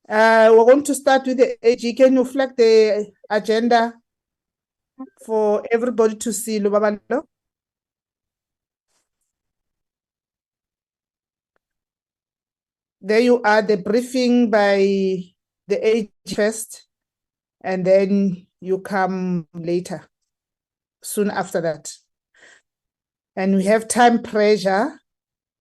We're going to start with the AG. Can you flag the agenda for everybody to see, Lubabalo? There you are, the briefing by the AG first, and then you come later, soon after that. And we have time pressure.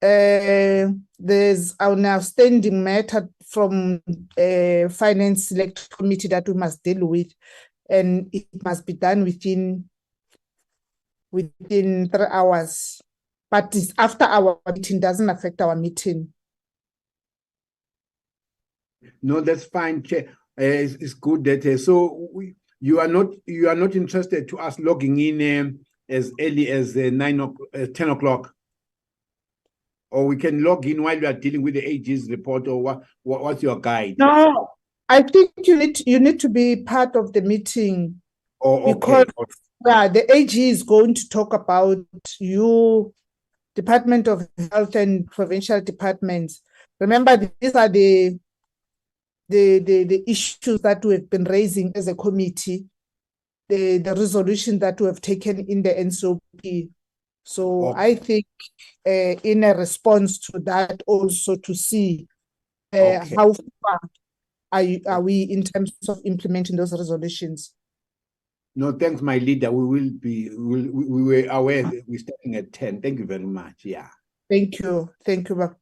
There's an outstanding matter from Finance Select Committee that we must deal with, and it must be done within 3 hours. But it's after our meeting, doesn't affect our meeting. No, that's fine, Chair. It's good that you are not interested to us logging in as early as 10 o'clock, or we can log in while we are dealing with the AG's report, or what's your guide? No, I think you need to be part of the meeting. Oh, because okay. the AG is going to talk about Department of Health and provincial departments. Remember, these are the issues that we have been raising as a committee, the resolution that we have taken in the NCOP. So I think in a response to that, also to see how far are we in terms of implementing those resolutions. No, thanks, my leader. We were aware that we're starting at 10. Thank you very much. Yeah. Thank you. Thank you.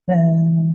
Hey.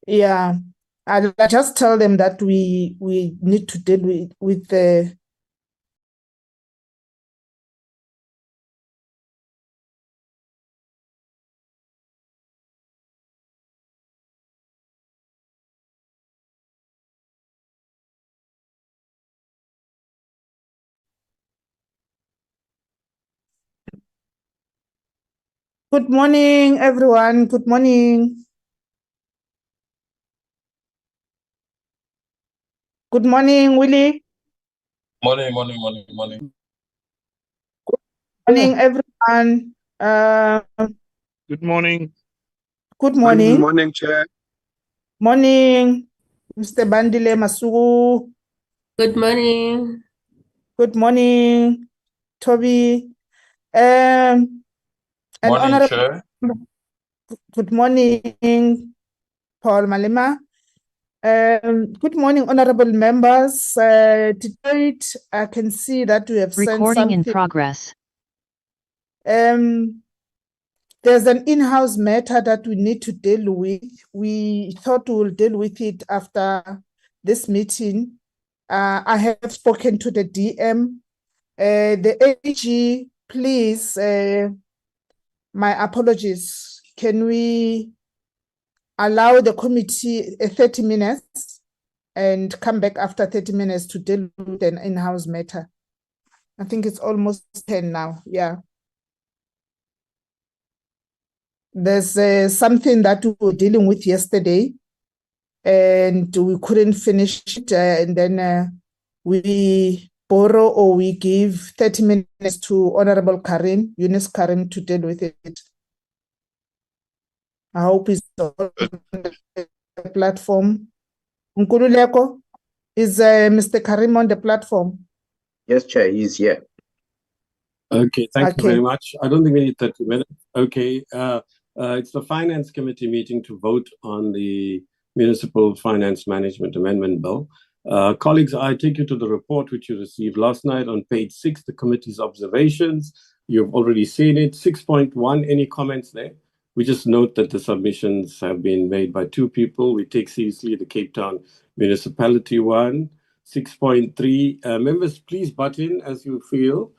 Yeah, I'll just tell them that we need to deal with the Good morning, everyone. Good morning. Good morning, Willie. Morning. Morning, everyone. Good morning. Good morning. Morning, Chair. Morning, Mr. Bandile Masuku. Good morning. Good morning, Toby. And Morning, honorable. Chair. Good morning, Paul Malema. Good morning, honorable members. Today, I can see that we have sent Recording in something. progress. There's an in-house matter that we need to deal with. We thought we will deal with it after this meeting. I have spoken to the DM. The AG, please, my apologies. Can we allow the committee 30 minutes and come back after 30 minutes to deal with an in-house matter? I think it's almost 10 now. Yeah. There's something that we were dealing with yesterday and we couldn't finish it. And then we borrow or we give 30 minutes to Honorable Eunice Karim, to deal with it. I hope he's on the platform. Nkululeko, is Mr. Karim on the platform? Yes, Chair, he's here. Okay, thank you very much. I don't think we need 30 minutes. Okay, it's the Finance Committee meeting to vote on the Municipal Finance Management Amendment Bill. Colleagues, I take you to the report which you received last night on page 6, the committee's observations. You've already seen it. 6.1, any comments there? We just note that the submissions have been made by 2 people. We take seriously the Cape Town Municipality one. 6.3, members, please butt in as you feel.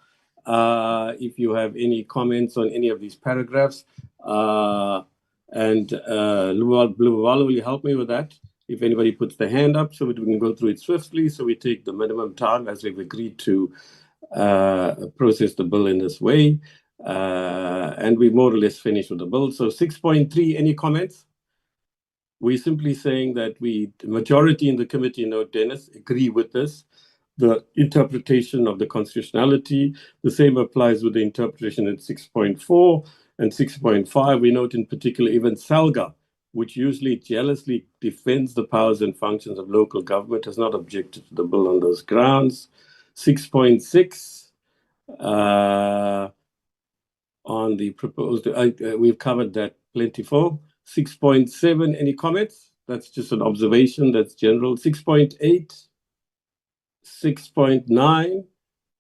If you have any comments on any of these paragraphs. And Luwalo, will you help me with that? If anybody puts their hand up so that we can go through it swiftly, so we take the minimum time as we've agreed to process the bill in this way. And we more or less finished with the bill. So 6.3, any comments? We're simply saying that the majority in the committee, note Dennis, agree with this. The interpretation of the constitutionality, the same applies with the interpretation at 6.4 and 6.5. We note in particular even SALGA which usually jealously defends the powers and functions of local government, has not objected to the bill on those grounds. 6.6 on the proposed, we've covered that plentiful. 6.7, any comments? That's just an observation, that's general. 6.8, 6.9,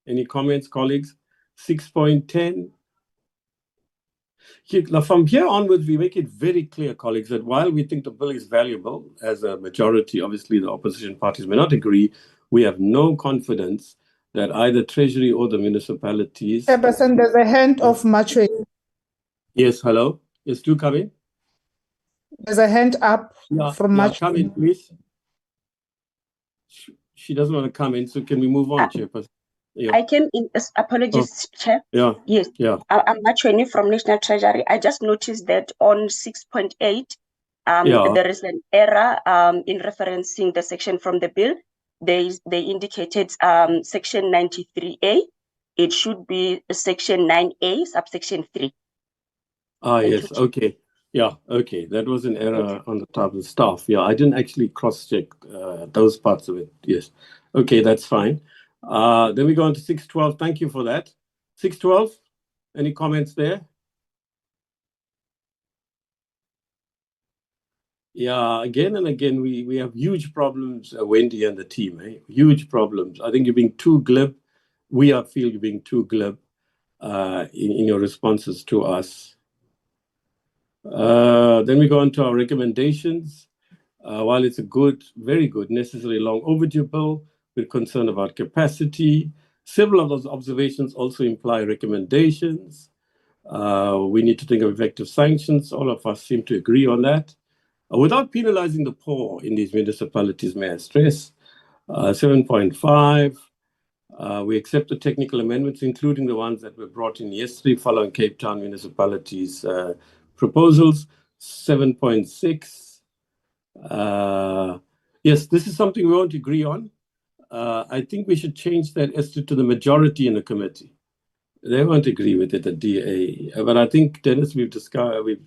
any comments, colleagues? 6.10. Now, from here onwards, we make it very clear, colleagues, that while we think the bill is valuable, as a majority, obviously the opposition parties may not agree, we have no confidence that either Treasury or the municipalities... Chairperson, there's a hand of Machwe. Yes, hello? Yes, do come in. There's a hand up from Machwe. Come in, please. She doesn't want to come in, so can we move on, Chairperson? Yeah. I came in, apologies, Chair. Yeah. Yes. Yeah. I'm Machweni from National Treasury. I just noticed that on 6.8, there is an error in referencing the section from the bill. They indicated section 93A. It should be section 9A, subsection 3. Yes, okay. Yeah, okay. That was an error on the top of the staff. Yeah, I didn't actually cross-check those parts of it. Yes. Okay, that's fine. Then we go on to 6.12. Thank you for that. 6.12, any comments there? Yeah, again and again, we have huge problems, Wendy and the team, huge problems. I think you're being too glib. We feel you're being too glib in your responses to us. Then we go on to our recommendations. While it's a good, very good, necessarily long overdue bill, we're concerned about capacity. Several of those observations also imply recommendations. We need to think of effective sanctions. All of us seem to agree on that. Without penalizing the poor in these municipalities, may I stress. 7.5, we accept the technical amendments, including the ones that were brought in yesterday following Cape Town municipalities' proposals. 7.6, yes, this is something we won't agree on. I think we should change that as to the majority in the committee. They won't agree with it at DA. But I think, Dennis, we've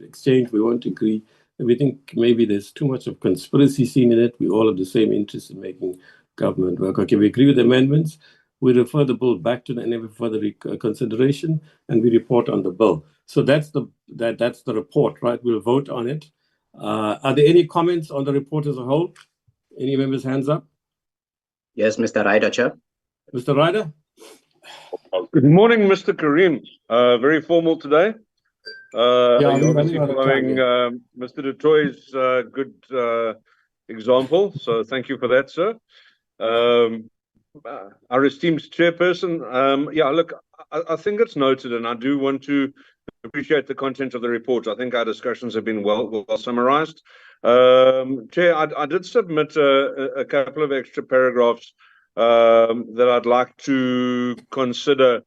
exchanged, we won't agree. We think maybe there's too much of conspiracy seen in it. We all have the same interest in making government work. Okay, we agree with the amendments. We refer the bill back to the NFA for further consideration, and we report on the bill. So that's the report, right? We'll vote on it. Are there any comments on the report as a whole? Any members' hands up? Yes, Mr. Ryder, Chair. Mr. Ryder? Good morning, Mr. Karim. Very formal today. You're obviously following Mr. Du Toit's good example, so thank you for that, sir. Our esteemed chairperson, look, I think it's noted, and I do want to appreciate the content of the report. I think our discussions have been well summarized. Chair, I did submit a couple of extra paragraphs that I'd like to consider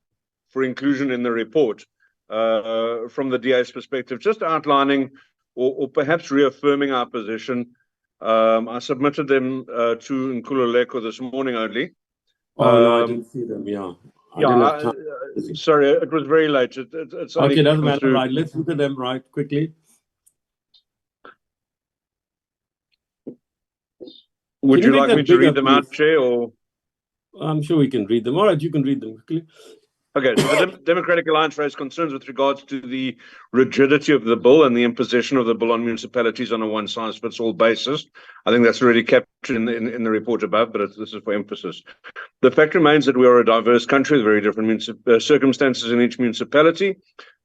for inclusion in the report. From the DA's perspective, just outlining or perhaps reaffirming our position. I submitted them to Nkululeko this morning only. No, I didn't see them, sorry, it was very late. It's okay, doesn't matter, right. Let's look at them right quickly. Would you like me to read them out, Chair, or? I'm sure we can read them. All right, you can read them quickly. Okay, so the Democratic Alliance raised concerns with regards to the rigidity of the bill and the imposition of the bill on municipalities on a one-size-fits-all basis. I think that's already captured in the report above, but this is for emphasis. The fact remains that we are a diverse country with very different circumstances in each municipality.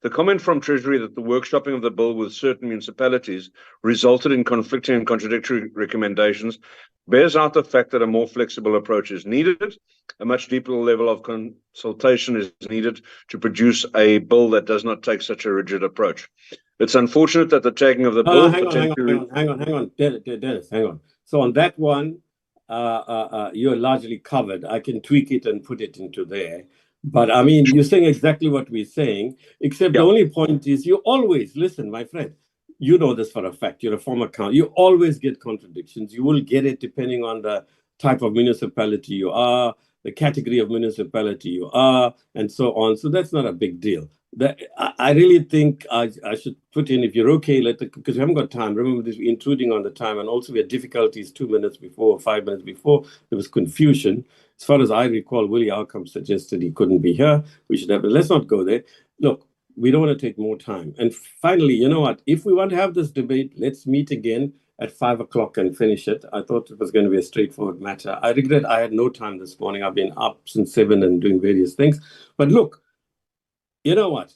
The comment from Treasury that the workshopping of the bill with certain municipalities resulted in conflicting and contradictory recommendations bears out the fact that a more flexible approach is needed. A much deeper level of consultation is needed to produce a bill that does not take such a rigid approach. It's unfortunate that the tagging of the bill... Hang on, Dennis, hang on. So on that one, you're largely covered. I can tweak it and put it into there. But I mean, you're saying exactly what we're saying, except the only point is you always, listen, my friend, you know this for a fact, you're a former council, you always get contradictions. You will get it depending on the type of municipality you are, the category of municipality you are, and so on. So that's not a big deal. I really think I should put in, if you're okay, because we haven't got time. Remember this, we're intruding on the time, and also we had difficulties 2 minutes before or 5 minutes before. There was confusion. As far as I recall, Willie Outcome suggested he couldn't be here. We should have, but let's not go there. Look, we don't want to take more time. And finally, you know what? If we want to have this debate, let's meet again at 5 o'clock and finish it. I thought it was going to be a straightforward matter. I regret I had no time this morning. I've been up since 7 and doing various things. But look, you know what?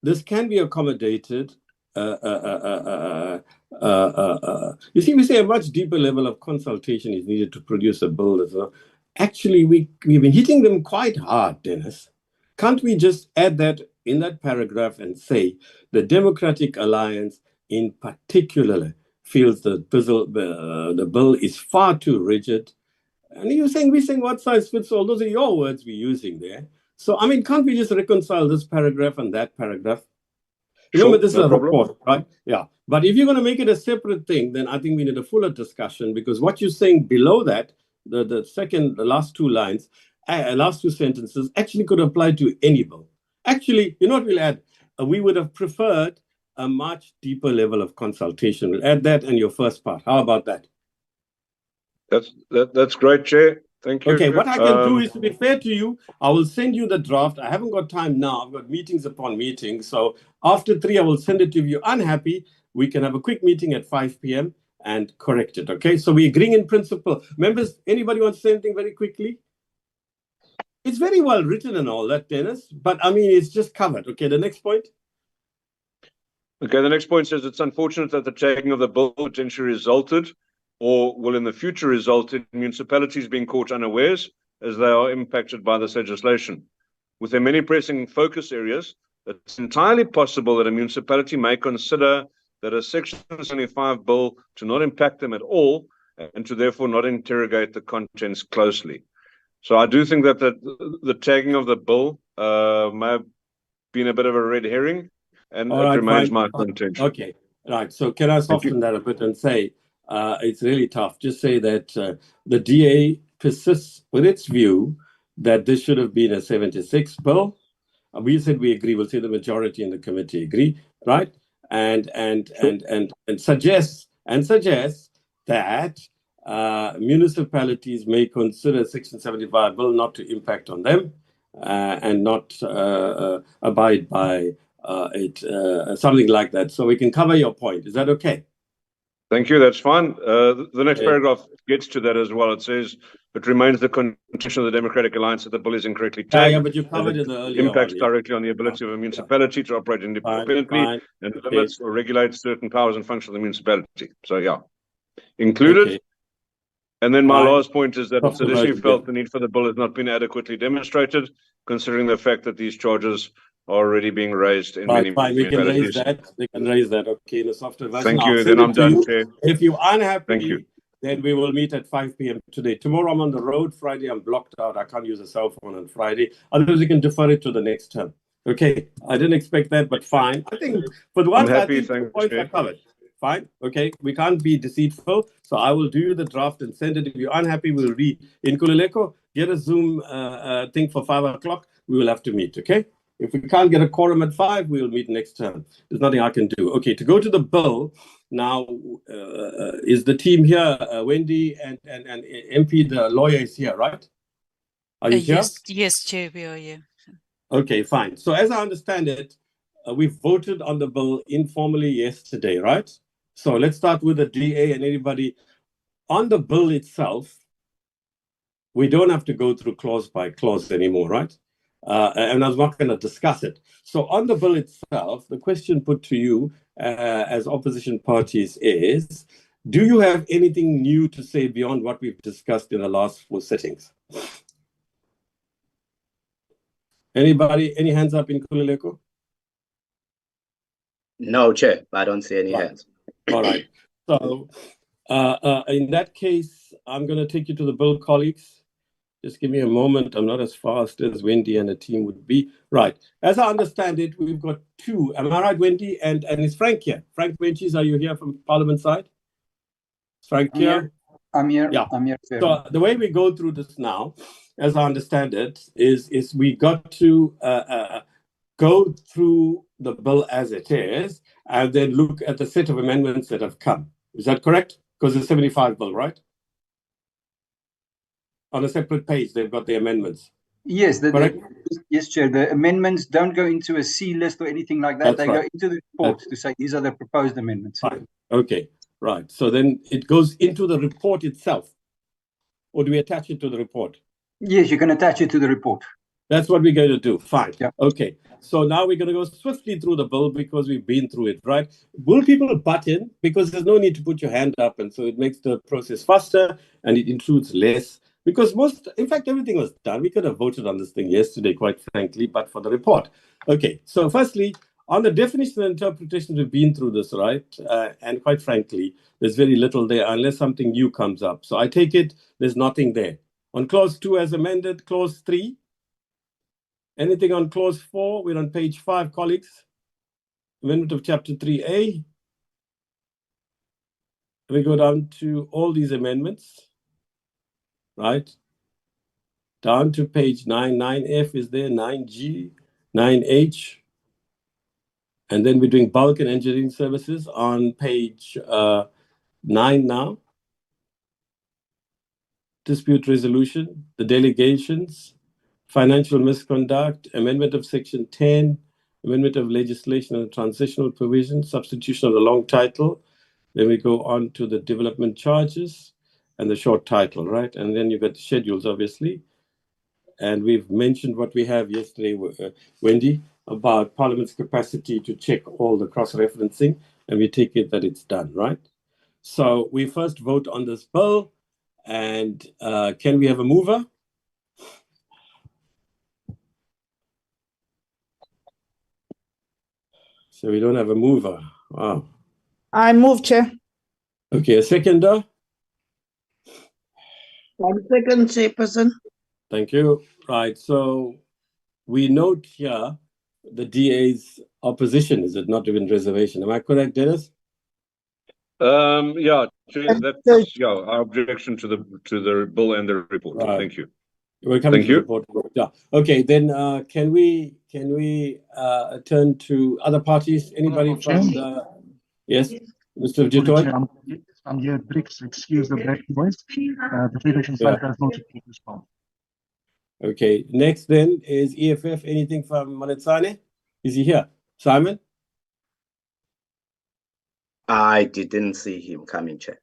This can be accommodated. You see, we say a much deeper level of consultation is needed to produce a bill. Actually, we've been hitting them quite hard, Dennis. Can't we just add that in that paragraph and say the Democratic Alliance in particular feels the bill is far too rigid? And we're saying what size fits all. Those are your words we're using there. So, I mean, can't we just reconcile this paragraph and that paragraph? Remember, this is a report, right? Yeah. But if you're going to make it a separate thing, then I think we need a fuller discussion, because what you're saying below that, the last two lines, last two sentences, actually could apply to any bill. Actually, you know what we'll add? We would have preferred a much deeper level of consultation. We'll add that in your first part. How about that? That's great, Chair. Thank you. Okay, what I can do is, to be fair to you, I will send you the draft. I haven't got time now. I've got meetings upon meetings. So after 3, I will send it to you. If you're unhappy, we can have a quick meeting at 5 p.m. and correct it. Okay, so we're agreeing in principle. Members, anybody want to say anything very quickly? It's very well written and all that, Dennis, but I mean, it's just covered. Okay, the next point. Okay, the next point says it's unfortunate that the taking of the bill potentially resulted or will in the future result in municipalities being caught unawares as they are impacted by this legislation. With their many pressing focus areas, it's entirely possible that a municipality may consider that a Section 75 bill to not impact them at all and to therefore not interrogate the contents closely. So I do think that the tagging of the bill may have been a bit of a red herring, and it remains my contention. Okay, right. So can I soften that a bit and say, it's really tough. Just say that the DA persists with its view that this should have been a 76 bill. We said we agree. We'll say the majority in the committee agree, right? And suggests that municipalities may consider Section 75 bill not to impact on them and not abide by it, something like that. So we can cover your point. Is that okay? Thank you. That's fine. The next paragraph gets to that as well. It says, it remains the contention of the Democratic Alliance that the bill is incorrectly tagged. Yeah, but you covered it earlier. Impacts directly on the ability of a municipality to operate independently and limits or regulates certain powers and functions of the municipality. So, yeah, included. Okay. And then my last point is that it's additionally felt the need for the bill has not been adequately demonstrated, considering the fact that these charges are already being raised in many municipalities. We can raise that. Okay, in the software version. Thank you. Then I'm done, Chair. If you're unhappy, then we will meet at 5 p.m. today. Tomorrow I'm on the road. Friday I'm blocked out. I can't use a cell phone on Friday. Otherwise, we can defer it to the next term. Okay, I didn't expect that, but fine. I think for the ones I think the points are covered. Fine. Okay, we can't be deceitful. So I will do the draft and send it. If you're unhappy, we'll read. In Kulileko, get a Zoom thing for 5 o'clock. We will have to meet. Okay. If we can't get a quorum at 5, we'll meet next term. There's nothing I can do. Okay, to go to the bill now, is the team here? Wendy and MP, the lawyer, is here, right? Are you here? Yes, Chair, we are here. Okay, fine. So as I understand it, we voted on the bill informally yesterday, right? So let's start with the DA and anybody. On the bill itself, we don't have to go through clause by clause anymore, right? And I'm not going to discuss it. So on the bill itself, the question put to you as opposition parties is, do you have anything new to say beyond what we've discussed in the last 4 sittings? Anybody, any hands up in Kulileko? No, Chair, I don't see any hands. All right. So in that case, I'm going to take you to the bill, colleagues. Just give me a moment. I'm not as fast as Wendy and the team would be. Right. As I understand it, we've got 2. Am I right, Wendy? And is Frank here? Frank Wenches, are you here from Parliament side? Frank here? I'm here. Yeah. I'm here. So the way we go through this now, as I understand it, is we got to go through the bill as it is, and then look at the set of amendments that have come. Is that correct? Because it's 75 bill, right? On a separate page, they've got the amendments. Yes, Correct? yes, Chair. The amendments don't go into a C list or anything like that. That's They right. go into the report to say these are the proposed amendments. Fine. Okay. Right. So then it goes into the report itself. Or do we attach it to the report? Yes, you can attach it to the report. That's what we're going to do. Fine. Yeah. Okay. So now we're going to go swiftly through the bill because we've been through it, right? Will people butt in? Because there's no need to put your hand up. And so it makes the process faster and it intrudes less. Because in fact, everything was done. We could have voted on this thing yesterday, quite frankly, but for the report. Okay. So firstly, on the definition and interpretation, we've been through this, right? And quite frankly, there's very little there unless something new comes up. So I take it there's nothing there. On clause 2 as amended, clause 3. Anything on clause 4? We're on page 5, colleagues. Amendment of chapter 3A. We go down to all these amendments, right? Down to page 9. 9F is there, 9G, 9H. And then we're doing bulk and engineering services on page 9 now. Dispute resolution, the delegations, financial misconduct, amendment of section 10, amendment of legislation and transitional provision, substitution of the long title. Then we go on to the development charges and the short title, right? And then you got the schedules, obviously. And we've mentioned what we have yesterday, Wendy, about Parliament's capacity to check all the cross-referencing, and we take it that it's done, right? So we first vote on this bill, and can we have a mover? So we don't have a mover. Wow. I move, Chair. Okay, a seconder? One second, Chairperson. Thank you. Right, so we note here the DA's opposition, is it not even reservation? Am I correct, Dennis? Yeah, that's our objection to the bill and the report. Right. Thank you. We're coming Thank to you. the report. Yeah. Okay, then can we turn to other parties? Anybody from the... Yes, Mr. Jitoy? I'm here, Briggs, excuse the black voice. The Federation side does not respond. Okay, next then is EFF. Anything from Manetsane? Is he here? Simon? I didn't see him coming, Chair.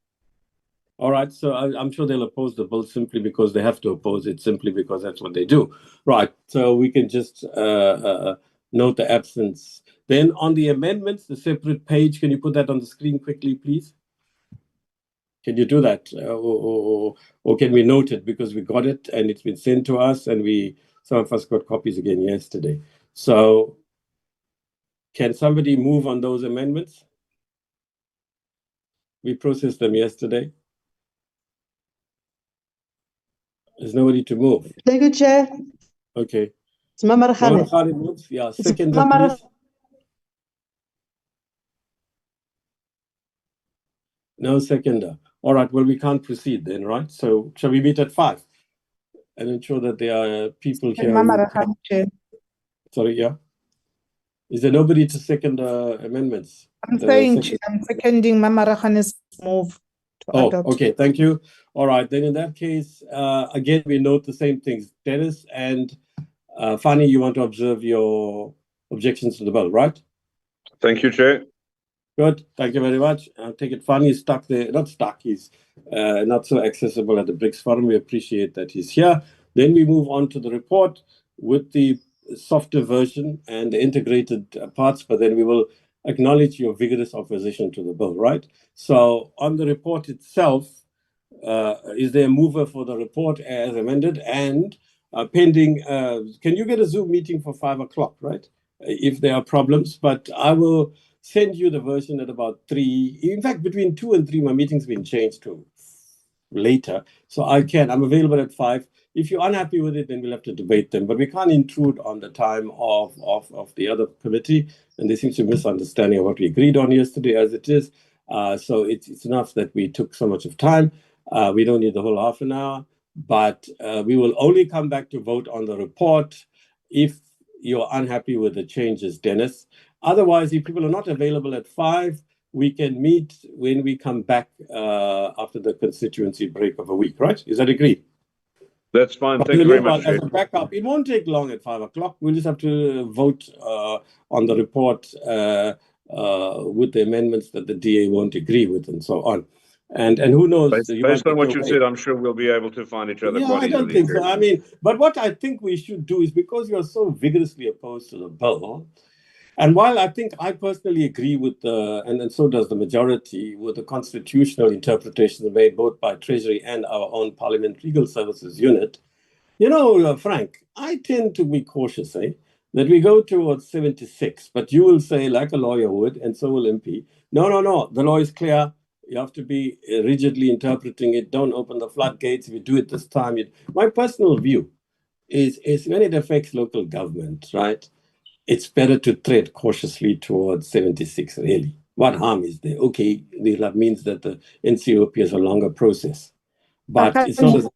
All right, so I'm sure they'll oppose the bill simply because they have to oppose it, simply because that's what they do. Right, so we can just note the absence. Then on the amendments, the separate page, can you put that on the screen quickly, please? Can you do that? Or can we note it because we got it and it's been sent to us and some of us got copies again yesterday. So can somebody move on those amendments? We processed them yesterday. There's nobody to move. Thank you, Chair. Okay. It's Mama Rakhane. Mama moves. Yeah, It's second, Mama please. No seconder. All right, well, we can't proceed then, right? So shall we meet at 5 and ensure that there are people here? Mama Rakhane, Chair. Sorry, yeah. Is there nobody to second amendments? I'm saying, Chair, I'm seconding Mama Rakhane's move to adopt. Okay, thank you. All right, then in that case, again, we note the same things. Dennis and Fani, you want to observe your objections to the bill, right? Thank you, Chair. Good, thank you very much. I'll take it. Fani is stuck there, not stuck, he's not so accessible at the BRICS Forum. We appreciate that he's here. Then we move on to the report with the softer version and the integrated parts, but then we will acknowledge your vigorous opposition to the bill, right? So on the report itself, is there a mover for the report as amended and pending? Can you get a Zoom meeting for 5 o'clock, right? If there are problems, but I will send you the version at about 3. In fact, between 2 and 3, my meeting's been changed to later. So I'm available at 5. If you're unhappy with it, then we'll have to debate them. But we can't intrude on the time of the other committee. And there seems to be a misunderstanding of what we agreed on yesterday as it is. So it's enough that we took so much of time. We don't need the whole half an hour. But we will only come back to vote on the report if you're unhappy with the changes, Dennis. Otherwise, if people are not available at 5, we can meet when we come back after the constituency break of a week, right? Is that agreed? That's fine. Thank you very much, As Chair. a backup, it won't take long at 5 o'clock. We'll just have to vote on the report with the amendments that the DA won't agree with and so on. And who knows? Based on what you said, I'm sure we'll be able to find each other quite easily. I don't think so. I mean, but what I think we should do is, because you're so vigorously opposed to the bill, and while I think I personally agree with and so does the majority, with the constitutional interpretations made both by Treasury and our own Parliament Legal Services Unit, Frank, I tend to be cautious, that we go towards 76, but you will say, like a lawyer would, and so will MP, no, the law is clear. You have to be rigidly interpreting it. Don't open the floodgates. If you do it this time, my personal view is when it affects local government, right? It's better to tread cautiously towards 76, really. What harm is there? Okay, that means that the NCOP is a longer process. But it's not as...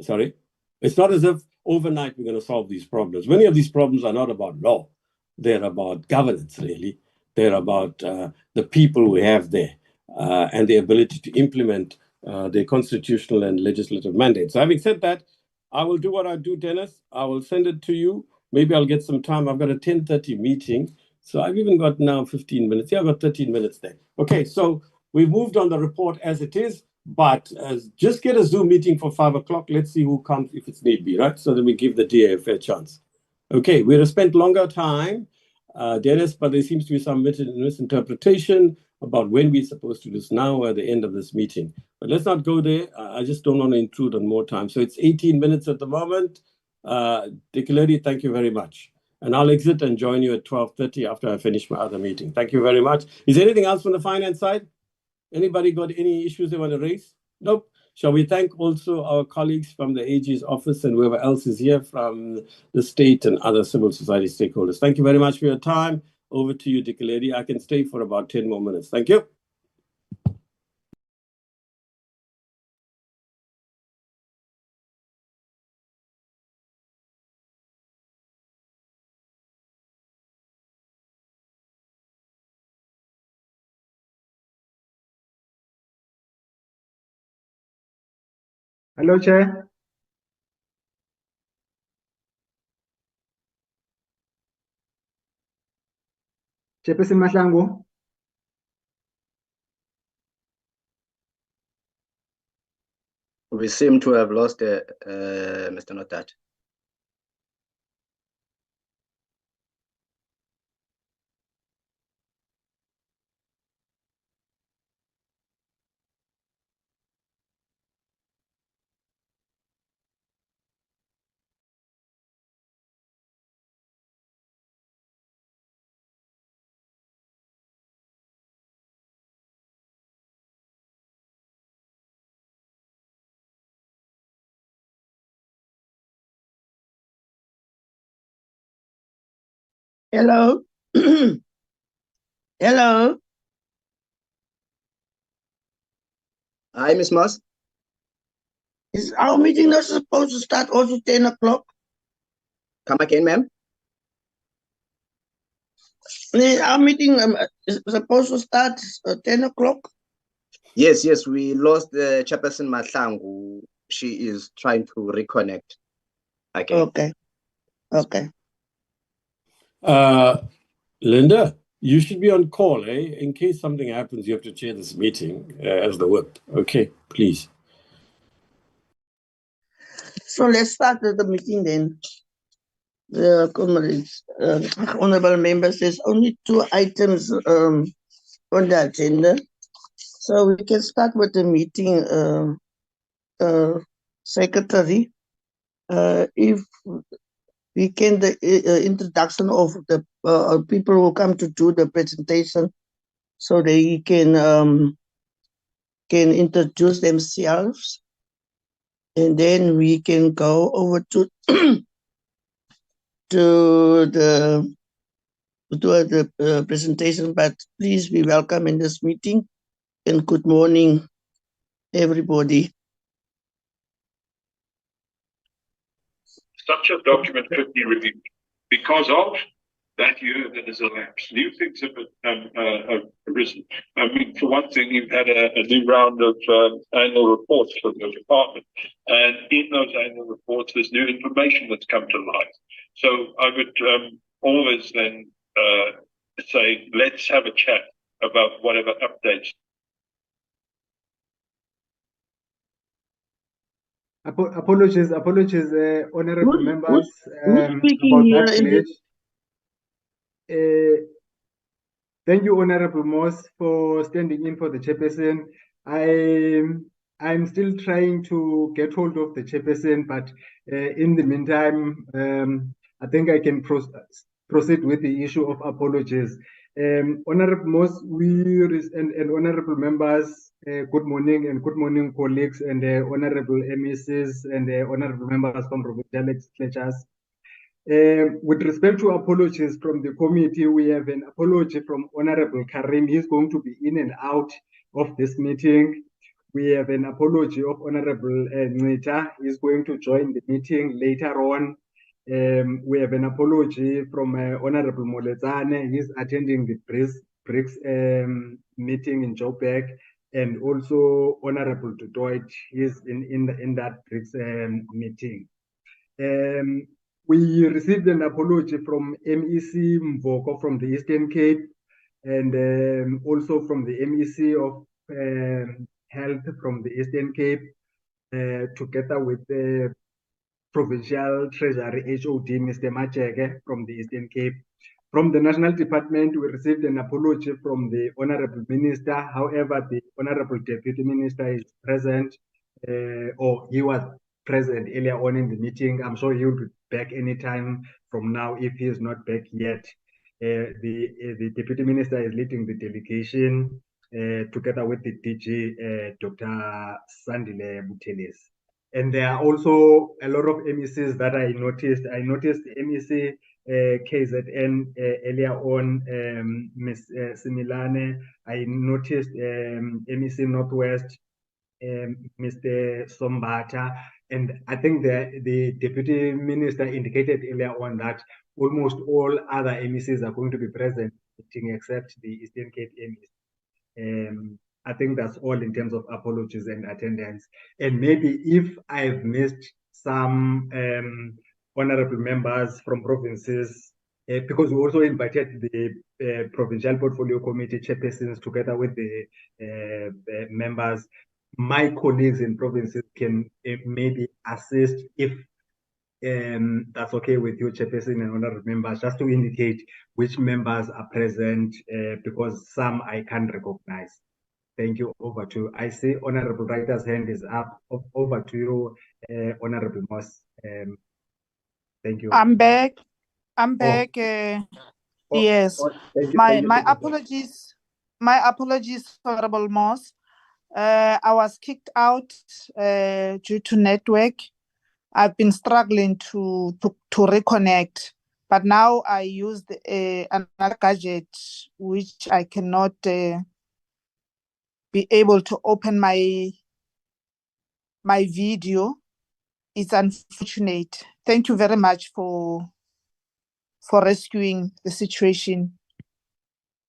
Sorry? It's not as if overnight we're going to solve these problems. Many of these problems are not about law. They're about governance, really. They're about the people we have there and the ability to implement their constitutional and legislative mandates. So having said that, I will do what I do, Dennis. I will send it to you. Maybe I'll get some time. I've got a 10:30 meeting. So I've even got now 15 minutes. Yeah, I've got 13 minutes there. Okay, so we've moved on the report as it is, but just get a Zoom meeting for 5 o'clock. Let's see who comes if it's need be, right? So that we give the DA a fair chance. Okay, we'll spend longer time, Dennis, but there seems to be some misinterpretation about when we're supposed to do this now or at the end of this meeting. But let's not go there. I just don't want to intrude on more time. So it's 18 minutes at the moment. Dikeledi, thank you very much. And I'll exit and join you at 12:30 after I finish my other meeting. Thank you very much. Is there anything else from the finance side? Anybody got any issues they want to raise? Nope. Shall we thank also our colleagues from the AG's office and whoever else is here from the state and other civil society stakeholders. Thank you very much for your time. Over to you, Dikeledi. I can stay for about 10 more minutes. Thank you. Hello, Chair. Chairperson Mahlangu. We seem to have lost Mr. Notat. Hello. Hello. Hi, Miss Moss. Is our meeting not supposed to start also 10 o'clock? Come again, ma'am. Our meeting is supposed to start at 10 o'clock. Yes, we lost the Chairperson Mahlangu. She is trying to reconnect again. Okay. Linda, you should be on call, In case something happens, you have to chair this meeting as the whip. Okay, please. So let's start the meeting then. The comrades, honorable members, there's only 2 items on the agenda. So we can start with the meeting, secretary. If we can, the introduction of the people who come to do the presentation, so they can introduce themselves, and then we can go over to the presentation. But please be welcome in this meeting, and good morning, everybody. such a document could be reviewed. Because of that year that has elapsed, new things have arisen. I mean, for one thing, you've had a new round of annual reports from your department, and in those annual reports, there's new information that's come to light. So I would always then say, let's have a chat about whatever updates. Apologies, honorable Who's members, speaking about here that in glitch. Thank you, Honorable Moss, for standing in for the chairperson. I'm still trying to get hold of the chairperson, but in the meantime, I think I can proceed with the issue of apologies. Honorable Moss, and honorable members, good morning, and good morning, colleagues, and honorable MECs, and honorable members from provincial legislatures. With respect to apologies from the committee, we have an apology from Honorable Karim. He's going to be in and out of this meeting. We have an apology of Honorable Nita. He's going to join the meeting later on. We have an apology from Honorable Moletsane. He's attending the BRICS meeting in Joburg. And also Honorable Dutoit, he's in that BRICS meeting. We received an apology from MEC Mvoko from the Eastern Cape, and also from the MEC of Health from the Eastern Cape, together with the Provincial Treasury HOD, Mr. Macheke from the Eastern Cape. From the National Department, we received an apology from the Honorable Minister. However, the Honorable Deputy Minister is present, or he was present earlier on in the meeting. I'm sure he'll be back anytime from now if he is not back yet. The Deputy Minister is leading the delegation together with the DG, Dr. Sandile Butelis. And there are also a lot of MECs that I noticed. I noticed the MEC KZN earlier on, Ms. Similane. I noticed MEC Northwest, Mr. Sombata. And I think the Deputy Minister indicated earlier on that almost all other MECs are going to be present, except the Eastern Cape MEC. I think that's all in terms of apologies and attendance. And maybe if I've missed some honorable members from provinces, because we also invited the Provincial Portfolio Committee chairpersons together with the members, my colleagues in provinces can maybe assist if that's okay with you, chairperson and honorable members, just to indicate which members are present, because some I can't recognize. Thank you. Over to you. I see Honorable Writer's hand is up. Over to you, Honorable Moss. Thank you. I'm back. Yes. My apologies. My apologies, Honorable Moss. I was kicked out due to network. I've been struggling to reconnect, but now I used another gadget which I cannot be able to open my video. It's unfortunate. Thank you very much for rescuing the situation.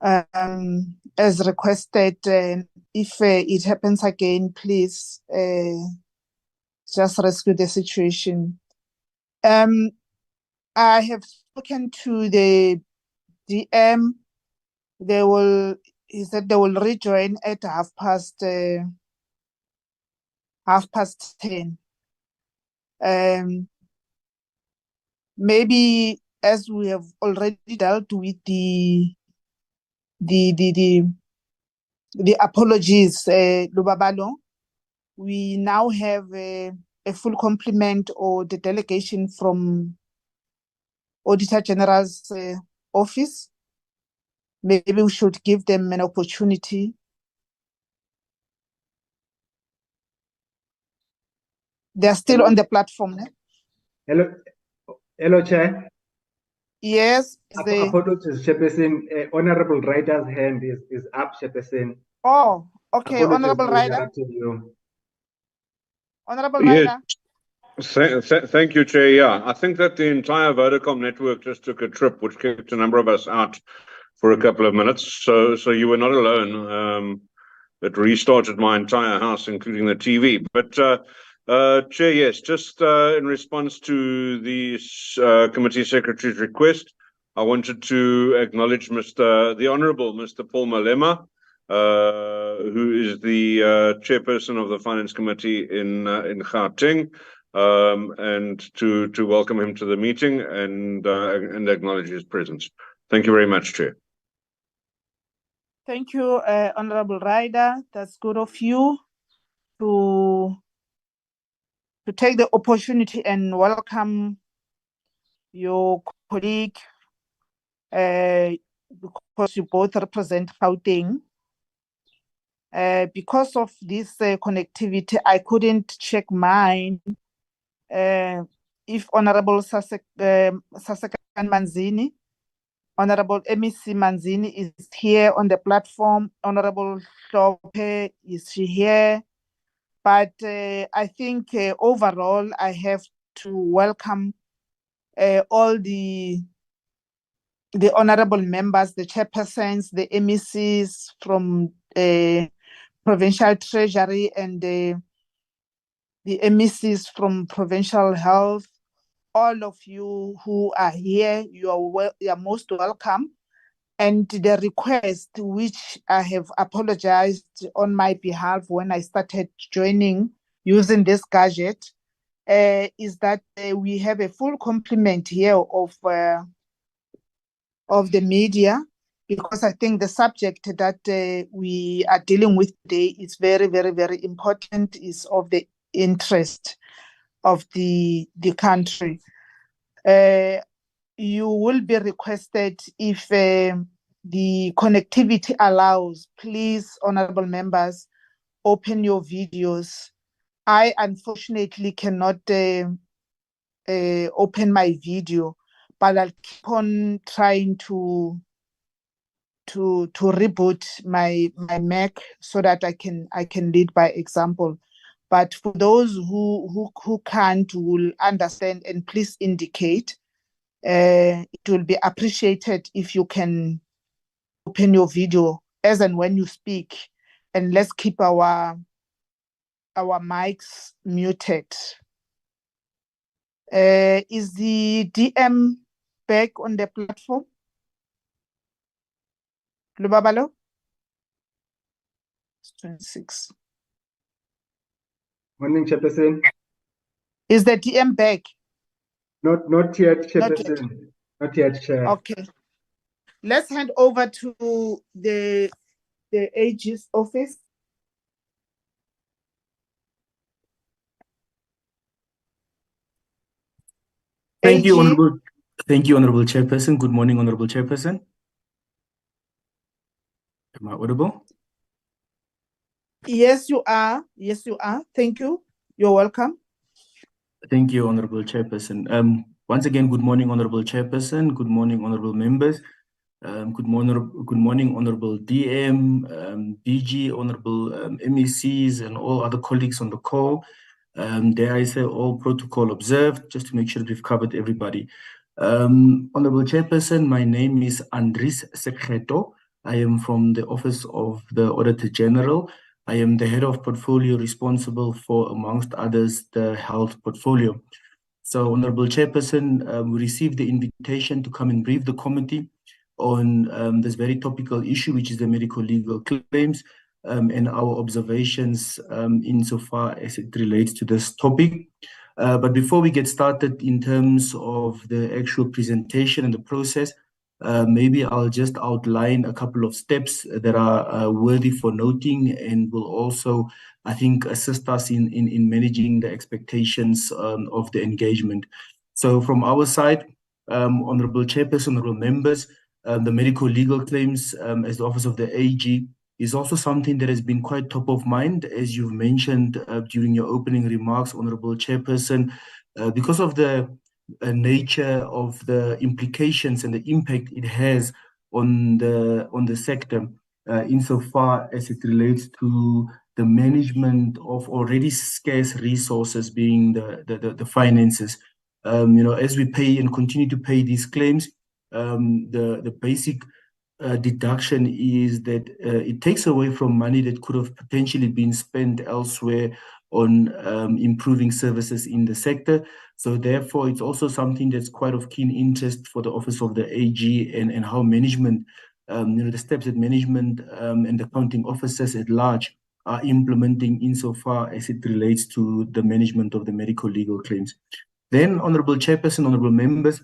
As requested, if it happens again, please just rescue the situation. I have spoken to the DM. He said they will rejoin at 10:30. Maybe as we have already dealt with the apologies, Lubabalo, we now have a full complement or the delegation from Auditor-General's office. Maybe we should give them an opportunity. They're still on the platform. Hello, Chair. Yes. Apologies, Chairperson. Honorable Writer's hand is up, Chairperson. Oh, okay. Apologies, Honorable Writer. you. Honorable Writer. Thank you, Chair. Yeah, I think that the entire Vodacom network just took a trip, which kept a number of us out for a couple of minutes. So you were not alone. It restarted my entire house, including the TV. But Chair, yes, just in response to the committee secretary's request, I wanted to acknowledge the Honourable Mr. Paul Malema, who is the chairperson of the Finance Committee in Gauteng, and to welcome him to the meeting and acknowledge his presence. Thank you very much, Chair. Thank you, Honorable Ryder. That's good of you to take the opportunity and welcome your colleague, because you both represent Gauteng. Because of this connectivity, I couldn't check mine. If Honorable Sasekan Manzini, Honorable MEC Manzini is here on the platform, Honorable Hlophe, is she here? But I think overall, I have to welcome all the honorable members, the chairpersons, the MECs from provincial treasury and the MECs from provincial health. All of you who are here, you are most welcome. And the request, which I have apologized on my behalf when I started joining using this gadget, is that we have a full complement here of the media, because I think the subject that we are dealing with today is very, very, very important, is of the interest of the country. You will be requested, if the connectivity allows, please, honorable members, open your videos. I unfortunately cannot open my video, but I'll keep on trying to reboot my Mac so that I can lead by example. But for those who can't, will understand, and please indicate. It will be appreciated if you can open your video as and when you speak, and let's keep our mics muted. Is the DM back on the platform? Lubabalo? 26. Morning, Chairperson. Is the DM back? Not yet, Chairperson. Not yet, Chair. Okay. Let's hand over to the AG's office. Thank you, Honorable Chairperson. Good morning, Honorable Chairperson. Am I audible? Yes, you are. Yes, you are. Thank you. You're welcome. Thank you, Honorable Chairperson. Once again, good morning, Honorable Chairperson. Good morning, Honorable members. Good morning, Honorable DM, DG, Honorable MECs, and all other colleagues on the call. Dare I say, all protocol observed, just to make sure we've covered everybody. Honorable Chairperson, my name is Andries Sekreto. I am from the Office of the Auditor-General. I am the head of portfolio responsible for, amongst others, the health portfolio. So, Honorable Chairperson, we received the invitation to come and brief the committee on this very topical issue, which is the medico-legal claims, and our observations insofar as it relates to this topic. But before we get started in terms of the actual presentation and the process, maybe I'll just outline a couple of steps that are worthy for noting and will also, I think, assist us in managing the expectations of the engagement. So from our side, Honorable Chairperson, honorable members, the medico-legal claims as the Office of the AG is also something that has been quite top of mind, as you've mentioned during your opening remarks, Honorable Chairperson, because of the nature of the implications and the impact it has on the sector, insofar as it relates to the management of already scarce resources, being the finances. As we pay and continue to pay these claims, the basic deduction is that it takes away from money that could have potentially been spent elsewhere on improving services in the sector. So therefore, it's also something that's quite of keen interest for the Office of the AG and how management, the steps that management and the accounting officers at large are implementing insofar as it relates to the management of the medical legal claims. Then, Honorable Chairperson, honorable members,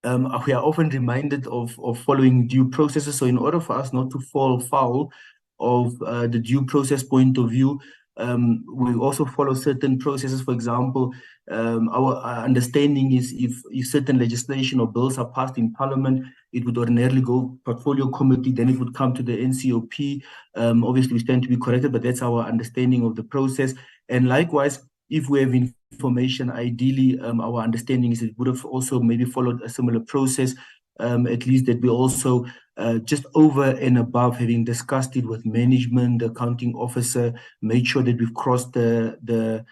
we are often reminded of following due processes. So in order for us not to fall foul of the due process point of view, we also follow certain processes. For example, our understanding is if certain legislation or bills are passed in Parliament, it would ordinarily go portfolio committee, then it would come to the NCOP. Obviously, we stand to be corrected, but that's our understanding of the process. And likewise, if we have information, ideally, our understanding is it would have also maybe followed a similar process, at least that we also just over and above having discussed it with management, the accounting officer, made sure that we've crossed the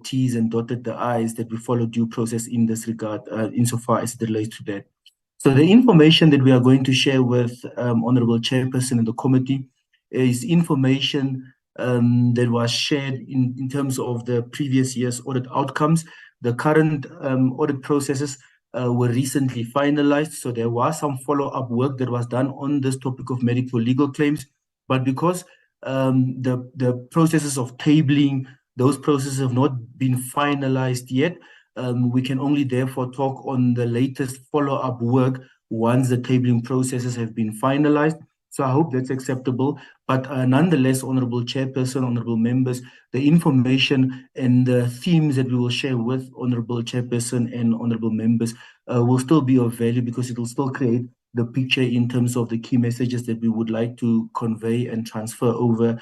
T's and dotted the I's, that we follow due process in this regard, insofar as it relates to that. So the information that we are going to share with Honorable Chairperson and the committee is information that was shared in terms of the previous year's audit outcomes. The current audit processes were recently finalized, so there was some follow-up work that was done on this topic of medical legal claims. But because the processes of tabling, those processes have not been finalized yet, we can only therefore talk on the latest follow-up work once the tabling processes have been finalized. So I hope that's acceptable. But nonetheless, Honorable Chairperson, honorable members, the information and the themes that we will share with Honorable Chairperson and honorable members will still be of value, because it will still create the picture in terms of the key messages that we would like to convey and transfer over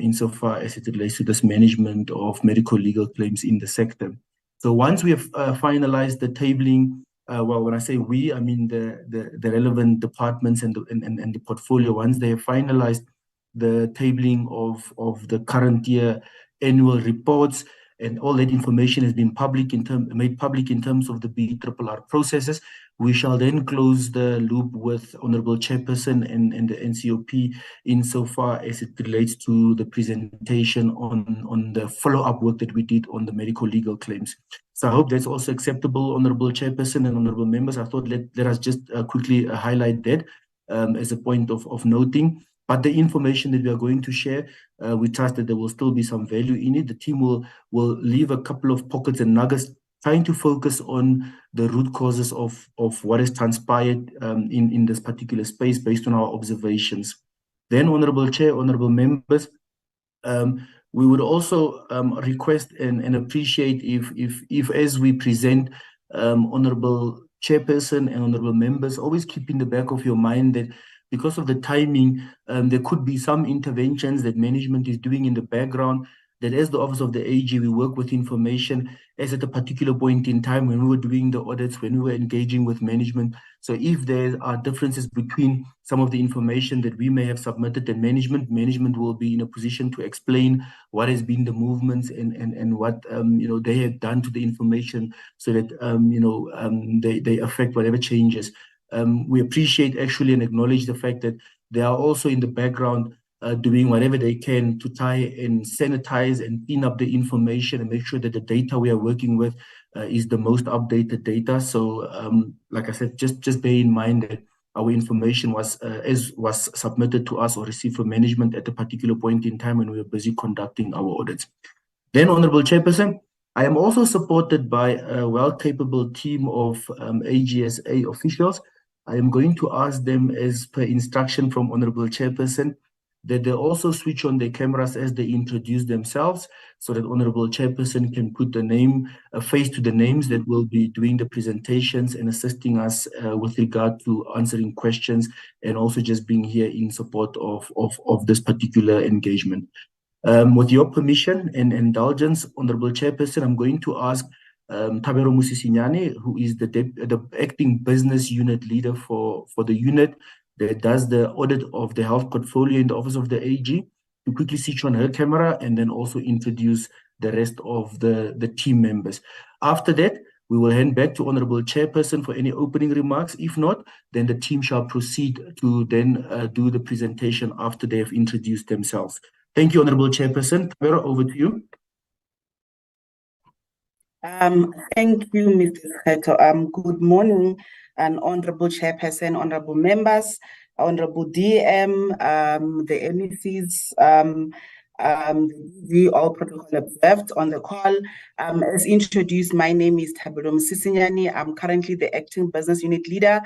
insofar as it relates to this management of medical legal claims in the sector. So once we have finalized the tabling, well, when I say we, I mean the relevant departments and the portfolio, once they have finalized the tabling of the current year annual reports, and all that information has been made public in terms of the BRRR processes, we shall then close the loop with Honorable Chairperson and the NCOP insofar as it relates to the presentation on the follow-up work that we did on the medical legal claims. So I hope that's also acceptable, Honorable Chairperson and honorable members. I thought let us just quickly highlight that as a point of noting. But the information that we are going to share, we trust that there will still be some value in it. The team will leave a couple of pockets and nuggets, trying to focus on the root causes of what has transpired in this particular space based on our observations. Then, Honorable Chair, honorable members, we would also request and appreciate if as we present, Honorable Chairperson and honorable members, always keep in the back of your mind that because of the timing, there could be some interventions that management is doing in the background, that as the Office of the AG, we work with information as at a particular point in time when we were doing the audits, when we were engaging with management. So if there are differences between some of the information that we may have submitted and management will be in a position to explain what has been the movements and what they have done to the information, so that they affect whatever changes. We appreciate actually and acknowledge the fact that they are also in the background doing whatever they can to try and sanitize and clean up the information and make sure that the data we are working with is the most updated data. So, like I said, just bear in mind that our information was submitted to us or received from management at a particular point in time when we were busy conducting our audits. Then, Honorable Chairperson, I am also supported by a well-capable team of AGSA officials. I am going to ask them, as per instruction from Honorable Chairperson, that they also switch on their cameras as they introduce themselves, so that Honorable Chairperson can put a face to the names that will be doing the presentations and assisting us with regard to answering questions, and also just being here in support of this particular engagement. With your permission and indulgence, Honorable Chairperson, I'm going to ask Tabero Musisinyane, who is the acting business unit leader for the unit that does the audit of the health portfolio in the Office of the AG, to to quickly switch on her camera and then also introduce the rest of the team members. After that, we will hand back to Honorable Chairperson for any opening remarks. If not, then the team shall proceed to then do the presentation after they have introduced themselves. Thank you, Honorable Chairperson. Tamara, over to you. Thank you, Mr. Kheto. Good morning, and Honorable Chairperson, honorable members, Honorable DM, the MECs, the all protocol observed on the call. As introduced, my name is Thabelo Msisinyane. I'm currently the acting business unit leader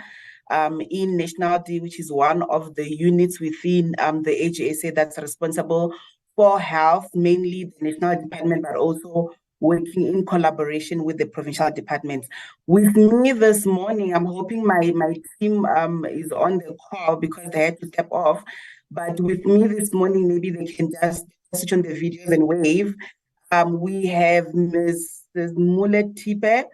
in National D, which is one of the units within the AGSA that's responsible for health, mainly the national department, but also working in collaboration with the provincial departments. With me this morning, I'm hoping my team is on the call because they had to step off. But with me this morning, maybe they can just switch on the videos and wave. We have Ms. Mule Tipe,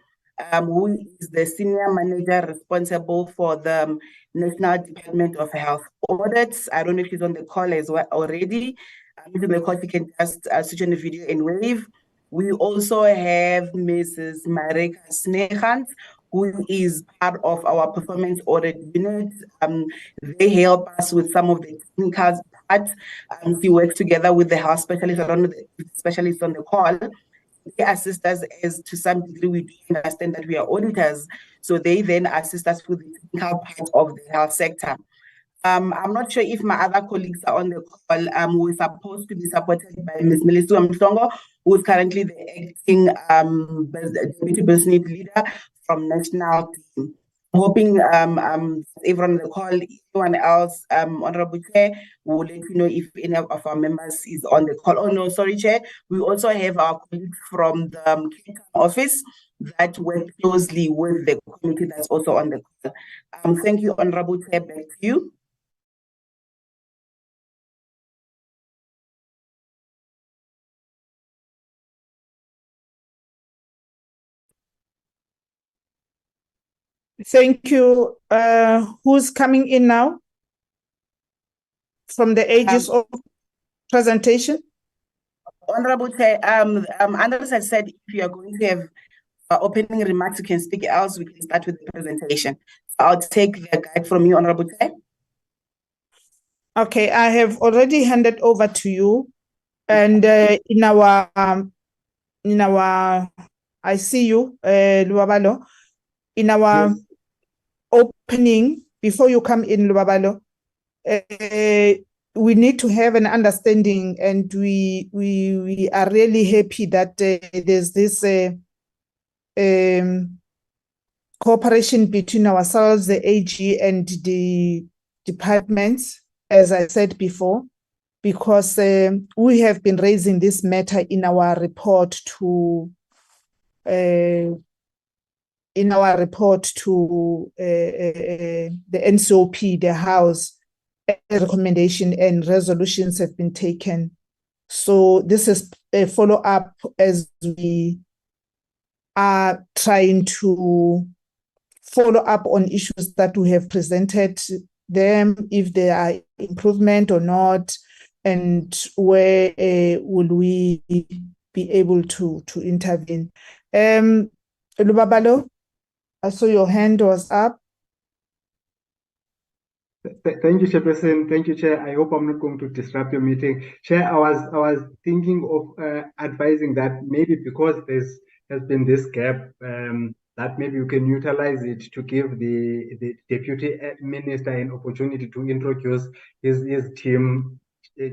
who is the senior manager responsible for the National Department of Health Audits. I don't know if she's on the call as well already. If on the call, she can just switch on the video and wave. We also have Mrs. Marika Snehans, who is part of our performance audit unit. They help us with some of the technical parts. She works together with the health specialists, along with the specialists on the call. They assist us as to some degree we do understand that we are auditors. So they then assist us with the technical part of the health sector. I'm not sure if my other colleagues are on the call. We're supposed to be supported by Ms. Melisu Mhlongo, who is currently the acting deputy business unit leader from National Team. Hoping everyone on the call, everyone else, Honorable Chair, will let you know if any of our members is on the call. Oh no, sorry, Chair. We also have our colleagues from the office that work closely with the committee that's also on the call. Thank you, Honorable Chair. Back to you. Thank you. Who's coming in now from the ages of presentation? Honorable Chair, Anders has said if you are going to have opening remarks, you can speak, else we can start with the presentation. I'll take the guide from you, Honorable Chair. Okay, I have already handed over to you, and in our I see you, Luabalo, in our opening, before you come in, Luabalo, we need to have an understanding, and we are really happy that there's this cooperation between ourselves, the AG, and the departments, as I said before, because we have been raising this matter in our report to the NCOP, the House. Recommendation and resolutions have been taken. So this is a follow-up as we are trying to follow up on issues that we have presented them, if there are improvement or not, and where will we be able to intervene. Lubabalo, I saw your hand was up. Thank you, Chairperson. Thank you, Chair. I hope I'm not going to disrupt your meeting. Chair, I was thinking of advising that maybe because has been this gap, that maybe you can utilize it to give the Deputy Minister an opportunity to introduce his team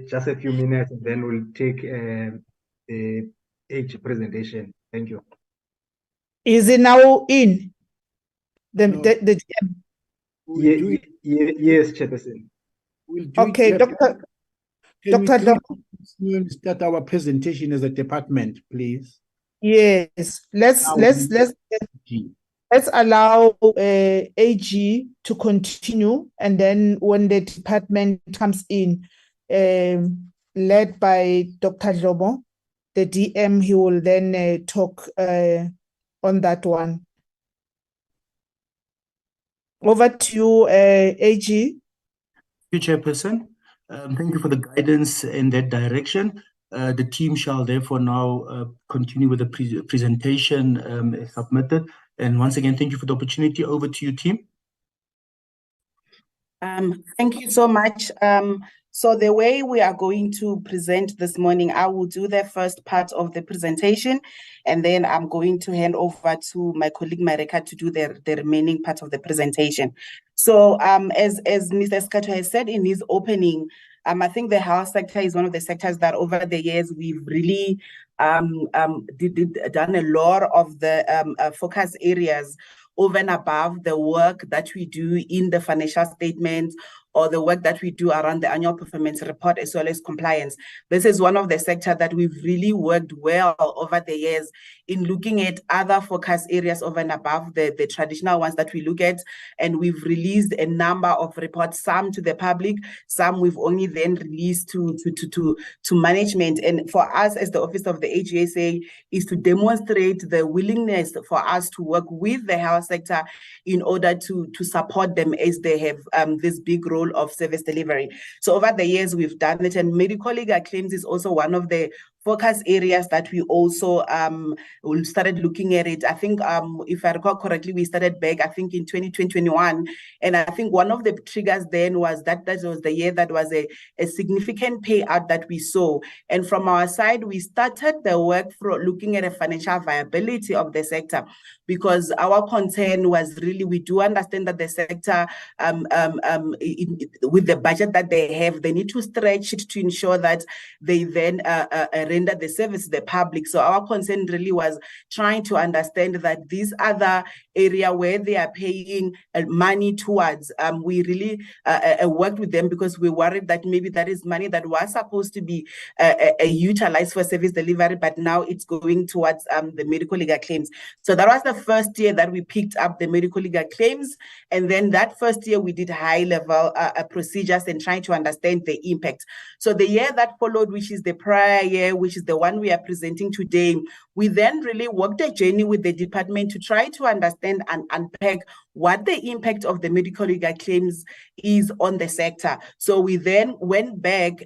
just a few minutes, and then we'll take the age presentation. Thank you. Is it now in? Yes, Chairperson. We'll do okay, it. Dr. We'll start our presentation as a department, please. Yes, let's allow AG to continue, and then when the department comes in, led by Dr. Jobo, the DM, he will then talk on that one. Over to you, AG. Thank you, Chairperson. Thank you for the guidance in that direction. The team shall therefore now continue with the presentation submitted. And once again, thank you for the opportunity. Over to you, team. Thank you so much. So the way we are going to present this morning, I will do the first part of the presentation, and then I'm going to hand over to my colleague Marika to do the remaining part of the presentation. So as Mr. Skato has said in his opening, I think the health sector is one of the sectors that over the years we've really done a lot of the focus areas over and above the work that we do in the financial statements or the work that we do around the annual performance report as well as compliance. This is one of the sectors that we've really worked well over the years in looking at other focus areas over and above the traditional ones that we look at. And we've released a number of reports, some to the public, some we've only then released to management. And for us as the Office of the AGSA is to demonstrate the willingness for us to work with the health sector in order to support them as they have this big role of service delivery. So over the years, we've done it, and medico-legal claims is also one of the focus areas that we also started looking at it. I think, if I recall correctly, we started back, I think in 2021. And I think one of the triggers then was that was the year that was a significant payout that we saw. And from our side, we started the work for looking at a financial viability of the sector, because our concern was really, we do understand that the sector, with the budget that they have, they need to stretch it to ensure that they then render the service to the public. So our concern really was trying to understand that these other area where they are paying money towards, we really worked with them, because we worried that maybe that is money that was supposed to be utilized for service delivery, but now it's going towards the medical legal claims. So that was the first year that we picked up the medical legal claims. And then that first year we did high level procedures and trying to understand the impact. So the year that followed, which is the prior year, which is the one we are presenting today, we then really worked a journey with the department to try to understand and unpack what the impact of the medical legal claims is on the sector. So we then went back to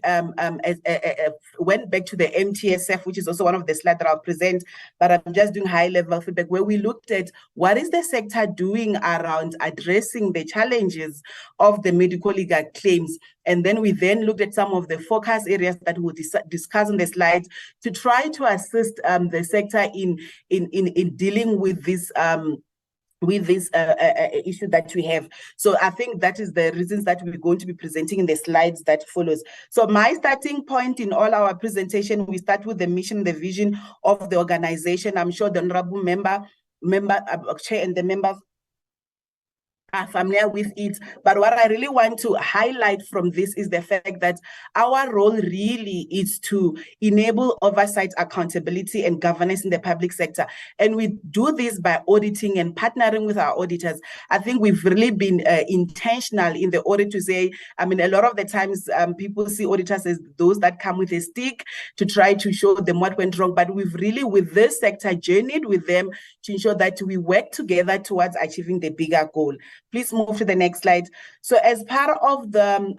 the MTSF, which is also one of the slides that I'll present, but I'm just doing high level feedback, where we looked at what is the sector doing around addressing the challenges of the medical legal claims. And then we then looked at some of the focus areas that we'll discuss on the slides to try to assist the sector in dealing with this issue that we have. So I think that is the reasons that we're going to be presenting in the slides that follows. So my starting point in all our presentation, we start with the mission, the vision of the organization. I'm sure the honorable member, chair, and the members are familiar with it. But what I really want to highlight from this is the fact that our role really is to enable oversight, accountability, and governance in the public sector. And we do this by auditing and partnering with our auditors. I think we've really been intentional in the audit to say, I mean, a lot of the times people see auditors as those that come with a stick to try to show them what went wrong. But we've really, with this sector, journeyed with them to ensure that we work together towards achieving the bigger goal. Please move to the next slide. So as part of the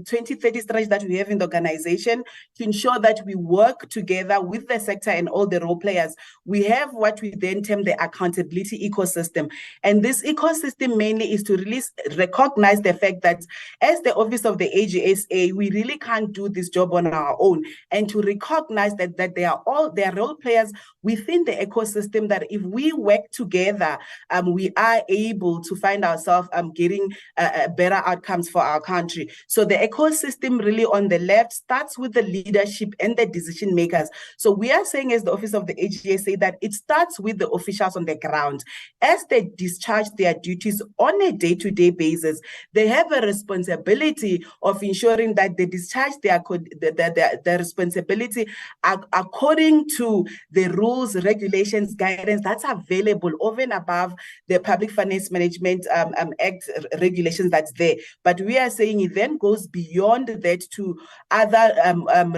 2030 strategy that we have in the organization, to ensure that we work together with the sector and all the role players, we have what we then term the accountability ecosystem. And this ecosystem mainly is to really recognize the fact that as the Office of the AGSA, we really can't do this job on our own, and to recognize that they are role players within the ecosystem, that if we work together, we are able to find ourselves getting better outcomes for our country. So the ecosystem really on the left starts with the leadership and the decision makers. So we are saying as the Office of the AGSA that it starts with the officials on the ground. As they discharge their duties on a day-to-day basis, they have a responsibility of ensuring that they discharge their responsibility according to the rules, regulations, guidance that's available over and above the public finance management Management Act regulations that's there. But we are saying it then goes beyond that to other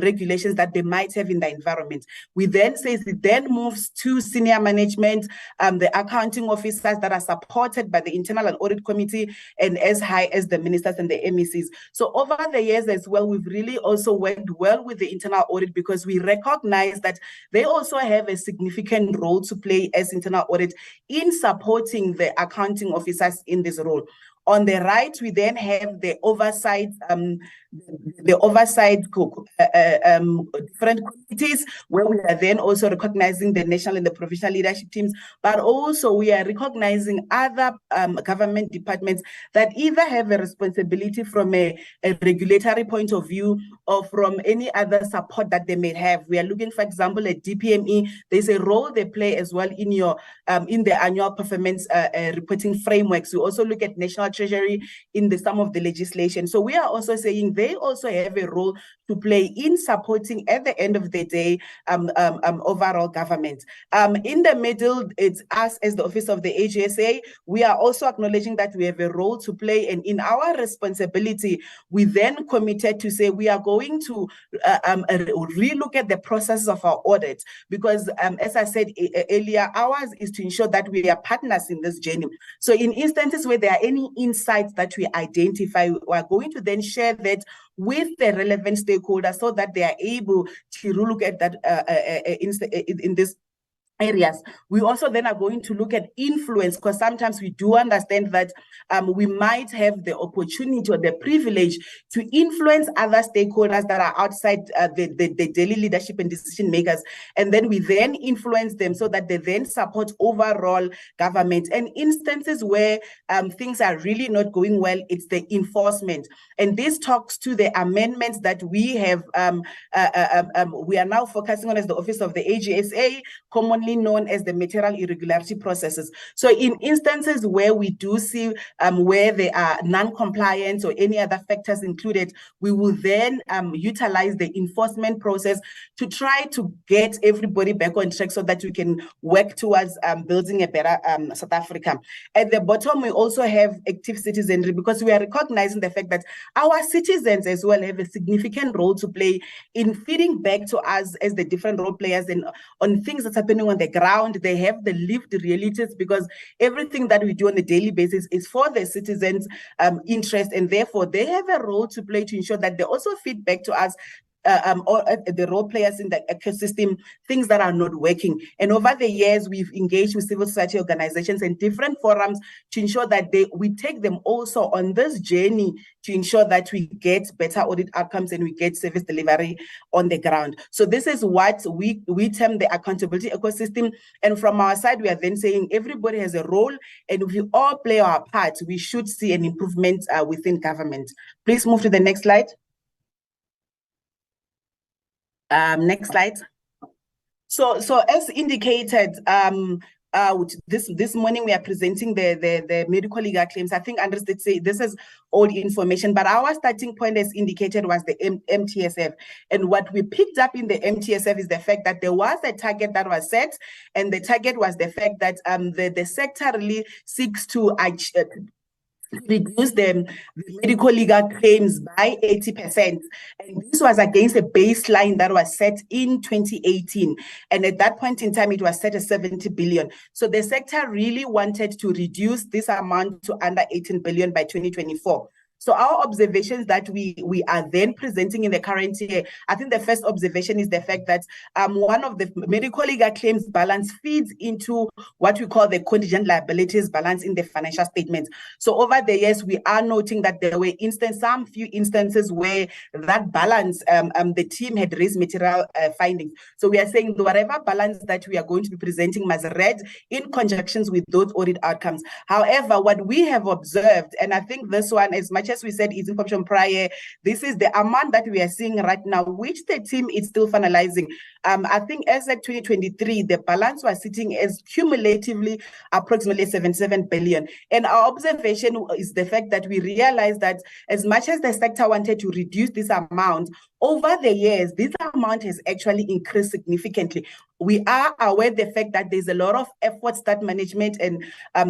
regulations that they might have in the environment. We then say it then moves to senior management, the accounting officers that are supported by the Internal and Audit Committee, and as high as the ministers and the MECs. So over the years as well, we've really also worked well with the internal audit, because we recognize that they also have a significant role to play as internal audit in supporting the accounting officers in this role. On the right, we then have the oversight, different committees, where we are then also recognizing the national and the provincial leadership teams, but also we are recognizing other government departments that either have a responsibility from a regulatory point of view or from any other support that they may have. We are looking, for example, at DPME. There's a role they play as well in your in the annual performance reporting frameworks. We also look at National Treasury in some of the legislation. So we are also saying they also have a role to play in supporting, at the end of the day, overall government. In the middle, it's us as the Office of the AGSA. We are also acknowledging that we have a role to play, and in our responsibility, we then committed to say we are going to relook at the process of our audit, because as I said earlier, ours is to ensure that we are partners in this journey. So in instances where there are any insights that we identify, we are going to then share that with the relevant stakeholders so that they are able to look at that in this areas. We also then are going to look at influence, because sometimes we do understand that we might have the opportunity or the privilege to influence other stakeholders that are outside the daily leadership and decision makers. And then we then influence them so that they then support overall government. And instances where things are really not going well, it's the enforcement. And this talks to the amendments that we have, we are now focusing on as the Office of the AGSA, commonly known as the material irregularity processes. So in instances where we do see where there are non-compliance or any other factors included, we will then utilize the enforcement process to try to get everybody back on track so that we can work towards building a better South Africa. At the bottom, we also have active citizenry, because we are recognizing the fact that our citizens as well have a significant role to play in feeding back to us as the different role players and on things that's happening on the ground. They have the lived realities, because everything that we do on a daily basis is for the citizens' interest, and therefore they have a role to play to ensure that they also feed back to us or the role players in the ecosystem, things that are not working. And over the years, we've engaged with civil society organizations and different forums to ensure that we take them also on this journey to ensure that we get better audit outcomes and we get service delivery on the ground. So this is what we term the accountability ecosystem. And from our side, we are then saying everybody has a role, and if we all play our part, we should see an improvement within government. Please move to the next slide. Next slide. So as indicated, this morning we are presenting the medico-legal claims. I think Andres did say this is old information, but our starting point, as indicated, was the MTSF. And what we picked up in the MTSF is the fact that there was a target that was set, and the target was the fact that the sector really seeks to reduce the medical legal claims by 80%. And this was against a baseline that was set in 2018. And at that point in time, it was set at 70 billion. So the sector really wanted to reduce this amount to under 18 billion by 2024. So our observations that we are then presenting in the current year, I think the first observation is the fact that one of the medical legal claims balance feeds into what we call the contingent liabilities balance in the financial statements. So over the years, we are noting that there were some few instances where that balance, the team had raised material findings. So we are saying whatever balance that we are going to be presenting must read in conjunction with those audit outcomes. However, what we have observed, and I think this one, as much as we said is information prior, this is the amount that we are seeing right now, which the team is still finalizing. I think as at 2023, the balance was sitting as cumulatively approximately 77 billion. And our observation is the fact that we realized that as much as the sector wanted to reduce this amount, over the years, this amount has actually increased significantly. we are aware the fact that there's a lot of efforts that management and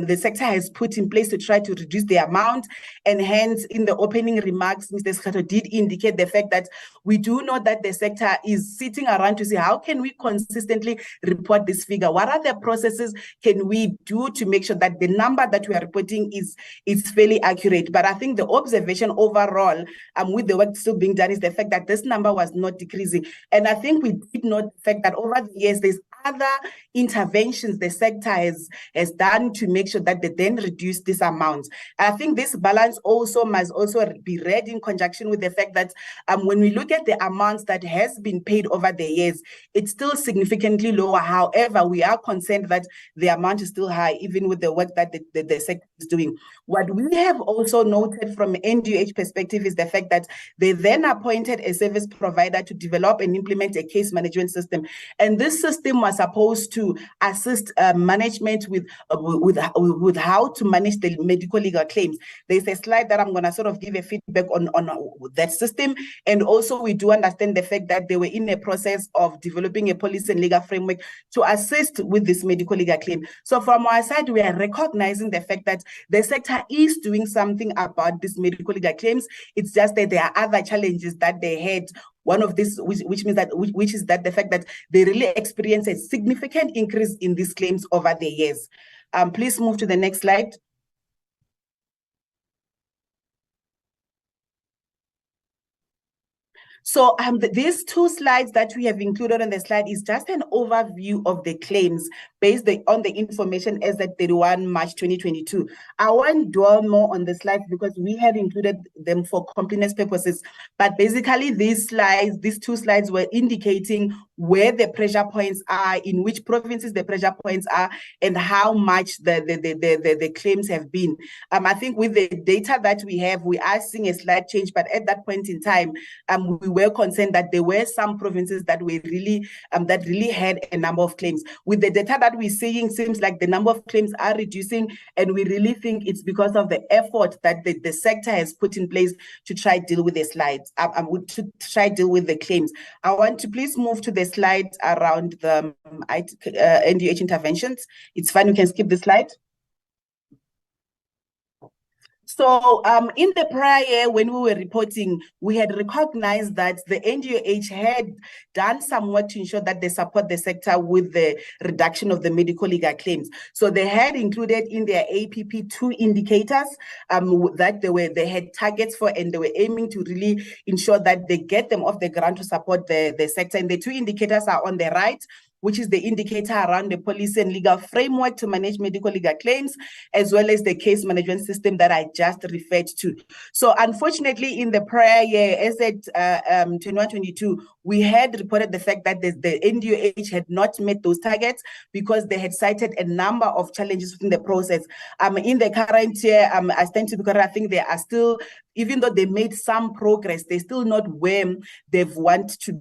the sector has put in place to try to reduce the amount. And hence, in the opening remarks, Mr. Schato did indicate the fact that we do know that the sector is sitting around to see how can we consistently report this figure? What are the processes can we do to make sure that the number that we are reporting is fairly accurate? But I think the observation overall, with the work still being done, is the fact that this number was not decreasing. And I think we did note the fact that over the years, there's other interventions the sector has done to make sure that they then reduce this amount. I think this balance also must also be read in conjunction with the fact that when we look at the amounts that has been paid over the years, it's still significantly lower. However, we are concerned that the amount is still high, even with the work that the sector is doing. What we have also noted from an NDUH perspective is the fact that they then appointed a service provider to develop and implement a case management system. And this system was supposed to assist management with how to manage the medical legal claims. There's a slide that I'm going to sort of give a feedback on that system. And also we do understand the fact that they were in a process of developing a policy and legal framework to assist with this medical legal claim. So from our side, we are recognizing the fact that the sector is doing something about this medical legal claims. It's just that there are other challenges that they had. One of this, which is that the fact that they really experience a significant increase in these claims over the years. Please move to the next slide. So these two slides that we have included on the slide is just an overview of the claims based on the information as at 31 March 2022. I won't dwell more on the slides because we have included them for completeness purposes. But basically these two slides were indicating where the pressure points are, in which provinces the pressure points are, and how much the claims have been. I think with the data that we have, we are seeing a slight change, but at that point in time, we were concerned that there were some provinces that were really had a number of claims. With the data that we're seeing, seems like the number of claims are reducing, and we really think it's because of the effort that the sector has put in place to try deal with the slides, to try deal with the claims. I want to please move to the slide around the NDUH interventions. It's fine, you can skip the slide. So in the prior year, when we were reporting, we had recognized that the NDUH had done some work to ensure that they support the sector with the reduction of the medical legal claims. So they had included in their APP 2 indicators that they had targets for, and they were aiming to really ensure that they get them off the ground to support the sector. And the two indicators are on the right, which is the indicator around the policy and legal framework to manage medical legal claims, as well as the case management system that I just referred to. So unfortunately, in the prior year, as at 21-22, we had reported the fact that the NDUH had not met those targets because they had cited a number of challenges within the process. In the current year, I stand to be correct, I think they are still, even though they made some progress, they're still not where they've wanted to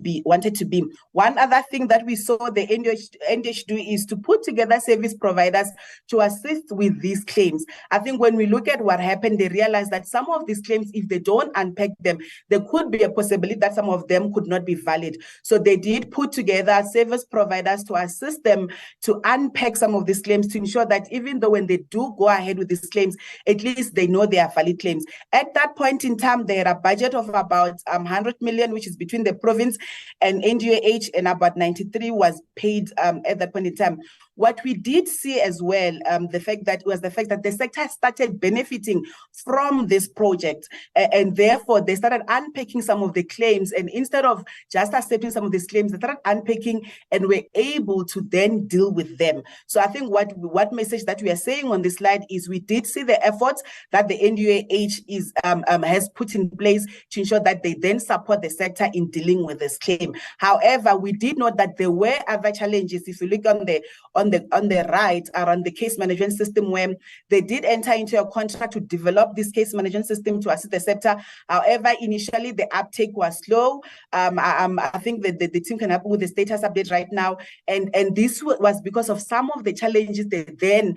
be. One other thing that we saw the NDUH do is to put together service providers to assist with these claims. I think when we look at what happened, they realized that some of these claims, if they don't unpack them, there could be a possibility that some of them could not be valid. So they did put together service providers to assist them to unpack some of these claims, to ensure that even though when they do go ahead with these claims, at least they know they are valid claims. At that point in time, they had a budget of about 100 million, which is between the province and NDUH, and about 93 was paid at that point in time. What we did see as well, the fact that the sector started benefiting from this project, and therefore they started unpacking some of the claims, and instead of just accepting some of these claims, they started unpacking and were able to then deal with them. So I think what message that we are saying on this slide is we did see the efforts that the NDUH has put in place to ensure that they then support the sector in dealing with this claim. However, we did note that there were other challenges. If you look on the right around the case management system, where they did enter into a contract to develop this case management system to assist the sector. However, initially the uptake was slow. I think that the team can help with the status update right now, and this was because of some of the challenges they then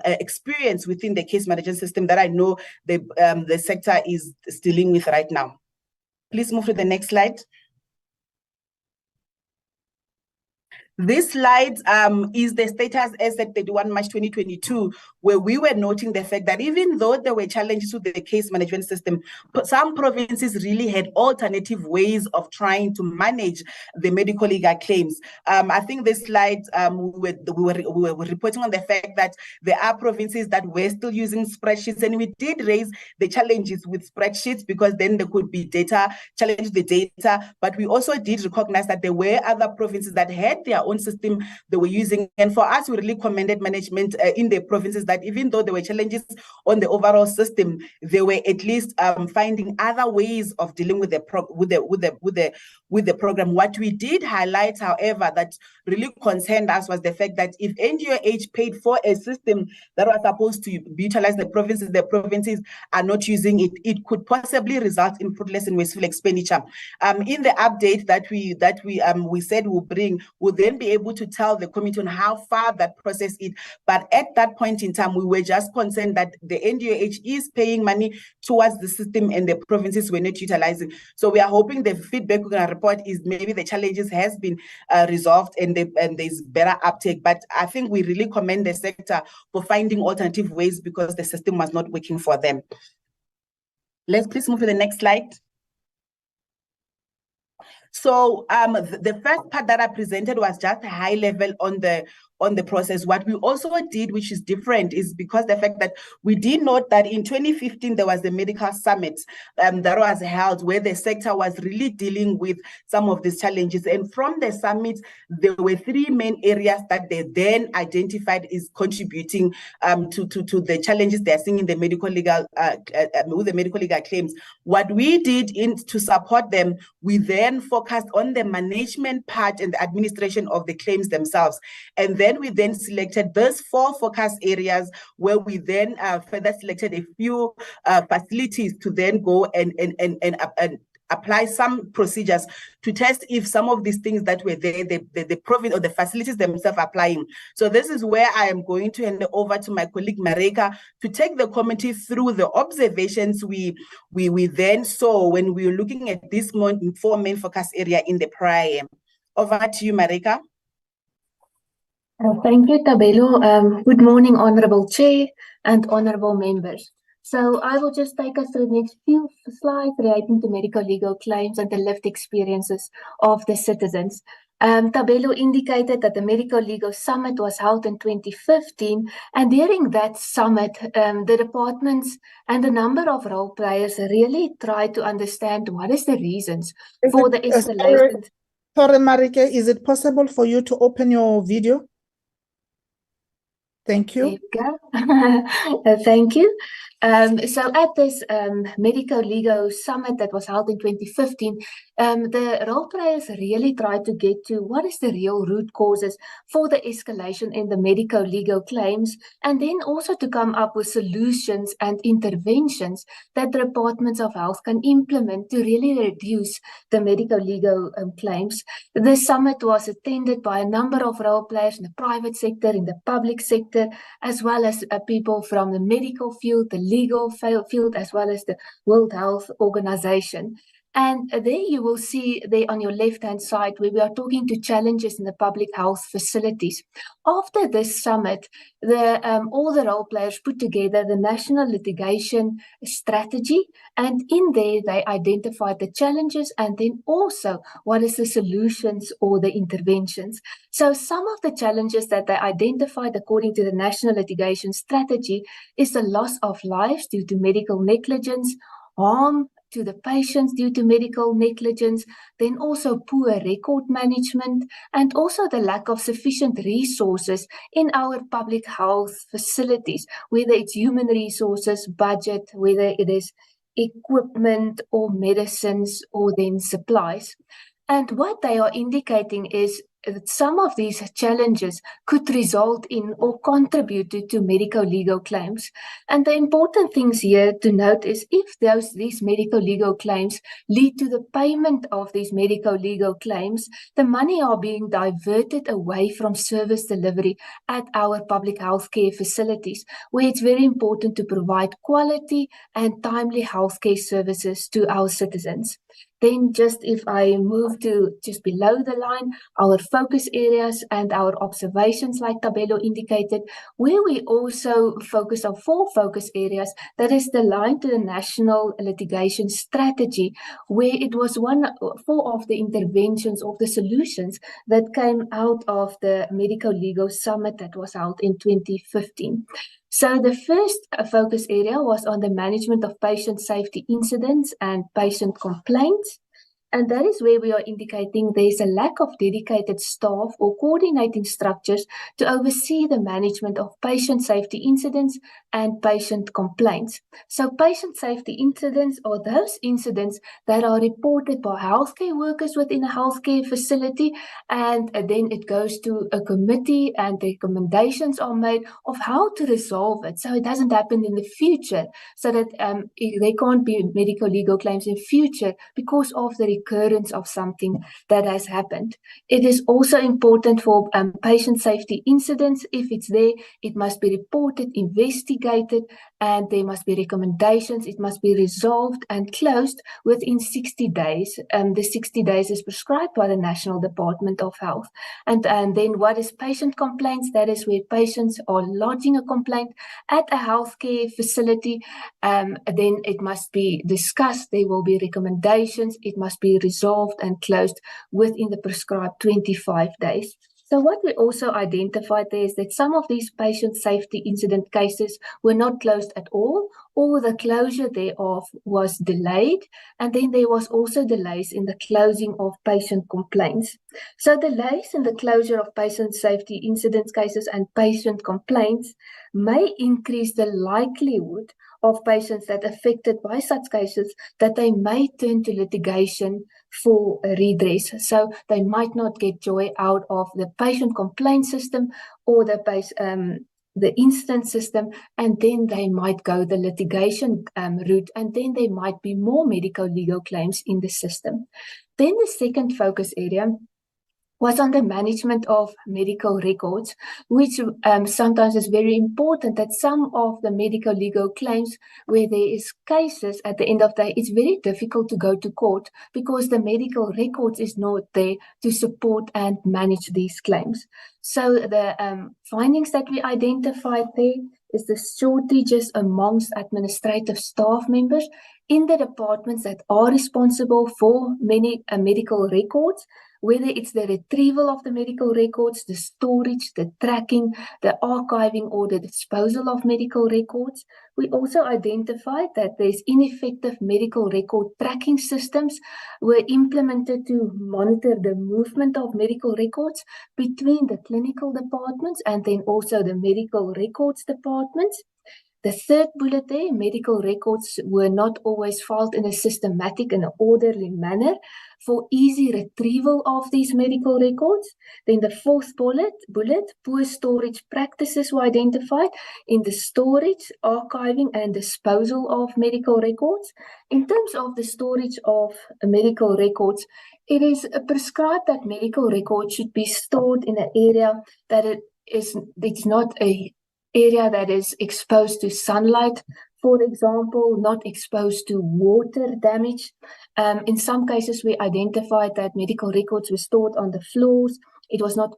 experienced within the case management system that I know the sector is dealing with right now. Please move to the next slide. This slide is the status as at 31 March 2022, where we were noting the fact that even though there were challenges with the case management system, some provinces really had alternative ways of trying to manage the medical legal claims. I think this slide, we were reporting on the fact that there are provinces that were still using spreadsheets, and we did raise the challenges with spreadsheets because then there could be challenge the data, but we also did recognize that there were other provinces that had their own system they were using. And for us, we really commended management in the provinces that even though there were challenges on the overall system, they were at least finding other ways of dealing with the program. What we did highlight, however, that really concerned us was the fact that if NGOH paid for a system that was supposed to utilize the provinces are not using it, it could possibly result in fruitless and wasteful expenditure. In the update that we said we'll then be able to tell the committee on how far that process is. But at that point in time, we were just concerned that the NGOH is paying money towards the system and the provinces were not utilizing. So we are hoping the feedback we're going to report is maybe the challenges has been resolved and there's better uptake. But I think we really commend the sector for finding alternative ways because the system was not working for them. Let's please move to the next slide. So the first part that I presented was just a high level on the process. What we also did, which is different, is because the fact that we did note that in 2015 there was the medical summit that was held where the sector was really dealing with some of these challenges. And from the summit, there were three main areas that they then identified is contributing to the challenges they're seeing in the medical legal with the medical legal claims. What we did to support them, we then focused on the management part and the administration of the claims themselves. And then we then selected those 4 focus areas where we then further selected a few facilities to then go and apply some procedures to test if some of these things that were there, the province or the facilities themselves are applying. So this is where I am going to hand over to my colleague Marika to take the committee through the observations we then saw when we were looking at this 4 main focus area in the prior. Over to you, Marika. Thank you, Tabelo. Good morning, Honorable Chair and Honorable Members. So I will just take us through the next few slides relating to medical legal claims and the lived experiences of the citizens. Tabelo indicated that the Medical Legal Summit was held in 2015, and during that summit, the departments and a number of role players really tried to understand what is the reasons for the escalation. Sorry, Marika, is it possible for you to open your video? Thank you. There you go. Thank you. So at this Medical Legal Summit that was held in 2015, the role players really tried to get to what is the real root causes for the escalation in the medical legal claims, and then also to come up with solutions and interventions that the departments of health can implement to really reduce the medical legal claims. The summit was attended by a number of role players in the private sector, in the public sector, as well as people from the medical field, the legal field, as well as the World Health Organization. And there you will see there on your left-hand side where we are talking to challenges in the public health facilities. After this summit, all the role players put together the national litigation strategy, and in there they identified the challenges and then also what is the solutions or the interventions. So some of the challenges that they identified according to the national litigation strategy is the loss of lives due to medical negligence, harm to the patients due to medical negligence, then also poor record management, and also the lack of sufficient resources in our public health facilities, whether it's human resources, budget, whether it is equipment or medicines or then supplies. And what they are indicating is that some of these challenges could result in or contribute to medical legal claims. And the important things here to note is if these medical legal claims lead to the payment of these medical legal claims, the money are being diverted away from service delivery at our public health care facilities, where it's very important to provide quality and timely healthcare services to our citizens. Then just if I move to just below the line, our focus areas and our observations, like Tabelo indicated, where we also focus on 4 focus areas. That is the line to the national litigation strategy, where it was 4 of the interventions of the solutions that came out of the medico-legal summit that was held in 2015. So the first focus area was on the management of patient safety incidents and patient complaints. And that is where we are indicating there's a lack of dedicated staff or coordinating structures to oversee the management of patient safety incidents and patient complaints. So patient safety incidents are those incidents that are reported by healthcare workers within a healthcare facility, and then it goes to a committee and recommendations are made of how to resolve it so it doesn't happen in the future, so that there can't be medical legal claims in future because of the recurrence of something that has happened. It is also important for patient safety incidents. If it's there, it must be reported, investigated, and there must be recommendations. It must be resolved and closed within 60 days. The 60 days is prescribed by the National Department of Health. And then what is patient complaints? That is where patients are lodging a complaint at a healthcare facility. Then it must be discussed. There will be recommendations. It must be resolved and closed within the prescribed 25 days. So what we also identified there is that some of these patient safety incident cases were not closed at all, or the closure thereof was delayed, and then there was also delays in the closing of patient complaints. So delays in the closure of patient safety incident cases and patient complaints may increase the likelihood of patients that are affected by such cases that they may turn to litigation for redress. So they might not get joy out of the patient complaint system or the incident system, and then they might go the litigation route, and then there might be more medical legal claims in the system. Then the second focus area was on the management of medical records, which sometimes is very important, that some of the medical legal claims where there is cases at the end of the day, it's very difficult to go to court because the medical records is not there to support and manage these claims. So the findings that we identified there is the shortages amongst administrative staff members in the departments that are responsible for many medical records, whether it's the retrieval of the medical records, the storage, the tracking, the archiving, or the disposal of medical records. We also identified that there's ineffective medical record tracking systems were implemented to monitor the movement of medical records between the clinical departments and then also the medical records departments. The third bullet there, medical records were not always filed in a systematic and orderly manner for easy retrieval of these medical records. Then the fourth bullet, poor storage practices were identified in the storage, archiving, and disposal of medical records. In terms of the storage of medical records, it is prescribed that medical records should be stored in an area that it's not a area that is exposed to sunlight, for example, not exposed to water damage. In some cases, we identified that medical records were stored on the floors. It was not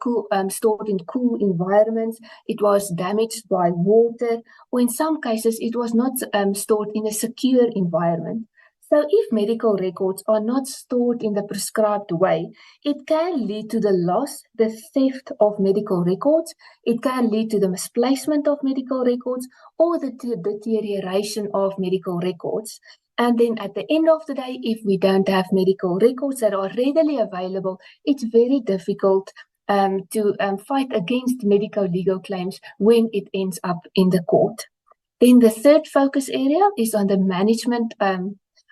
stored in cool environments. It was damaged by water, or in some cases, it was not stored in a secure environment. So if medical records are not stored in the prescribed way, it can lead to the loss, the theft of medical records. It can lead to the misplacement of medical records or the deterioration of medical records. And then at the end of the day, if we don't have medical records that are readily available, it's very difficult to fight against medical legal claims when it ends up in the court. Then the third focus area is on the management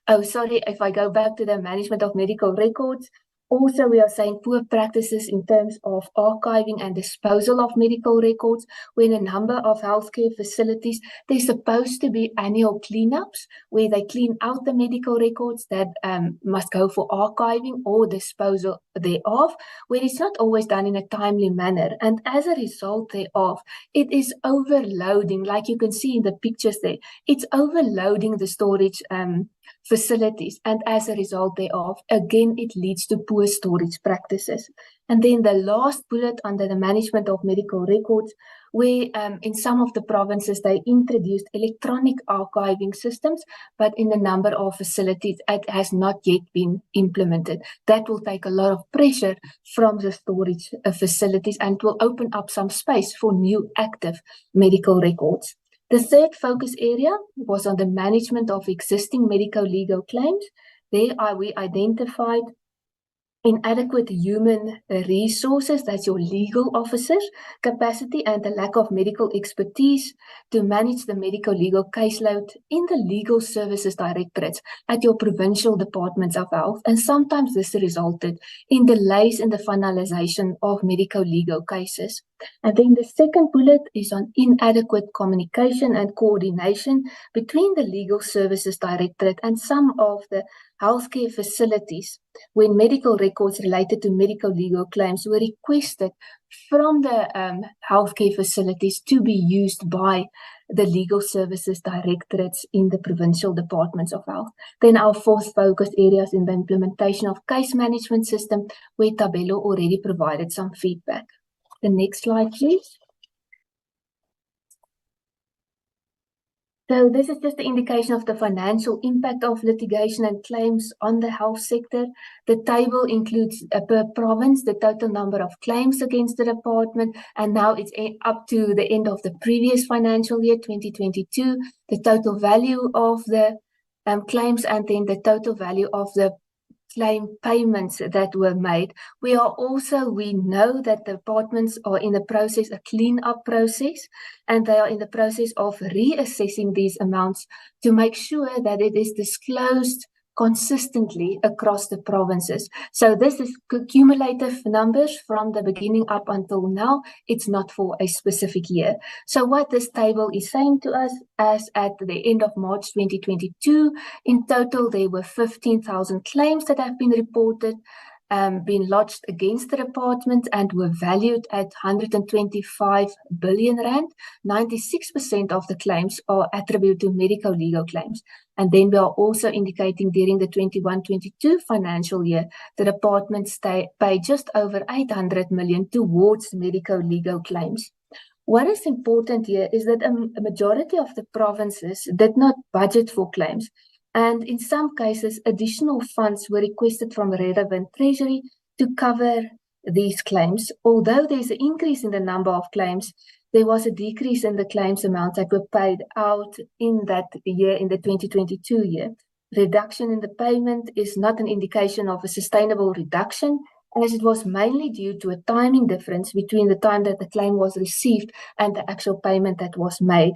if I go back to the management of medical records, also we are saying poor practices in terms of archiving and disposal of medical records. When a number of healthcare facilities, there's supposed to be annual cleanups where they clean out the medical records that must go for archiving or disposal thereof, where it's not always done in a timely manner. And as a result thereof, it is overloading, like you can see in the pictures there, it's overloading the storage facilities, and as a result thereof, again, it leads to poor storage practices. And then the last bullet under the management of medical records, where in some of the provinces they introduced electronic archiving systems, but in a number of facilities it has not yet been implemented. That will take a lot of pressure from the storage facilities and will open up some space for new active medical records. The third focus area was on the management of existing medico-legal claims. There we identified inadequate human resources, that's your legal officers, capacity and the lack of medical expertise to manage the medico-legal caseload in the legal services directorates at your provincial departments of health. And sometimes this resulted in delays in the finalization of medico-legal cases. And then the second bullet is on inadequate communication and coordination between the legal services directorate and some of the healthcare facilities when medical records related to medico-legal claims were requested from the healthcare facilities to be used by the legal services directorates in the provincial departments of health. Then our fourth focus areas in the implementation of case management system, where Tabelo already provided some feedback. The next slide, please. So this is just the indication of the financial impact of litigation and claims on the health sector. The table includes per province the total number of claims against the department, and now it's up to the end of the previous financial year, 2022, the total value of the claims, and then the total value of the claim payments that were made. We know that the departments are in the process, a clean-up process, and they are in the process of reassessing these amounts to make sure that it is disclosed consistently across the provinces. So this is cumulative numbers from the beginning up until now. It's not for a specific year. So what this table is saying to us, as at the end of March 2022, in total there were 15,000 claims that have been reported, been lodged against the department, and were valued at 125 billion rand. 96% of the claims are attributed to medico-legal claims. And then we are also indicating during the 21-22 financial year, the department paid just over 800 million towards medico-legal claims. What is important here is that a majority of the provinces did not budget for claims. And in some cases, additional funds were requested from relevant treasury to cover these claims. Although there's an increase in the number of claims, there was a decrease in the claims amounts that were paid out in that year, in the 2022 year. Reduction in the payment is not an indication of a sustainable reduction, as it was mainly due to a timing difference between the time that the claim was received and the actual payment that was made.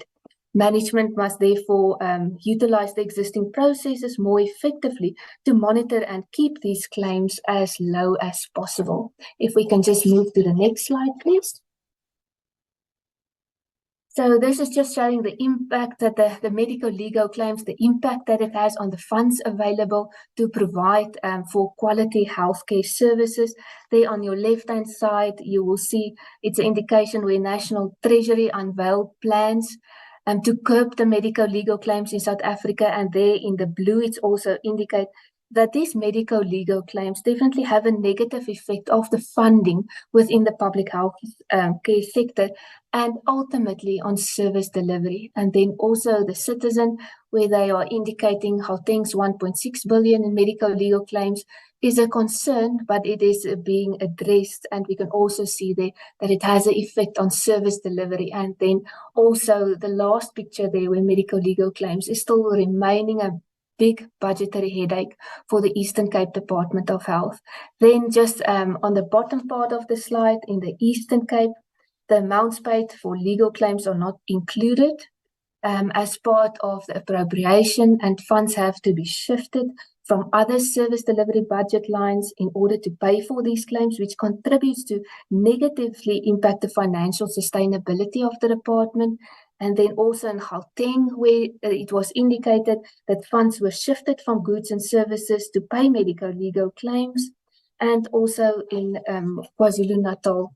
Management must therefore utilize the existing processes more effectively to monitor and keep these claims as low as possible. If we can just move to the next slide, please. So this is just showing the impact that the medico-legal claims, the impact that it has on the funds available to provide for quality healthcare services. There on your left-hand side, you will see it's an indication where National Treasury unveiled plans to curb the medico-legal claims in South Africa, and there in the blue it's also indicate that these medico-legal claims definitely have a negative effect of the funding within the public health care sector and ultimately on service delivery. And then also the Citizen, where they are indicating how things 1.6 billion in medico-legal claims is a concern, but it is being addressed, and we can also see there that it has an effect on service delivery. And then also the last picture there where medico-legal claims is still remaining a big budgetary headache for the Eastern Cape Department of Health. Then just on the bottom part of the slide, in the Eastern Cape, the amounts paid for legal claims are not included as part of the appropriation, and funds have to be shifted from other service delivery budget lines in order to pay for these claims, which contributes to negatively impact the financial sustainability of the department. And then also in Gauteng, where it was indicated that funds were shifted from goods and services to pay medico-legal claims, and also in KwaZulu-Natal,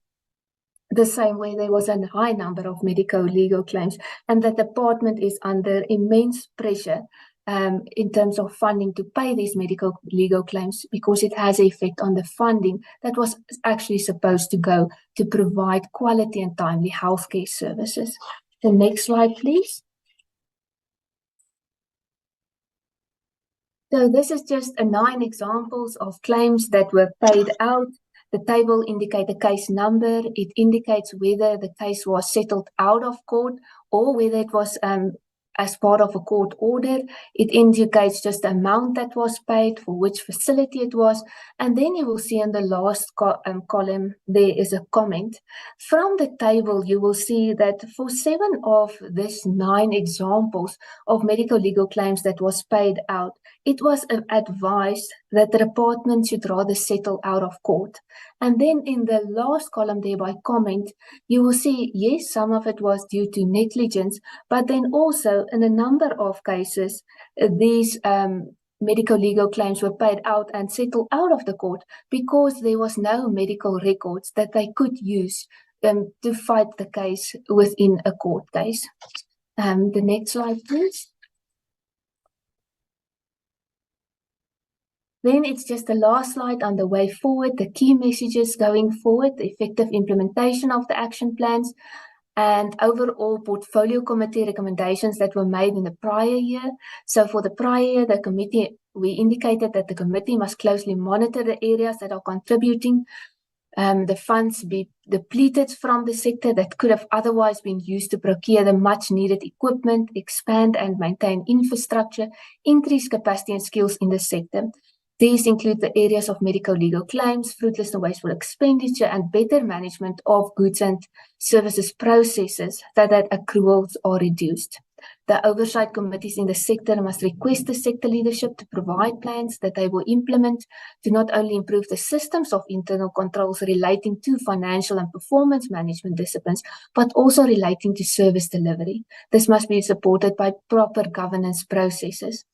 the same way there was a high number of medico-legal claims, and the department is under immense pressure in terms of funding to pay these medical legal claims, because it has an effect on the funding that was actually supposed to go to provide quality and timely healthcare services. The next slide, please. So this is just 9 examples of claims that were paid out. The table indicates the case number. It indicates whether the case was settled out of court or whether it was as part of a court order. It indicates just the amount that was paid, for which facility it was, and then you will see in the last column there is a comment. From the table you will see that for 7 of these 9 examples of medical legal claims that was paid out, it was advised that the department should rather settle out of court. And then in the last column there by comment, you will see, yes, some of it was due to negligence, but then also in a number of cases, these medical legal claims were paid out and settled out of the court because there was no medical records that they could use to fight the case within a court case. The next slide, please. Then it's just the last slide on the way forward, the key messages going forward, the effective implementation of the action plans, and overall portfolio committee recommendations that were made in the prior year. So for the prior year, the committee, we indicated that the committee must closely monitor the areas that are contributing the funds be depleted from the sector that could have otherwise been used to procure the much needed equipment, expand and maintain infrastructure, increase capacity and skills in the sector. These include the areas of medical legal claims, fruitless and wasteful expenditure, and better management of goods and services processes so that accruals are reduced. The oversight committees in the sector must request the sector leadership to provide plans that they will implement to not only improve the systems of internal controls relating to financial and performance management disciplines, but also relating to service delivery. This must be supported by proper governance processes.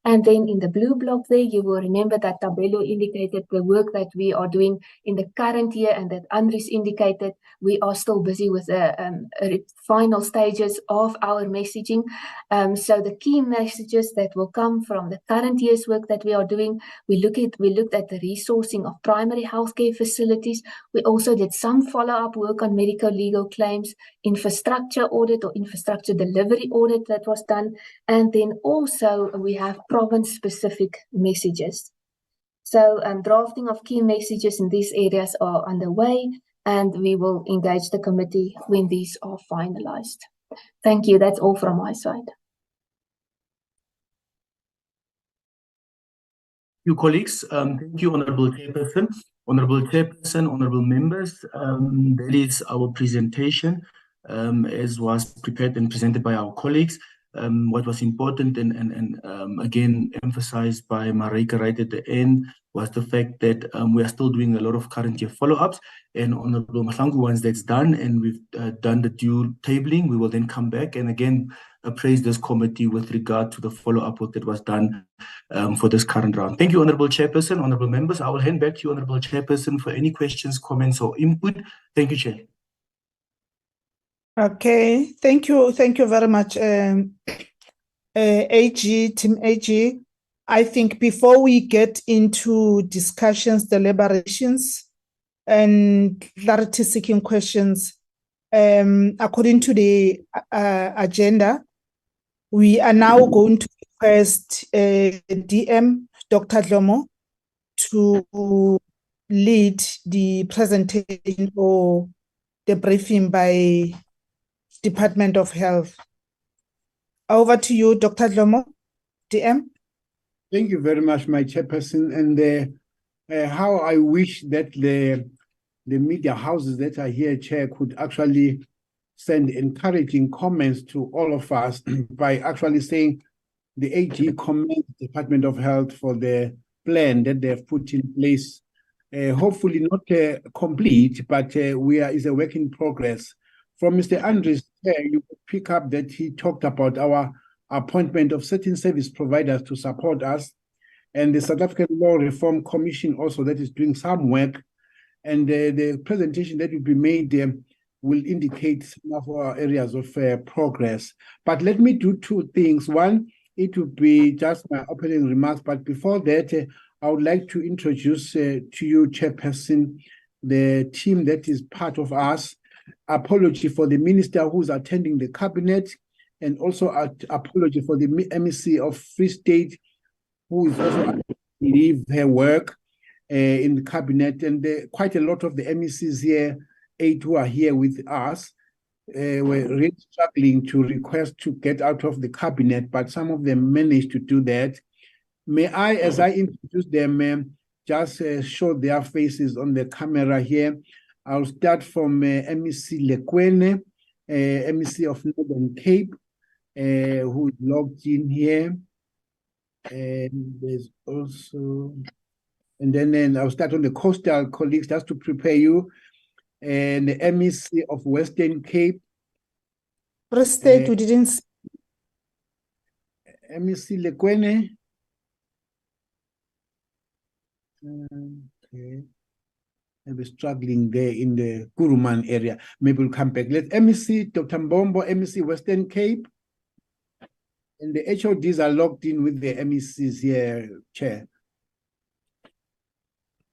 And then in the blue block there, you will remember that Tabelo indicated the work that we are doing in the current year, and that Andries indicated we are still busy with the final stages of our messaging. So the key messages that will come from the current year's work that we are doing, we looked at the resourcing of primary healthcare facilities. We also did some follow-up work on medical legal claims, infrastructure audit or infrastructure delivery audit that was done, and then also we have province-specific messages. So drafting of key messages in these areas are underway, and we will engage the committee when these are finalized. Thank you. That's all from my side. You colleagues, thank you, Honorable Chairperson. Honorable Chairperson, honorable members, that is our presentation as was prepared and presented by our colleagues. What was important and again emphasized by Marika right at the end was the fact that we are still doing a lot of current year follow-ups, and Honorable Mahlangu, once that's done and we've done the due tabling, we will then come back and again appraise this committee with regard to the follow-up work that was done for this current round. Thank you, Honorable Chairperson, honorable members. I will hand back to you, Honorable Chairperson, for any questions, comments or input. Thank you, Chair. Okay, thank you very much, AG, Team AG. I think before we get into discussions, deliberations, and clarity-seeking questions, according to the agenda, we are now going to request DM, Dr. Dlomo, to lead the presentation or the briefing by Department of Health. Over to you, Dr. Dlomo, DM. Thank you very much, my chairperson. And how I wish that the media houses that are here, Chair, could actually send encouraging comments to all of us by actually saying the AG commends the Department of Health for the plan that they have put in place. Hopefully not complete, but is a work in progress. From Mr. Andries, you pick up that he talked about our appointment of certain service providers to support us, and the South African Law Reform Commission also that is doing some work, and the presentation that will be made will indicate some of our areas of progress. But let me do two things. One, it will be just my opening remarks. But before that, I would like to introduce to you, Chairperson, the team that is part of us. Apology for the minister who's attending the cabinet, and also apology for the MEC of Free State, who is also leave her work in the cabinet. And quite a lot of the MECs here, 8 who are here with us, were really struggling to request to get out of the cabinet, but some of them managed to do that. May I, as I introduce them, just show their faces on the camera here. I'll start from MEC Lekwene, MEC of Northern Cape, who is logged in here. And there's also, and then I'll start on the coastal colleagues just to prepare you. And the MEC of Western Cape. Free State, we didn't see. MEC Lekwene. Okay. Maybe struggling there in the Kuruman area. Maybe we'll come back. Let's MEC Dr. Mbombo, MEC Western Cape. And the HODs are logged in with the MECs here, Chair.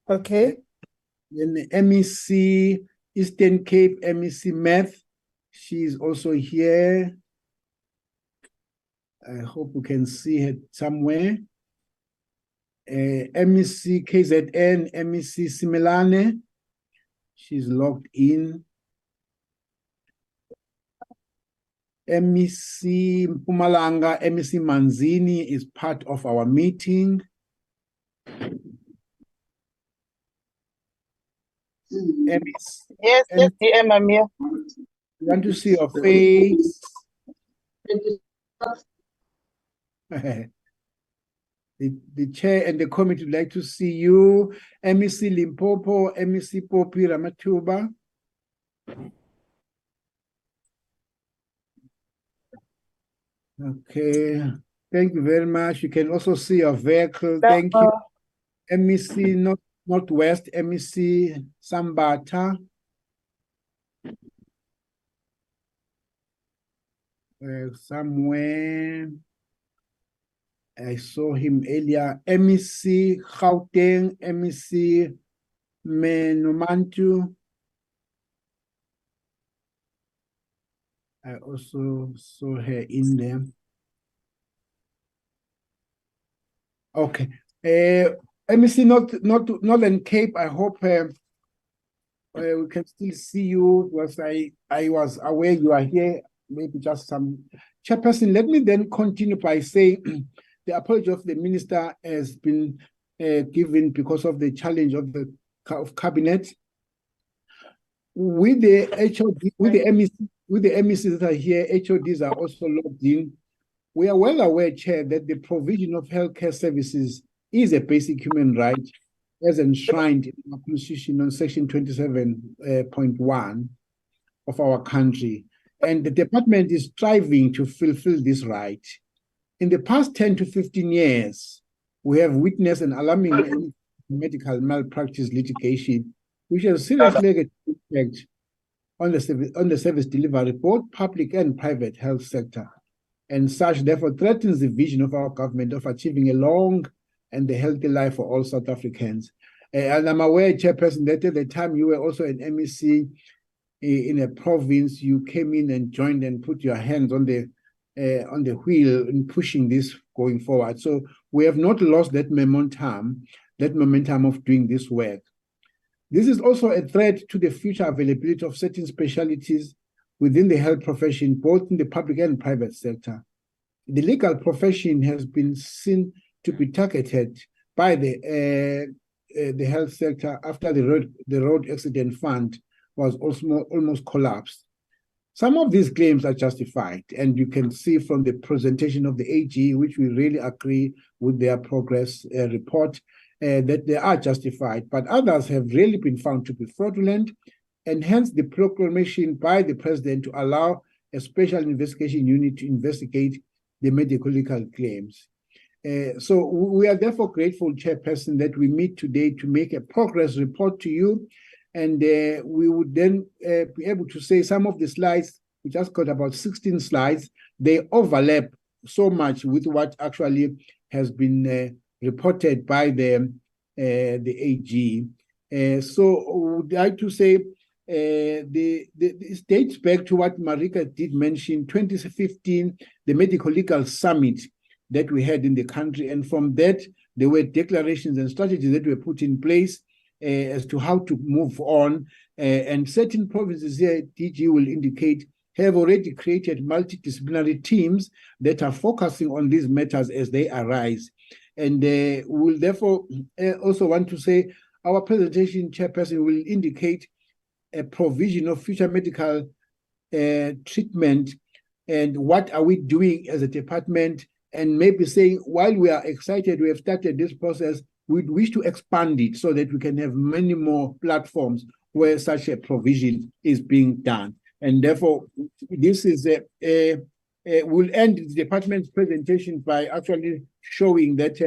Okay. Then the MEC Eastern Cape, MEC Meth. She's also here. I hope you can see her somewhere. MEC KZN, MEC Simelane. She's logged in. MEC Mpumalanga, MEC Manzini is part of our meeting. Yes, yes, DM, I'm here. I want to see your face. The chair and the committee would like to see you. MEC Limpopo, MEC Popi Ramatuba. Okay, thank you very much. You can also see your vehicle. Thank you. MEC Northwest, MEC Sambata. Somewhere I saw him earlier. MEC Gauteng, MEC Menumantu. I also saw her in there. Okay. MEC Northern Cape, I hope we can still see you, because I was aware you are here, maybe just some. Chairperson, let me then continue by saying the apology of the minister has been given because of the challenge of the cabinet. With the HOD, with the MECs that are here, HODs are also logged in. We are well aware, Chair, that the provision of healthcare services is a basic human right as enshrined in our Constitution on Section 27.1 of our country. And the department is striving to fulfill this right. In the past 10 to 15 years, we have witnessed an alarming medical malpractice litigation, which has seriously negative impact on the service delivery, both public and private health sector. And such, therefore, threatens the vision of our government of achieving a long and a healthy life for all South Africans. And I'm aware, Chairperson, that at the time you were also an MEC in a province, you came in and joined and put your hands on the wheel in pushing this going forward. So we have not lost that momentum of doing this work. This is also a threat to the future availability of certain specialties within the health profession, both in the public and private sector. The legal profession has been seen to be targeted by the health sector after the road accident fund was also almost collapsed. Some of these claims are justified, and you can see from the presentation of the AG, which we really agree with their progress report, that they are justified, but others have really been found to be fraudulent, and hence the proclamation by the president to allow a special investigation unit to investigate the medico-legal claims. So we are therefore grateful, Chairperson, that we meet today to make a progress report to you, and we would then be able to say some of the slides, we just got about 16 slides, they overlap so much with what actually has been reported by the AG. So I would like to say this dates back to what Marika did mention, 2015, the medico-legal summit that we had in the country. And from that, there were declarations and strategies that were put in place as to how to move on. And certain provinces here, DG will indicate, have already created multidisciplinary teams that are focusing on these matters as they arise. And we'll therefore also want to say our presentation, Chairperson, will indicate a provision of future medical treatment and what are we doing as a department, and maybe saying, while we are excited, we have started this process, we'd wish to expand it so that we can have many more platforms where such a provision is being done. And therefore, this is we'll end the department's presentation by actually showing that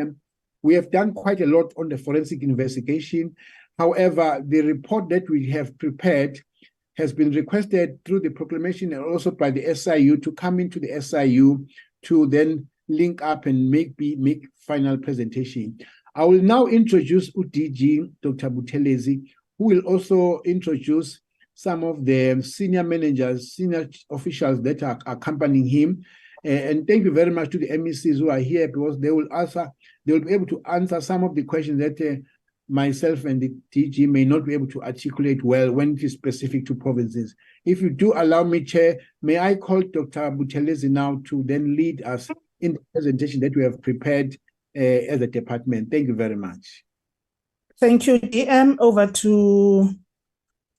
we have done quite a lot on the forensic investigation. However, the report that we have prepared has been requested through the proclamation and also by the SIU to come into the SIU to then link up and make final presentation. I will now introduce UDG, Dr. Buthelezi, who will also introduce some of the senior managers, senior officials that are accompanying him. And thank you very much to the MECs who are here, because they will be able to answer some of the questions that myself and the DG may not be able to articulate well when it is specific to provinces. If you do allow me, Chair, may I call Dr. Buthelezi now to then lead us in the presentation that we have prepared as a department. Thank you very much. Thank you, DM. Over to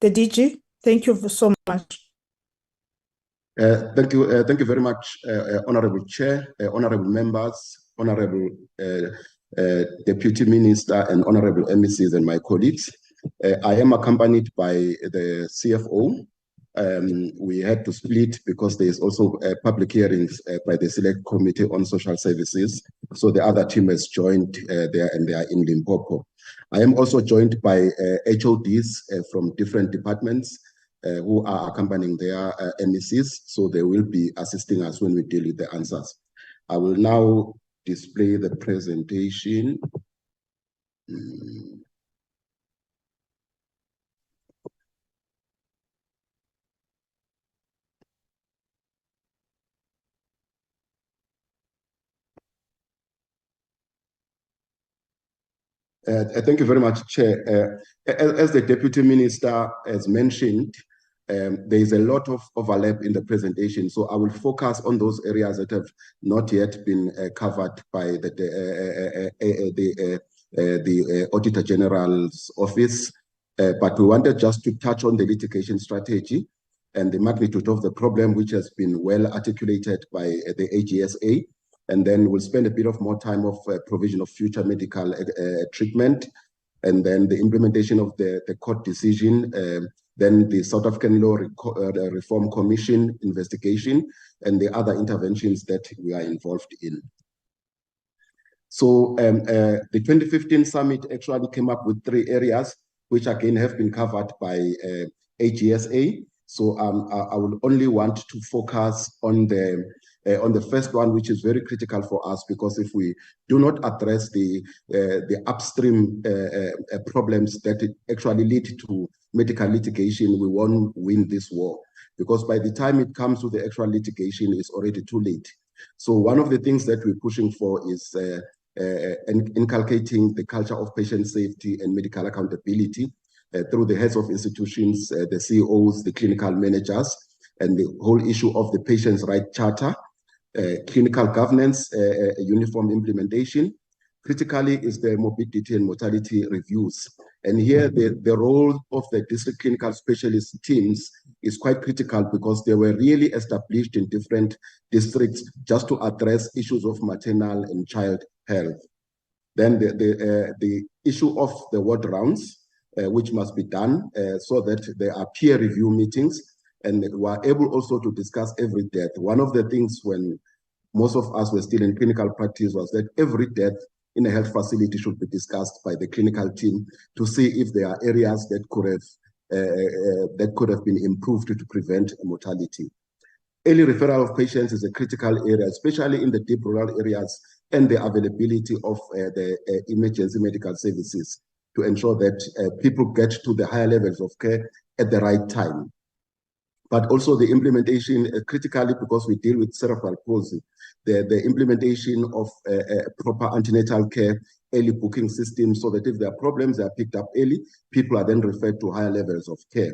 the DG. Thank you so much. Thank you very much, Honorable Chair, Honorable Members, Honorable Deputy Minister, and Honorable MECs and my colleagues. I am accompanied by the CFO. We had to split because there is also public hearings by the Select Committee on Social Services. So the other team has joined there, and they are in Limpopo. I am also joined by HODs from different departments who are accompanying their MECs. So they will be assisting us when we deal with the answers. I will now display the presentation. Thank you very much, Chair. As the Deputy Minister has mentioned, there is a lot of overlap in the presentation, so I will focus on those areas that have not yet been covered by the Auditor-General's office. But we wanted just to touch on the litigation strategy and the magnitude of the problem, which has been well articulated by the AGSA. And then we'll spend a bit of more time of provision of future medical treatment, and then the implementation of the court decision, then the South African Law Reform Commission investigation, and the other interventions that we are involved in. So the 2015 summit actually came up with 3 areas, which again have been covered by AGSA. So I will only want to focus on the first one, which is very critical for us, because if we do not address the upstream problems that actually lead to medical litigation, we won't win this war, because by the time it comes to the actual litigation, it's already too late. So one of the things that we're pushing for is inculcating the culture of patient safety and medical accountability through the heads of institutions, the CEOs, the clinical managers, and the whole issue of the Patients' Right Charter, clinical governance, uniform implementation. Critically is the morbidity and mortality reviews. And here the role of the district clinical specialist teams is quite critical, because they were really established in different districts just to address issues of maternal and child health. Then the issue of the ward rounds, which must be done so that there are peer review meetings, and we are able also to discuss every death. One of the things when most of us were still in clinical practice was that every death in a health facility should be discussed by the clinical team to see if there are areas that could have been improved to prevent mortality. Early referral of patients is a critical area, especially in the deep rural areas, and the availability of the emergency medical services to ensure that people get to the higher levels of care at the right time. But also the implementation, critically because we deal with cerebral palsy, the implementation of proper antenatal care, early booking systems, so that if there are problems, they are picked up early, people are then referred to higher levels of care.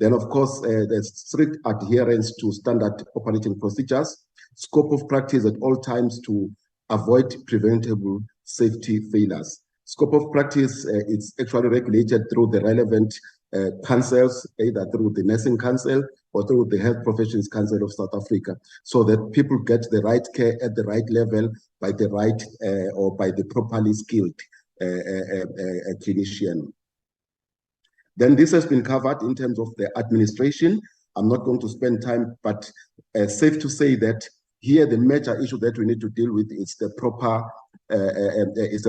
Then, of course, there's strict adherence to standard operating procedures, scope of practice at all times to avoid preventable safety failures. Scope of practice is actually regulated through the relevant councils, either through the Nursing Council or through the Health Professions Council of South Africa, so that people get the right care at the right level by the right or by the properly skilled clinician. Then this has been covered in terms of the administration. I'm not going to spend time, but safe to say that here the major issue that we need to deal with is the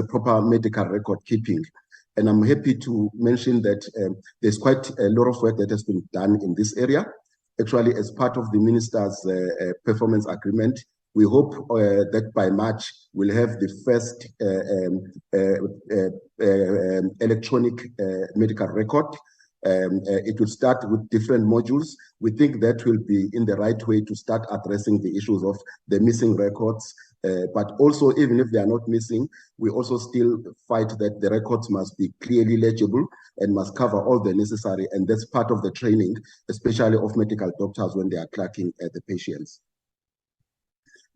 proper medical record keeping. And I'm happy to mention that there's quite a lot of work that has been done in this area. Actually, as part of the minister's performance agreement, we hope that by March we'll have the first electronic medical record. It will start with different modules. We think that will be in the right way to start addressing the issues of the missing records. But also, even if they are not missing, we also still fight that the records must be clearly legible and must cover all the necessary, and that's part of the training, especially of medical doctors when they are clerking the patients.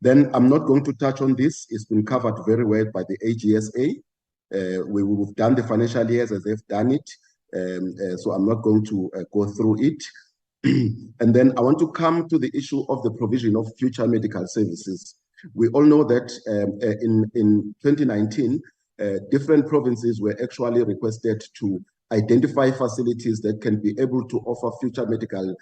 Then I'm not going to touch on this. It's been covered very well by the AGSA. We've done the financial years as they've done it, so I'm not going to go through it. And then I want to come to the issue of the provision of future medical services. We all know that in 2019, different provinces were actually requested to identify facilities that can be able to offer future medical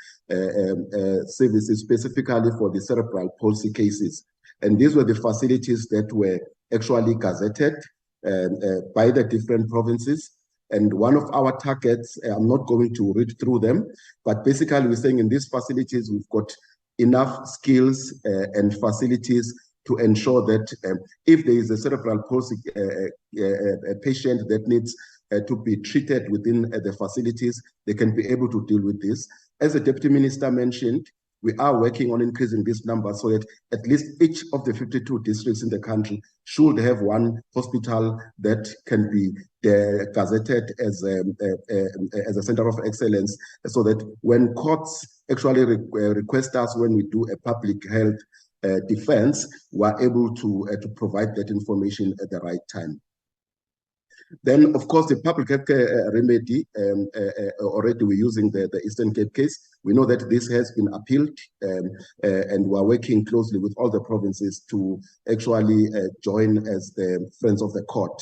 services specifically for the cerebral palsy cases. And these were the facilities that were actually gazetted by the different provinces. And one of our targets, I'm not going to read through them, but basically we're saying in these facilities, we've got enough skills and facilities to ensure that if there is a cerebral palsy patient that needs to be treated within the facilities, they can be able to deal with this. As the Deputy Minister mentioned, we are working on increasing this number so that at least each of the 52 districts in the country should have one hospital that can be gazetted as a center of excellence, so that when courts actually request us when we do a public health defense, we're able to provide that information at the right time. Then, of course, the public healthcare remedy, already we're using the Eastern Cape case. We know that this has been appealed, and we're working closely with all the provinces to actually join as the friends of the court.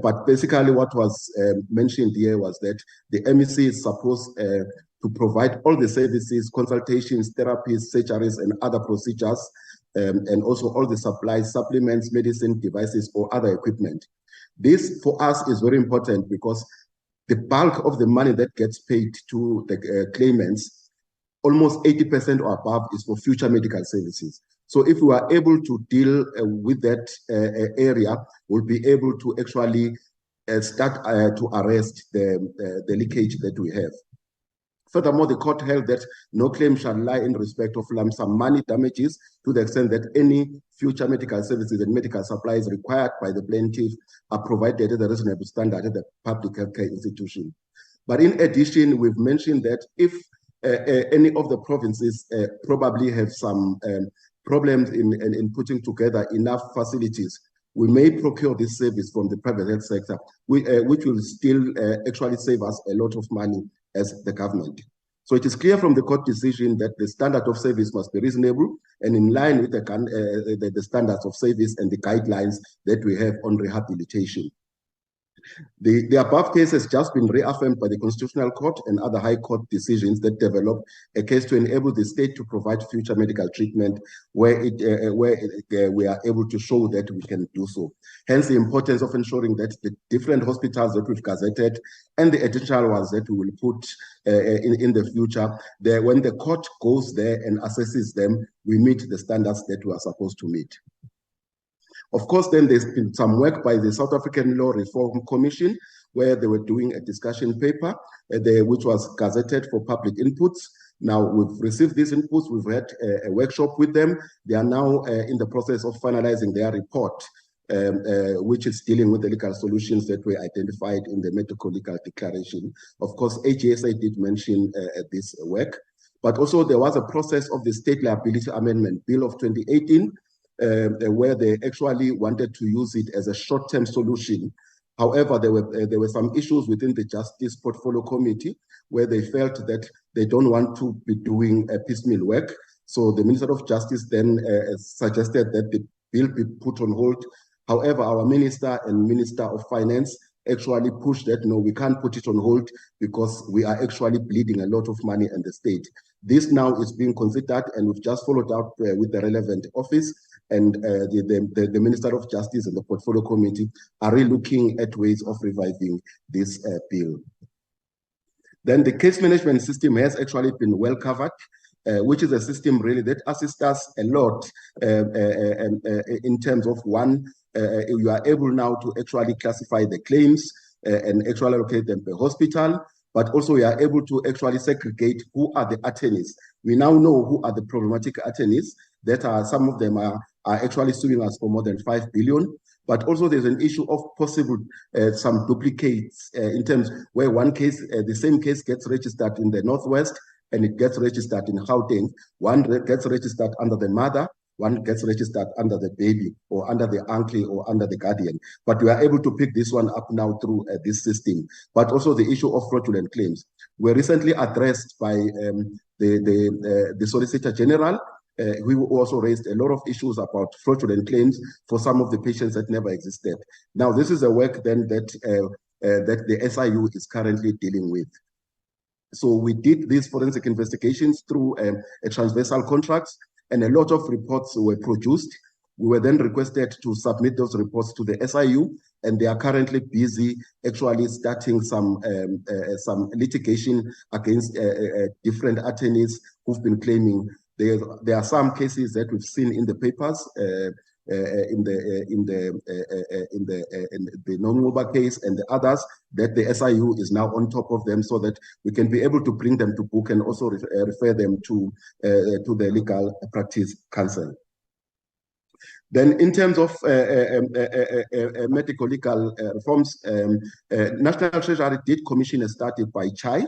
But basically what was mentioned here was that the MEC is supposed to provide all the services, consultations, therapies, surgeries, and other procedures, and also all the supplies, supplements, medicine, devices, or other equipment. This, for us, is very important because the bulk of the money that gets paid to the claimants, almost 80% or above, is for future medical services. So if we are able to deal with that area, we'll be able to actually start to arrest the leakage that we have. Furthermore, the court held that no claim shall lie in respect of lump sum money damages to the extent that any future medical services and medical supplies required by the plaintiff are provided at a reasonable standard at the public healthcare institution. But in addition, we've mentioned that if any of the provinces probably have some problems in putting together enough facilities, we may procure this service from the private health sector, which will still actually save us a lot of money as the government. So it is clear from the court decision that the standard of service must be reasonable and in line with the standards of service and the guidelines that we have on rehabilitation. The above case has just been reaffirmed by the Constitutional Court and other high court decisions that develop a case to enable the state to provide future medical treatment where we are able to show that we can do so. Hence the importance of ensuring that the different hospitals that we've gazetted and the additional ones that we will put in the future, when the court goes there and assesses them, we meet the standards that we are supposed to meet. Of course, then there's been some work by the South African Law Reform Commission, where they were doing a discussion paper, which was gazetted for public inputs. Now, we've received these inputs, we've had a workshop with them. They are now in the process of finalizing their report, which is dealing with the legal solutions that were identified in the medico-legal declaration. Of course, AGSA did mention this work, but also there was a process of the State Liability Amendment Bill of 2018, where they actually wanted to use it as a short-term solution. However, there were some issues within the Justice Portfolio Committee where they felt that they don't want to be doing a piecemeal work. So the Minister of Justice then suggested that the bill be put on hold. However, our Minister and Minister of Finance actually pushed that, no, we can't put it on hold because we are actually bleeding a lot of money in the state. This now is being considered, and we've just followed up with the relevant office, and the Minister of Justice and the Portfolio Committee are really looking at ways of reviving this bill. Then the case management system has actually been well covered, which is a system really that assists us a lot in terms of one, you are able now to actually classify the claims and actually allocate them per hospital, but also we are able to actually segregate who are the attorneys. We now know who are the problematic attorneys that are, some of them are actually suing us for more than 5 billion. But also there's an issue of possible some duplicates in terms where one case, the same case gets registered in the Northwest and it gets registered in Gauteng. One gets registered under the mother, one gets registered under the baby or under the uncle or under the guardian. But we are able to pick this one up now through this system. But also the issue of fraudulent claims were recently addressed by the Solicitor General. We also raised a lot of issues about fraudulent claims for some of the patients that never existed. Now, this is a work then that the SIU is currently dealing with. So we did these forensic investigations through a transversal contract, and a lot of reports were produced. We were then requested to submit those reports to the SIU, and they are currently busy actually starting some litigation against different attorneys who've been claiming. There are some cases that we've seen in the papers, in the non-MOBA case and the others, that the SIU is now on top of them so that we can be able to bring them to book and also refer them to the Legal Practice Council. Then in terms of medico-legal reforms, National Treasury did commission a study by CHAI,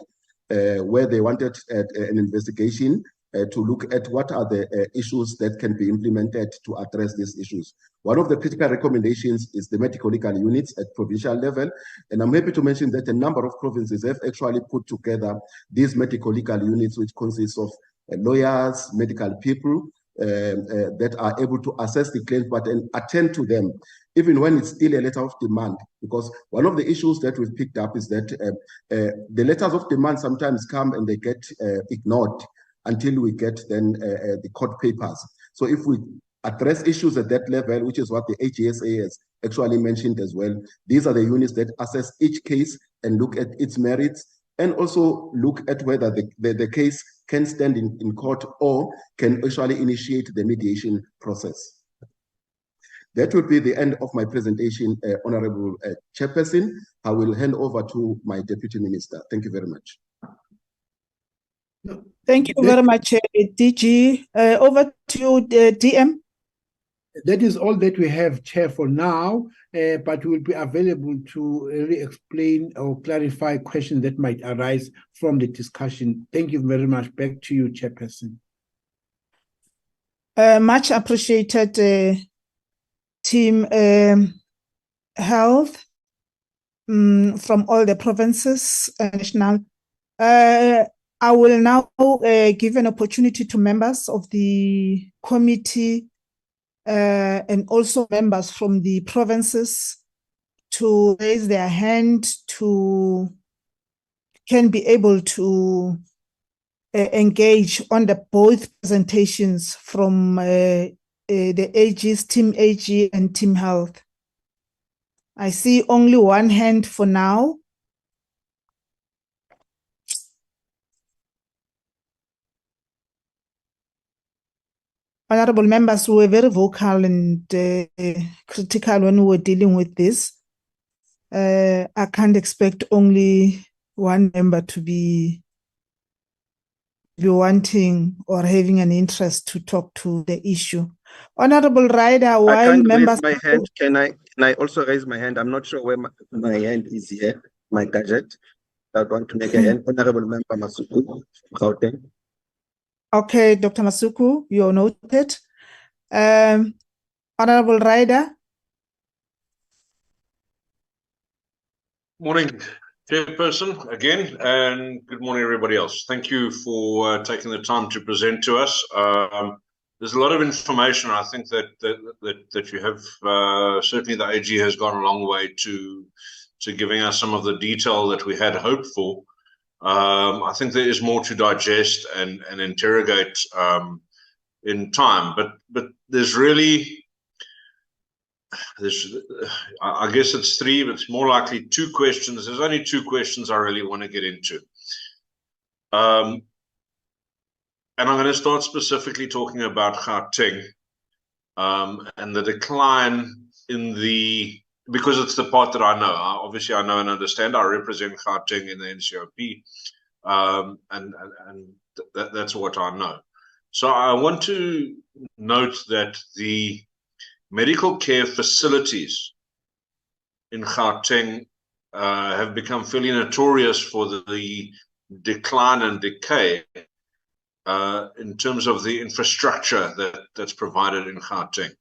where they wanted an investigation to look at what are the issues that can be implemented to address these issues. One of the critical recommendations is the medico-legal units at provincial level. And I'm happy to mention that a number of provinces have actually put together these medico-legal units, which consists of lawyers, medical people, that are able to assess the claims, but attend to them, even when it's still a letter of demand. Because one of the issues that we've picked up is that the letters of demand sometimes come and they get ignored until we get then the court papers. So if we address issues at that level, which is what the AGSA has actually mentioned as well, these are the units that assess each case and look at its merits, and also look at whether the case can stand in court or can actually initiate the mediation process. That would be the end of my presentation, Honorable Chairperson. I will hand over to my Deputy Minister. Thank you very much. Thank you very much, DG. Over to you, DM. That is all that we have, Chair, for now, but we will be available to re-explain or clarify questions that might arise from the discussion. Thank you very much. Back to you, Chairperson. Much appreciated, Team Health from all the provinces, national. I will now give an opportunity to members of the committee and also members from the provinces to raise their hand can be able to engage on the both presentations from the AGs, Team AG and Team Health. I see only one hand for now. Honorable members, who were very vocal and critical when we were dealing with this. I can't expect only one member to be wanting or having an interest to talk to the issue. Honorable Ryder, while I can't members... raise my hand. Can I also raise my hand? I'm not sure where my hand is here, my gadget. I want to make a hand. Honorable Member Masuku, Gauteng. Okay, Dr. Masuku, you're noted. Honorable Ryder. Morning, Chairperson, again, and good morning, everybody else. Thank you for taking the time to present to us. There's a lot of information. I think that you have. Certainly, the AG has gone a long way to giving us some of the detail that we had hoped for. I think there is more to digest and interrogate in time, but there's really. I guess it's three, but it's more likely two questions. There's only two questions I really want to get into. And I'm going to start specifically talking about Gauteng and the decline in because it's the part that I know. Obviously, I know and understand. I represent Gauteng in the NCOP, and that's what I know. So I want to note that the medical care facilities in Gauteng have become fairly notorious for the decline and decay in terms of the infrastructure that's provided in Gauteng.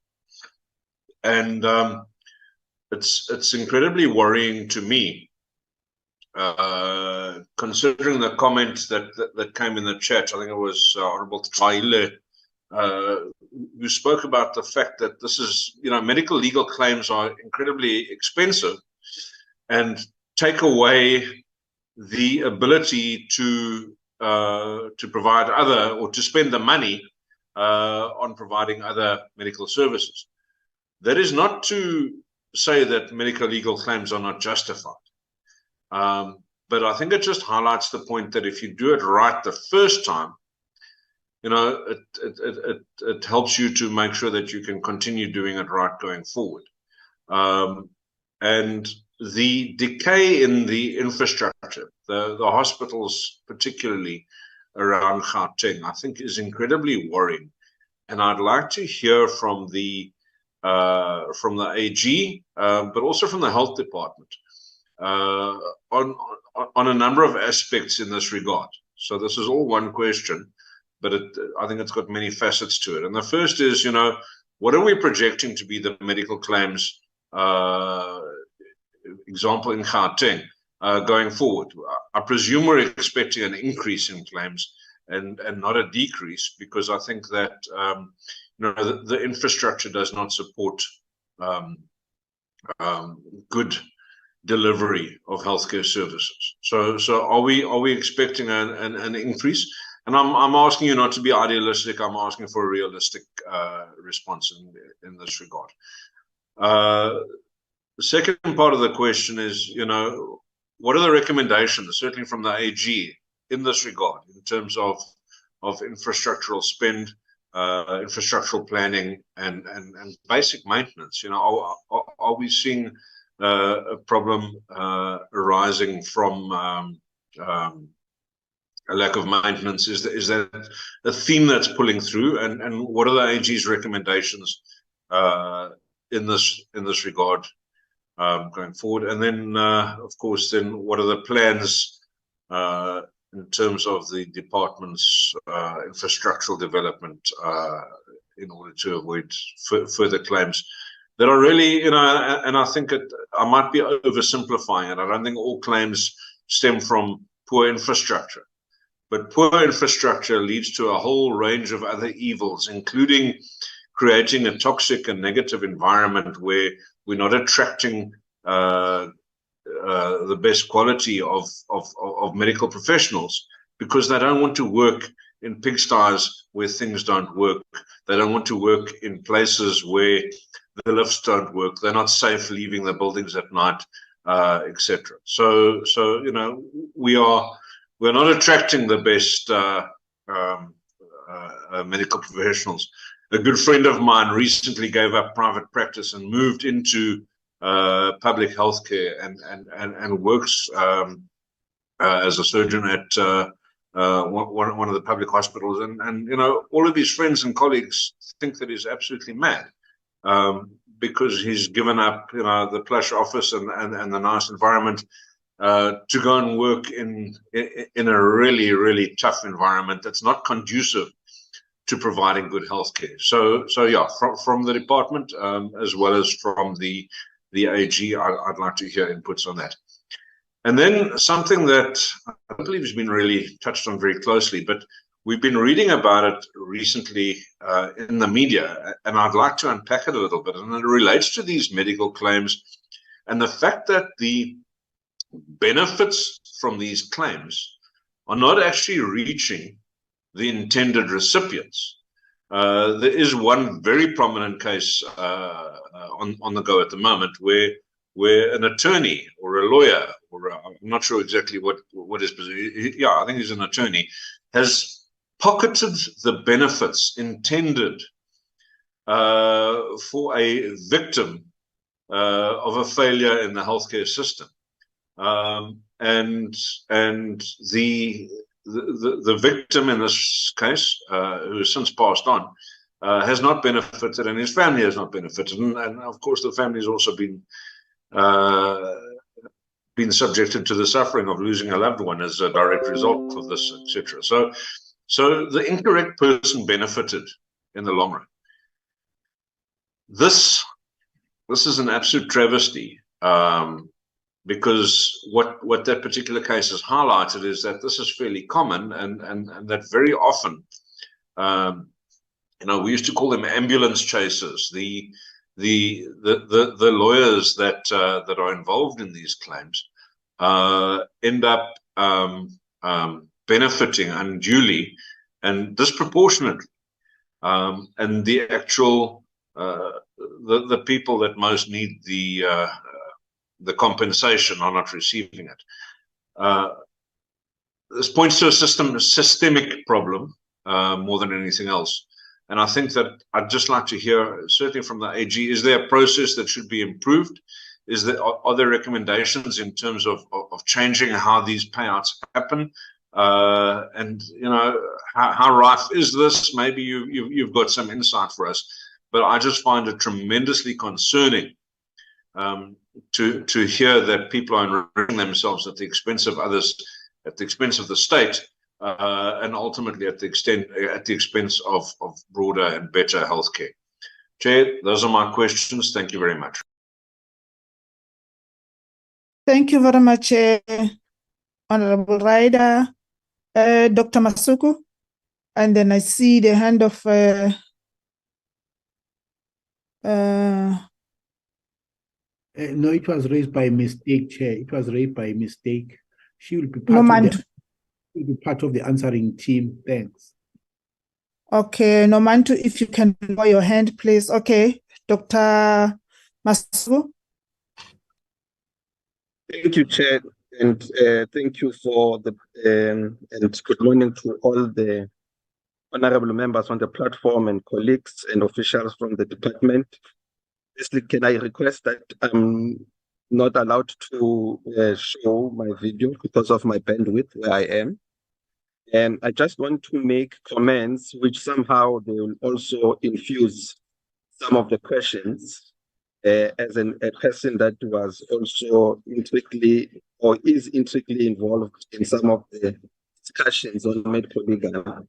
And it's incredibly worrying to me, considering the comments that came in the chat. I think it was Honorable Tfaile, who spoke about the fact that this is, medical legal claims are incredibly expensive and take away the ability to provide other, or to spend the money on providing other medical services. That is not to say that medical legal claims are not justified. But I think it just highlights the point that if you do it right the first time, it helps you to make sure that you can continue doing it right going forward. And the decay in the infrastructure, the hospitals, particularly around Gauteng, I think is incredibly worrying. And I'd like to hear from the AG, but also from the health department on a number of aspects in this regard. So this is all one question, but I think it's got many facets to it. And the first is, what are we projecting to be the medical claims example in Gauteng going forward? I presume we're expecting an increase in claims and not a decrease, because I think that the infrastructure does not support good delivery of healthcare services. So are we expecting an increase? And I'm asking you not to be idealistic. I'm asking for a realistic response in this regard. The second part of the question is, what are the recommendations, certainly from the AG, in this regard, in terms of infrastructural spend, infrastructural planning, and basic maintenance? Are we seeing a problem arising from a lack of maintenance? Is that a theme that's pulling through? And what are the AG's recommendations in this regard going forward? And then, of course, what are the plans in terms of the department's infrastructural development in order to avoid further claims that are really, and I think I might be oversimplifying it. I don't think all claims stem from poor infrastructure, but poor infrastructure leads to a whole range of other evils, including creating a toxic and negative environment where we're not attracting the best quality of medical professionals, because they don't want to work in pigsties where things don't work. They don't want to work in places where the lifts don't work. They're not safe leaving the buildings at night, etc. So you know, we're not attracting the best medical professionals. A good friend of mine recently gave up private practice and moved into public healthcare and works as a surgeon at one of the public hospitals, and you know, all of his friends and colleagues think that he's absolutely mad, because he's given up, you know, the plush office and the nice environment to go and work in a really tough environment that's not conducive to providing good healthcare. So yeah, from the department as well as from the AG, I'd like to hear inputs on that. And then something that I believe has been really touched on very closely, but we've been reading about it recently in the media, and I'd like to unpack it a little bit. And it relates to these medical claims and the fact that the benefits from these claims are not actually reaching the intended recipients. There is one very prominent case on the go at the moment where an attorney or a lawyer, or I'm not sure exactly what his position, yeah, I think he's an attorney, has pocketed the benefits intended for a victim of a failure in the healthcare system, and the victim in this case, who has since passed on, has not benefited, and his family has not benefited, and of course the family has also been subjected to the suffering of losing a loved one as a direct result of this, etc. So the incorrect person benefited in the long run. This is an absolute travesty, because what that particular case has highlighted is that this is fairly common, and that very often, you know, we used to call them ambulance chasers. The lawyers that are involved in these claims end up benefiting unduly and disproportionately, and the actual the people that most need the compensation are not receiving it. This points to a systemic problem more than anything else. And I think that I'd just like to hear, certainly from the AG, is there a process that should be improved? Are there recommendations in terms of changing how these payouts happen? And you know, how rife is this? Maybe you've got some insight for us. But I just find it tremendously concerning to hear that people are enriching themselves at the expense of others, at the expense of the state, and ultimately at the expense of broader and better healthcare. Chair, those are my questions. Thank you very much. Thank you very much, Honorable Ryder. Dr. Masuku, and then I see the hand of no, it was raised by mistake, Chair. It was raised by mistake. She will be part of the answering team. Thanks. Okay, Nomantu, if you can lower your hand, please. Okay, Dr. Masuku. Thank you, Chair, and thank you for the and good morning to all the honorable members on the platform and colleagues and officials from the department. Firstly, can I request that I'm not allowed to show my video because of my bandwidth where I am? And I just want to make comments which somehow they will also infuse some of the questions as a person that was also intricately or is intricately involved in some of the discussions on medical legal.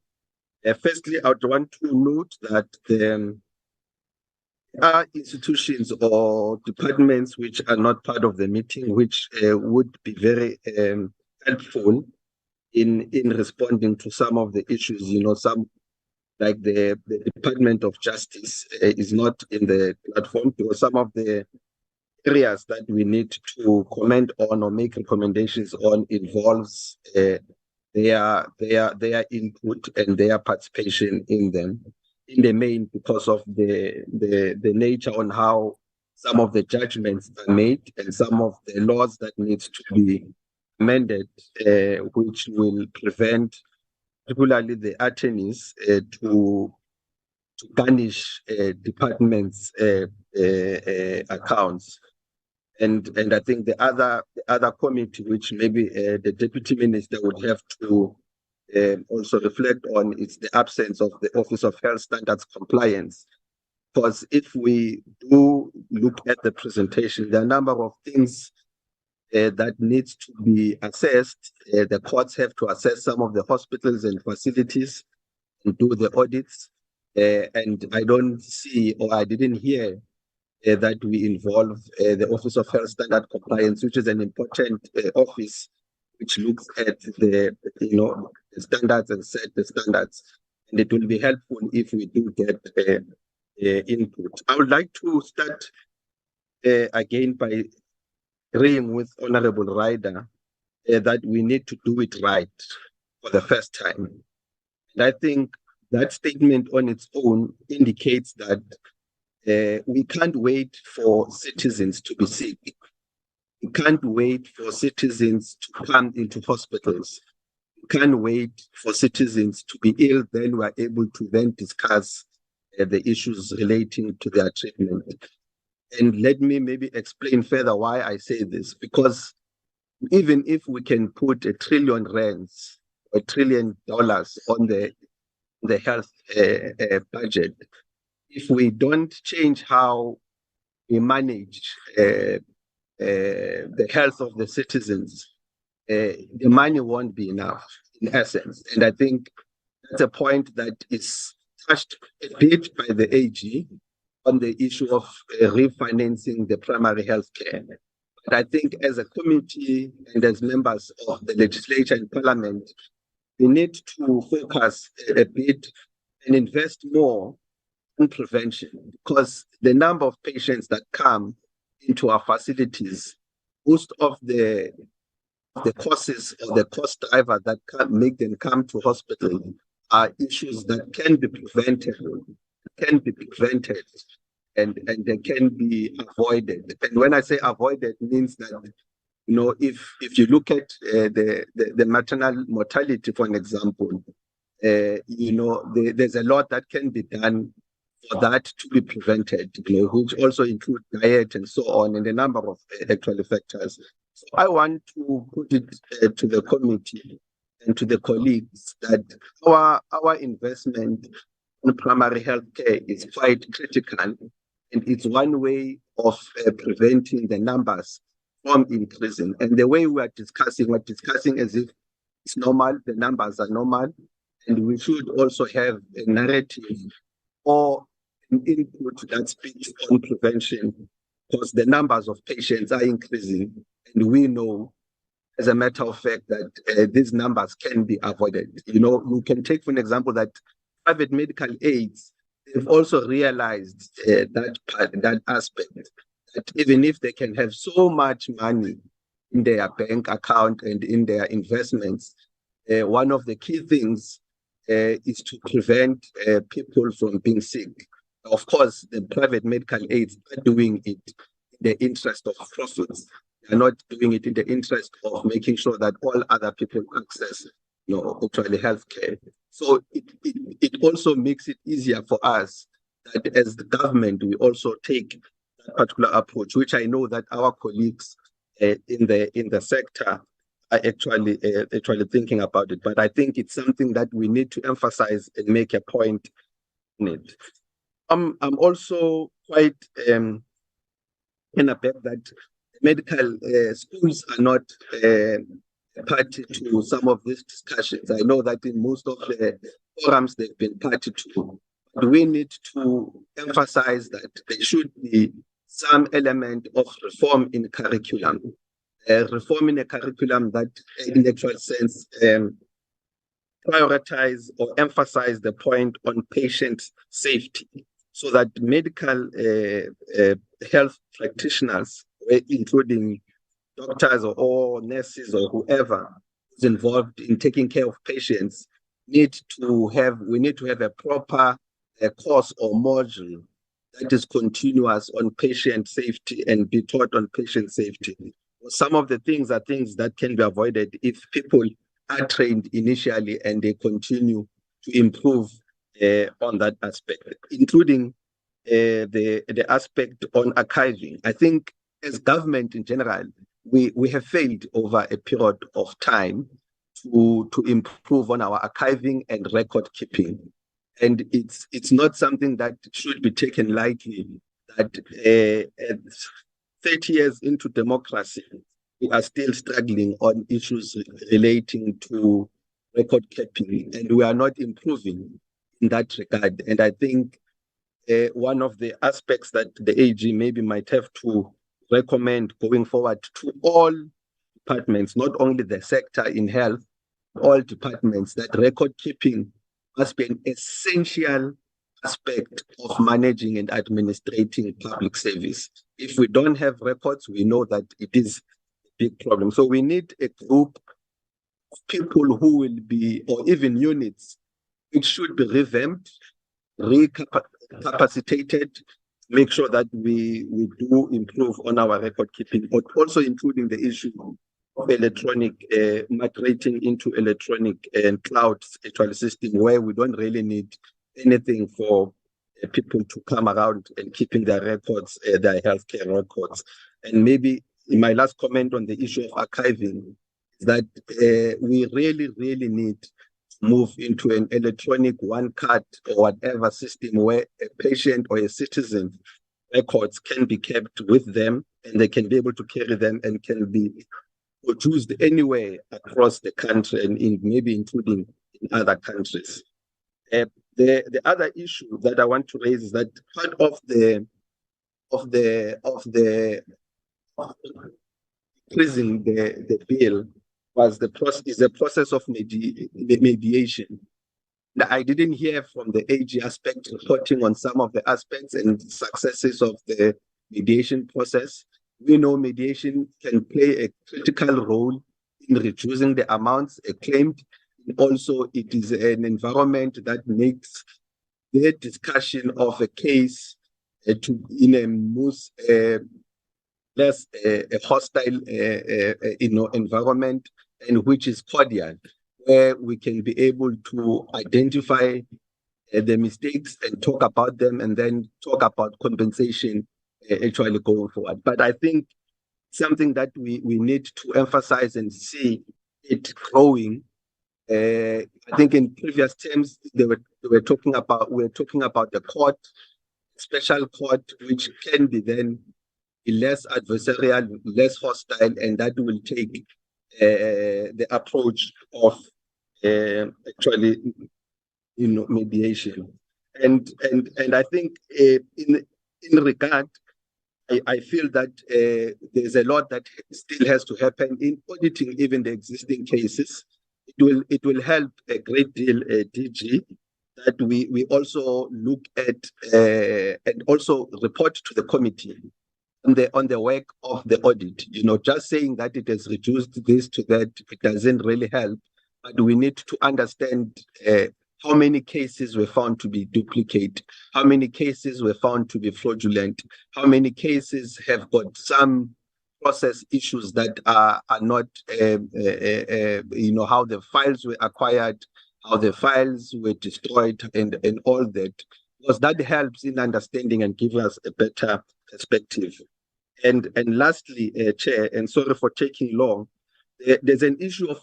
Firstly, I would want to note that there are institutions or departments which are not part of the meeting, which would be very helpful in responding to some of the issues. You know, some like the Department of Justice is not in the platform because some of the areas that we need to comment on or make recommendations on involves their input and their participation in them, in the main because of the nature on how some of the judgments are made and some of the laws that needs to be amended, which will prevent particularly the attorneys to garnish departments' accounts. And I think the other committee, which maybe the deputy minister would have to also reflect on, is the absence of the Office of Health Standards Compliance. Because if we do look at the presentation, there are a number of things that needs to be assessed. The courts have to assess some of the hospitals and facilities and do the audits. And I don't see, or I didn't hear that we involve the Office of Health Standard Compliance, which is an important office which looks at the the standards and set the standards. And it will be helpful if we do get input. I would like to start again by agreeing with Honorable Ryder that we need to do it right for the first time. And I think that statement on its own indicates that we can't wait for citizens to be sick. We can't wait for citizens to come into hospitals. We can't wait for citizens to be ill, then we are able to then discuss the issues relating to their treatment. And let me maybe explain further why I say this, because even if we can put R1 trillion, $1 trillion on the health budget, if we don't change how we manage the health of the citizens, the money won't be enough, in essence. And I think that's a point that is touched a bit by the AG on the issue of refinancing the primary health care. But I think as a committee and as members of the legislature and parliament, we need to focus a bit and invest more in prevention, because the number of patients that come into our facilities, most of the causes or the cost driver that can make them come to hospital are issues that can be prevented, and they can be avoided. And when I say avoided, it means that, you know, if you look at the maternal mortality, for an example, you know, there's a lot that can be done for that to be prevented, you know, which also include diet and so on, and a number of actual factors. So I want to put it to the committee and to the colleagues that our investment in primary health care is quite critical, and it's one way of preventing the numbers from increasing. And the way we're discussing as if it's normal, the numbers are normal, and we should also have a narrative or an input that speaks on prevention, because the numbers of patients are increasing, and we know, as a matter of fact, that these numbers can be avoided. You know, you can take, for an example, that private medical aids, they've also realized that aspect, that even if they can have so much money in their bank account and in their investments, one of the key things is to prevent people from being sick. Of course, the private medical aids are doing it in the interest of profits. They are not doing it in the interest of making sure that all other people access, you know, actually healthcare. So it also makes it easier for us that as the government, we also take that particular approach, which I know that our colleagues in the sector are actually thinking about it. But I think it's something that we need to emphasize and make a point in it. I'm also quite in a bet that medical schools are not party to some of these discussions. I know that in most of the forums they've been party to. But we need to emphasize that there should be some element of reform in curriculum. Reform in a curriculum that, in actual sense, prioritize or emphasize the point on patient safety, so that medical health practitioners including doctors or nurses or whoever is involved in taking care of patients, we need to have a proper course or module that is continuous on patient safety and be taught on patient safety. Some of the things are things that can be avoided if people are trained initially and they continue to improve on that aspect, including the aspect on archiving. I think as government in general, we have failed over a period of time to improve on our archiving and record keeping. And it's not something that should be taken lightly, that 30 years into democracy, we are still struggling on issues relating to record keeping, and we are not improving in that regard. And I think one of the aspects that the AG maybe might have to recommend going forward to all departments, not only the sector in health, all departments, that record keeping must be an essential aspect of managing and administrating public service. If we don't have records, we know that it is a big problem. So we need a group of people who will be, or even units, which should be revamped, recapacitated, make sure that we do improve on our record keeping, but also including the issue of electronic migrating into electronic and cloud actual system, where we don't really need anything for people to come around and keeping their records, their healthcare records. And maybe in my last comment on the issue of archiving is that we really need to move into an electronic one card or whatever system where a patient or a citizen records can be kept with them, and they can be able to carry them and can be produced anywhere across the country, and maybe including in other countries. The other issue that I want to raise is that part of increasing the bill was the process of mediation. Now, I didn't hear from the AG aspect reporting on some of the aspects and successes of the mediation process. We know mediation can play a critical role in reducing the amounts claimed. Also, it is an environment that makes the discussion of a case in a most less hostile environment, and which is cordial, where we can be able to identify the mistakes and talk about them, and then talk about compensation actually going forward. But I think something that we need to emphasize and see it growing. I think in previous terms we were talking about the court, special court, which can be then less adversarial, less hostile, and that will take the approach of actually mediation. And I think in regard, I feel that there's a lot that still has to happen in auditing even the existing cases. It will help a great deal, DG, that we also look at and also report to the committee on the work of the audit. Just saying that it has reduced this to that, it doesn't really help. But we need to understand how many cases were found to be duplicate, how many cases were found to be fraudulent, how many cases have got some process issues that are not, how the files were acquired, how the files were destroyed, and all that, because that helps in understanding and giving us a better perspective. And lastly, Chair, and sorry for taking long, there's an issue of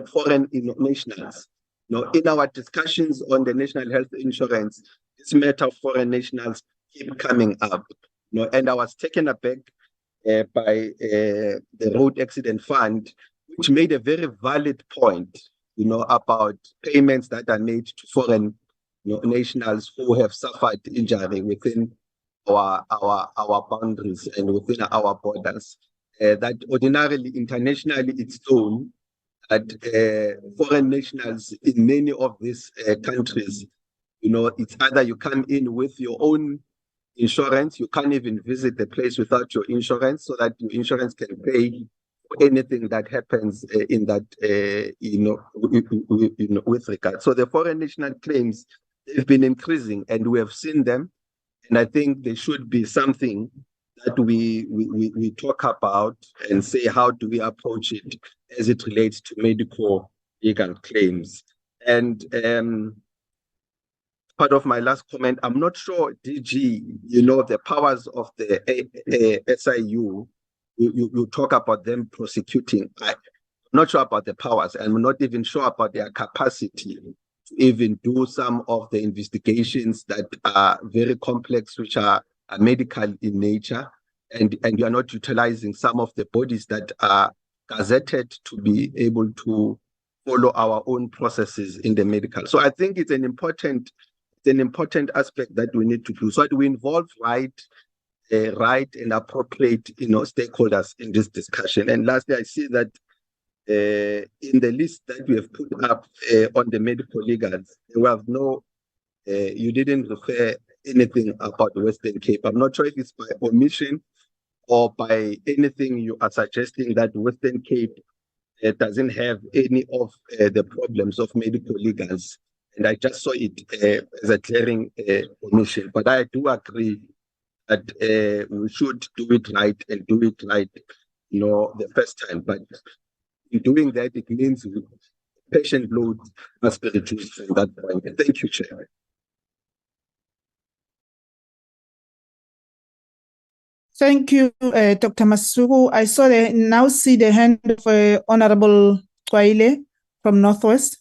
foreign nationals. In our discussions on the national health insurance, this matter of foreign nationals keep coming up. And I was taken aback by the Road Accident Fund, which made a very valid point, about payments that are made to foreign nationals who have suffered injury within our boundaries and within our borders. That ordinarily, internationally, it's known that foreign nationals in many of these countries, it's either you come in with your own insurance. You can't even visit the place without your insurance, so that your insurance can pay for anything that happens in that, with regard. So the foreign national claims have been increasing, and we have seen them. And I think there should be something that we talk about and say, how do we approach it as it relates to medical legal claims? And part of my last comment, I'm not sure, DG, the powers of the SIU, you talk about them prosecuting. I'm not sure about the powers. I'm not even sure about their capacity to even do some of the investigations that are very complex, which are medical in nature, and you are not utilizing some of the bodies that are gazetted to be able to follow our own processes in the medical. So I think it's an important aspect that we need to do, so that we involve right and appropriate stakeholders in this discussion. And lastly, I see that in the list that we have put up on the medical legals, we have you didn't refer anything about the Western Cape. I'm not sure if it's by omission or by anything you are suggesting that Western Cape doesn't have any of the problems of medical legals. And I just saw it as a glaring omission. But I do agree that we should do it right and do it right, the first time. But in doing that, it means patient load must be reduced from that point. Thank you, Chair. Thank you, Dr. Masuku. I now see the hand of Honorable Twaile from Northwest.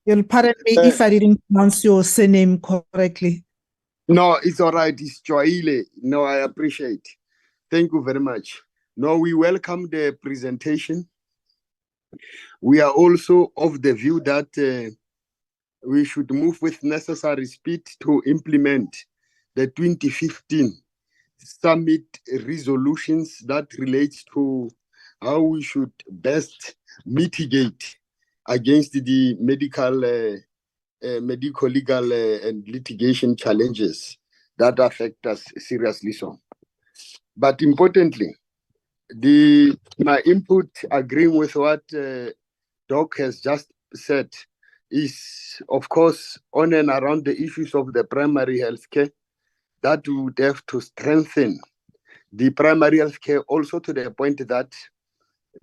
You'll pardon me if I didn't pronounce your surname correctly. No, it's all right. It's Joile. No, I appreciate. Thank you very much. No, we welcome the presentation. We are also of the view that we should move with necessary speed to implement the 2015 summit resolutions that relate to how we should best mitigate against the medical, legal, and litigation challenges that affect us seriously so. But importantly, my input agreeing with what Doc has just said is, of course, on and around the issues of the primary health care, that we would have to strengthen the primary health care also to the point that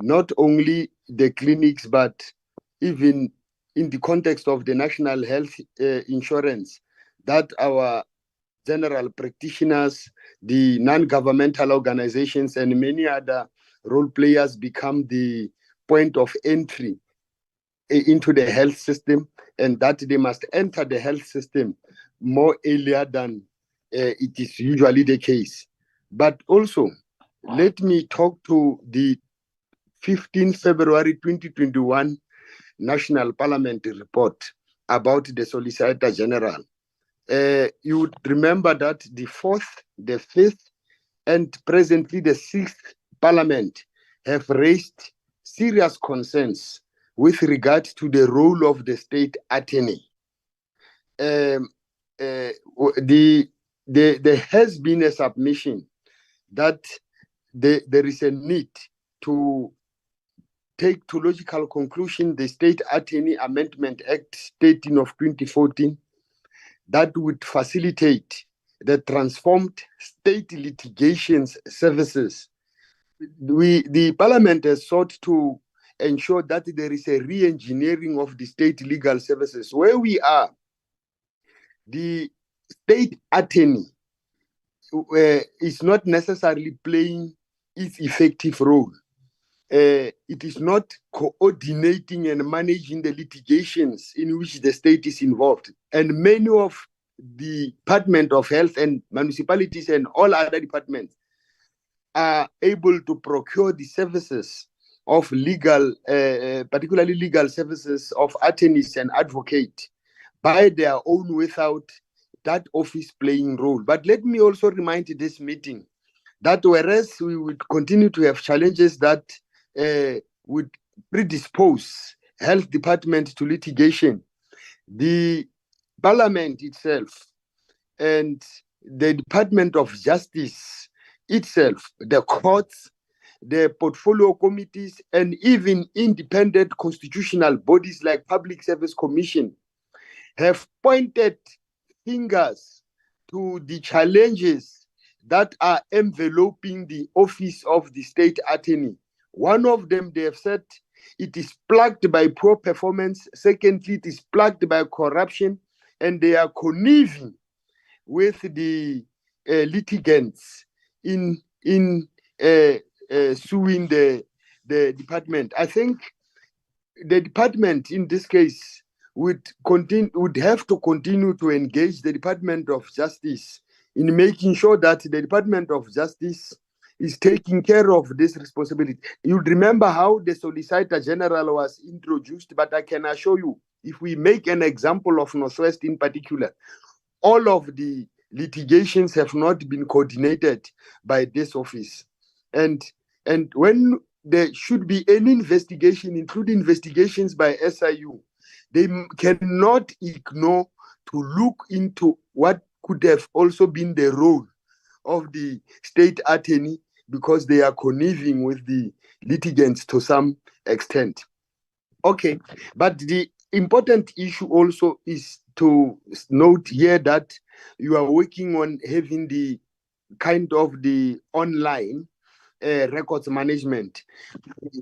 not only the clinics, but even in the context of the national health insurance, that our general practitioners, the non-governmental organizations, and many other role players become the point of entry into the health system, and that they must enter the health system more earlier than it is usually the case. But also, let me talk to the 15 February 2021 National Parliament report about the Solicitor General. You would remember that the 4th, the 5th, and presently the 6th Parliament have raised serious concerns with regard to the role of the state attorney. There has been a submission that there is a need to take to logical conclusion the State Attorney Amendment Act 13 of 2014 that would facilitate the transformed state litigations services. The Parliament has sought to ensure that there is a re-engineering of the state legal services. Where we are, the state attorney is not necessarily playing its effective role. It is not coordinating and managing the litigations in which the state is involved. And many of the Department of Health and municipalities and all other departments are able to procure the services of legal, particularly legal services of attorneys and advocates by their own without that office playing role. But let me also remind this meeting that whereas we would continue to have challenges that would predispose health department to litigation, the Parliament itself and the Department of Justice itself, the courts, the portfolio committees, and even independent constitutional bodies like Public Service Commission have pointed fingers to the challenges that are enveloping the office of the state attorney. One of them, they have said, it is plagued by poor performance. Secondly, it is plagued by corruption, and they are conniving with the litigants in suing the department. I think the department in this case would have to continue to engage the Department of Justice in making sure that the Department of Justice is taking care of this responsibility. You remember how the Solicitor General was introduced, but I can assure you, if we make an example of Northwest in particular, all of the litigations have not been coordinated by this office. And when there should be any investigation, including investigations by SIU, they cannot ignore to look into what could have also been the role of the state attorney, because they are conniving with the litigants to some extent. Okay, but the important issue also is to note here that you are working on having the kind of the online records management.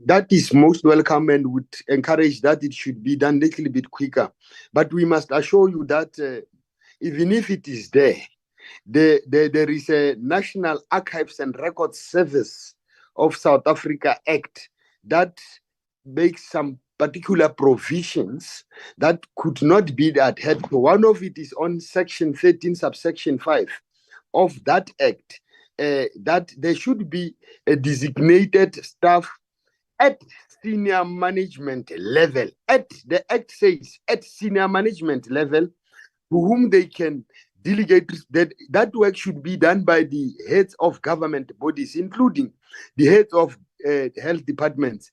That is most welcome and would encourage that it should be done a little bit quicker. But we must assure you that even if it is there is a National Archives and Records Service of South Africa Act that makes some particular provisions that could not be adhered to. One of it is on Section 13, subsection 5 of that Act, that there should be a designated staff at senior management level. The Act says at senior management level, to whom they can delegate. That work should be done by the heads of government bodies, including the heads of health departments,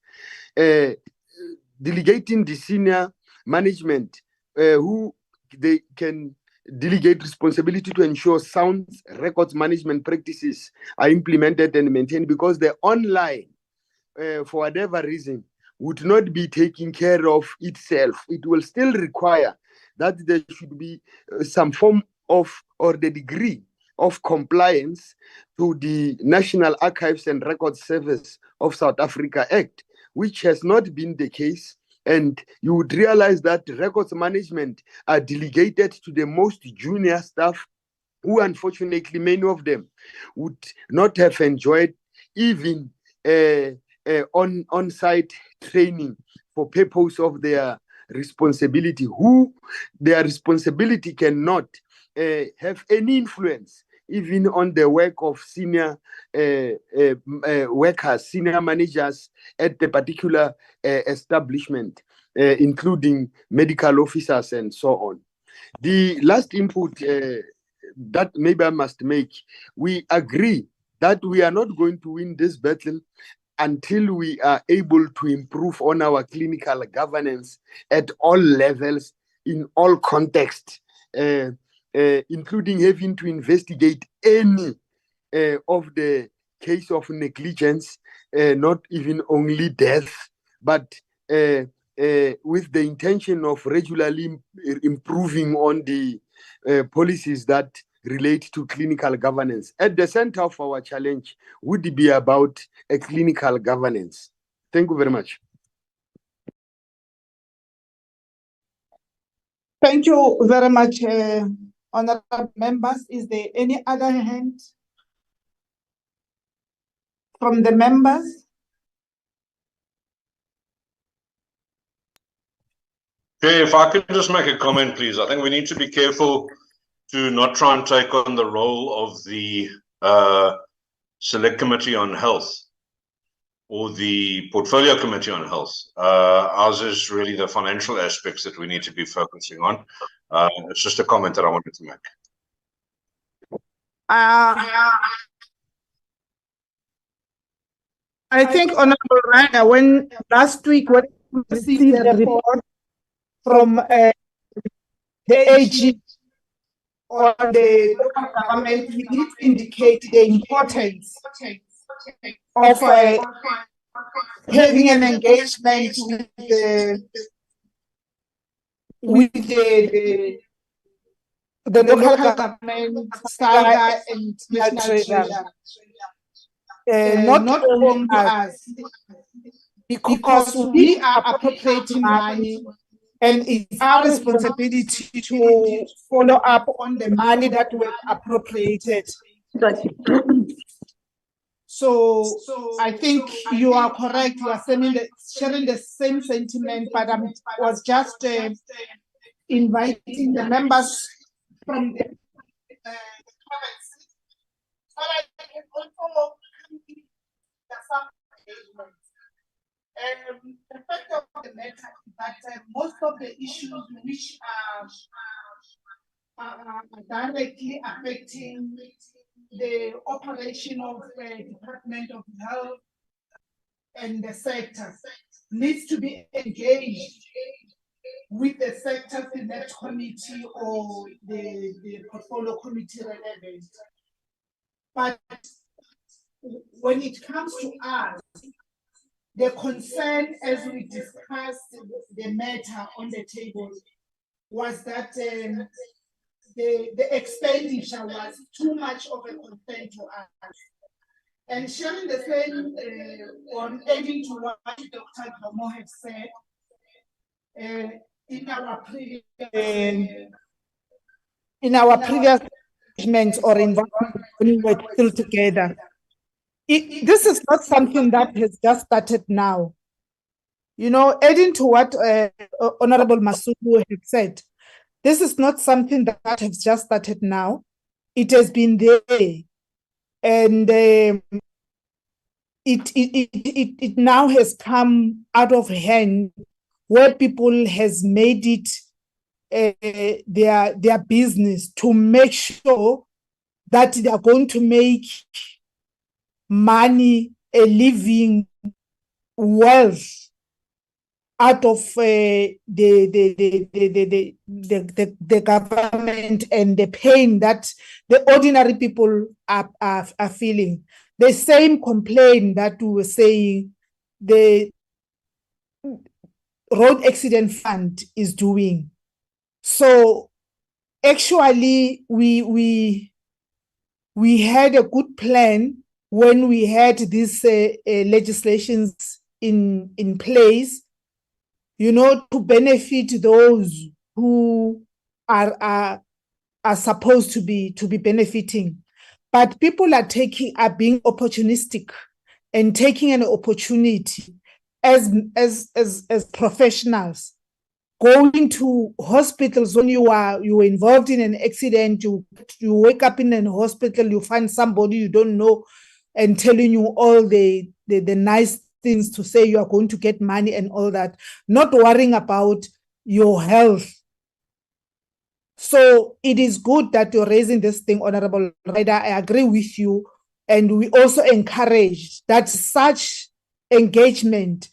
delegating the senior management who they can delegate responsibility to ensure sound records management practices are implemented and maintained, because the online, for whatever reason, would not be taking care of itself. It will still require that there should be some form of, or the degree of compliance to the National Archives and Records Service of South Africa Act, which has not been the case. And you would realize that records management are delegated to the most junior staff, who unfortunately many of them would not have enjoyed even on-site training for purpose of their responsibility, who their responsibility cannot have any influence even on the work of senior workers, senior managers at the particular establishment, including medical officers and so on. The last input that maybe I must make, we agree that we are not going to win this battle until we are able to improve on our clinical governance at all levels, in all contexts, including having to investigate any of the case of negligence, not even only death, but with the intention of regularly improving on the policies that relate to clinical governance. At the center of our challenge would be about a clinical governance. Thank you very much. Thank you very much, honorable members. Is there any other hand from the members? Okay, if I could just make a comment, please. I think we need to be careful to not try and take on the role of the Select Committee on Health or the Portfolio Committee on Health. Ours is really the financial aspects that we need to be focusing on. It's just a comment that I wanted to make. I think, Honorable Reiner, when last week when we received the report from the AG on the local government, we did indicate the importance of having an engagement with the local government, SAGA, and National Treasury. Not only us, because we are appropriating money, and it's our responsibility to follow up on the money that we appropriated. So I think you are correct. You are sharing the same sentiment, but I was just inviting the members from the provinces so that they can also some engagement. The fact of the matter is that most of the issues which are directly affecting the operation of the Department of Health and the sector needs to be engaged with the sectors in that committee or the portfolio committee relevant. But when it comes to us, the concern as we discussed the matter on the table was that the expenditure was too much of a concern to us. And sharing the same or adding to what Dr. Domo had said, in our previous engagements or involvement when we were still together, this is not something that has just started now. You know, adding to what Honorable Masuku had said, this is not something that has just started now. It has been there, and it now has come out of hand, where people has made it their business to make sure that they are going to make money, a living, wealth out of the government and the pain that the ordinary people are feeling. The same complaint that we were saying the road accident fund is doing. So actually we had a good plan when we had these legislations in place, you know, to benefit those who are supposed to be benefiting. But people are being opportunistic and taking an opportunity as professionals, going to hospitals when you are involved in an accident, you wake up in a hospital, you find somebody you don't know and telling you all the nice things to say you are going to get money and all that, not worrying about your health. So it is good that you're raising this thing, Honorable Rider. I agree with you. And we also encourage that such engagement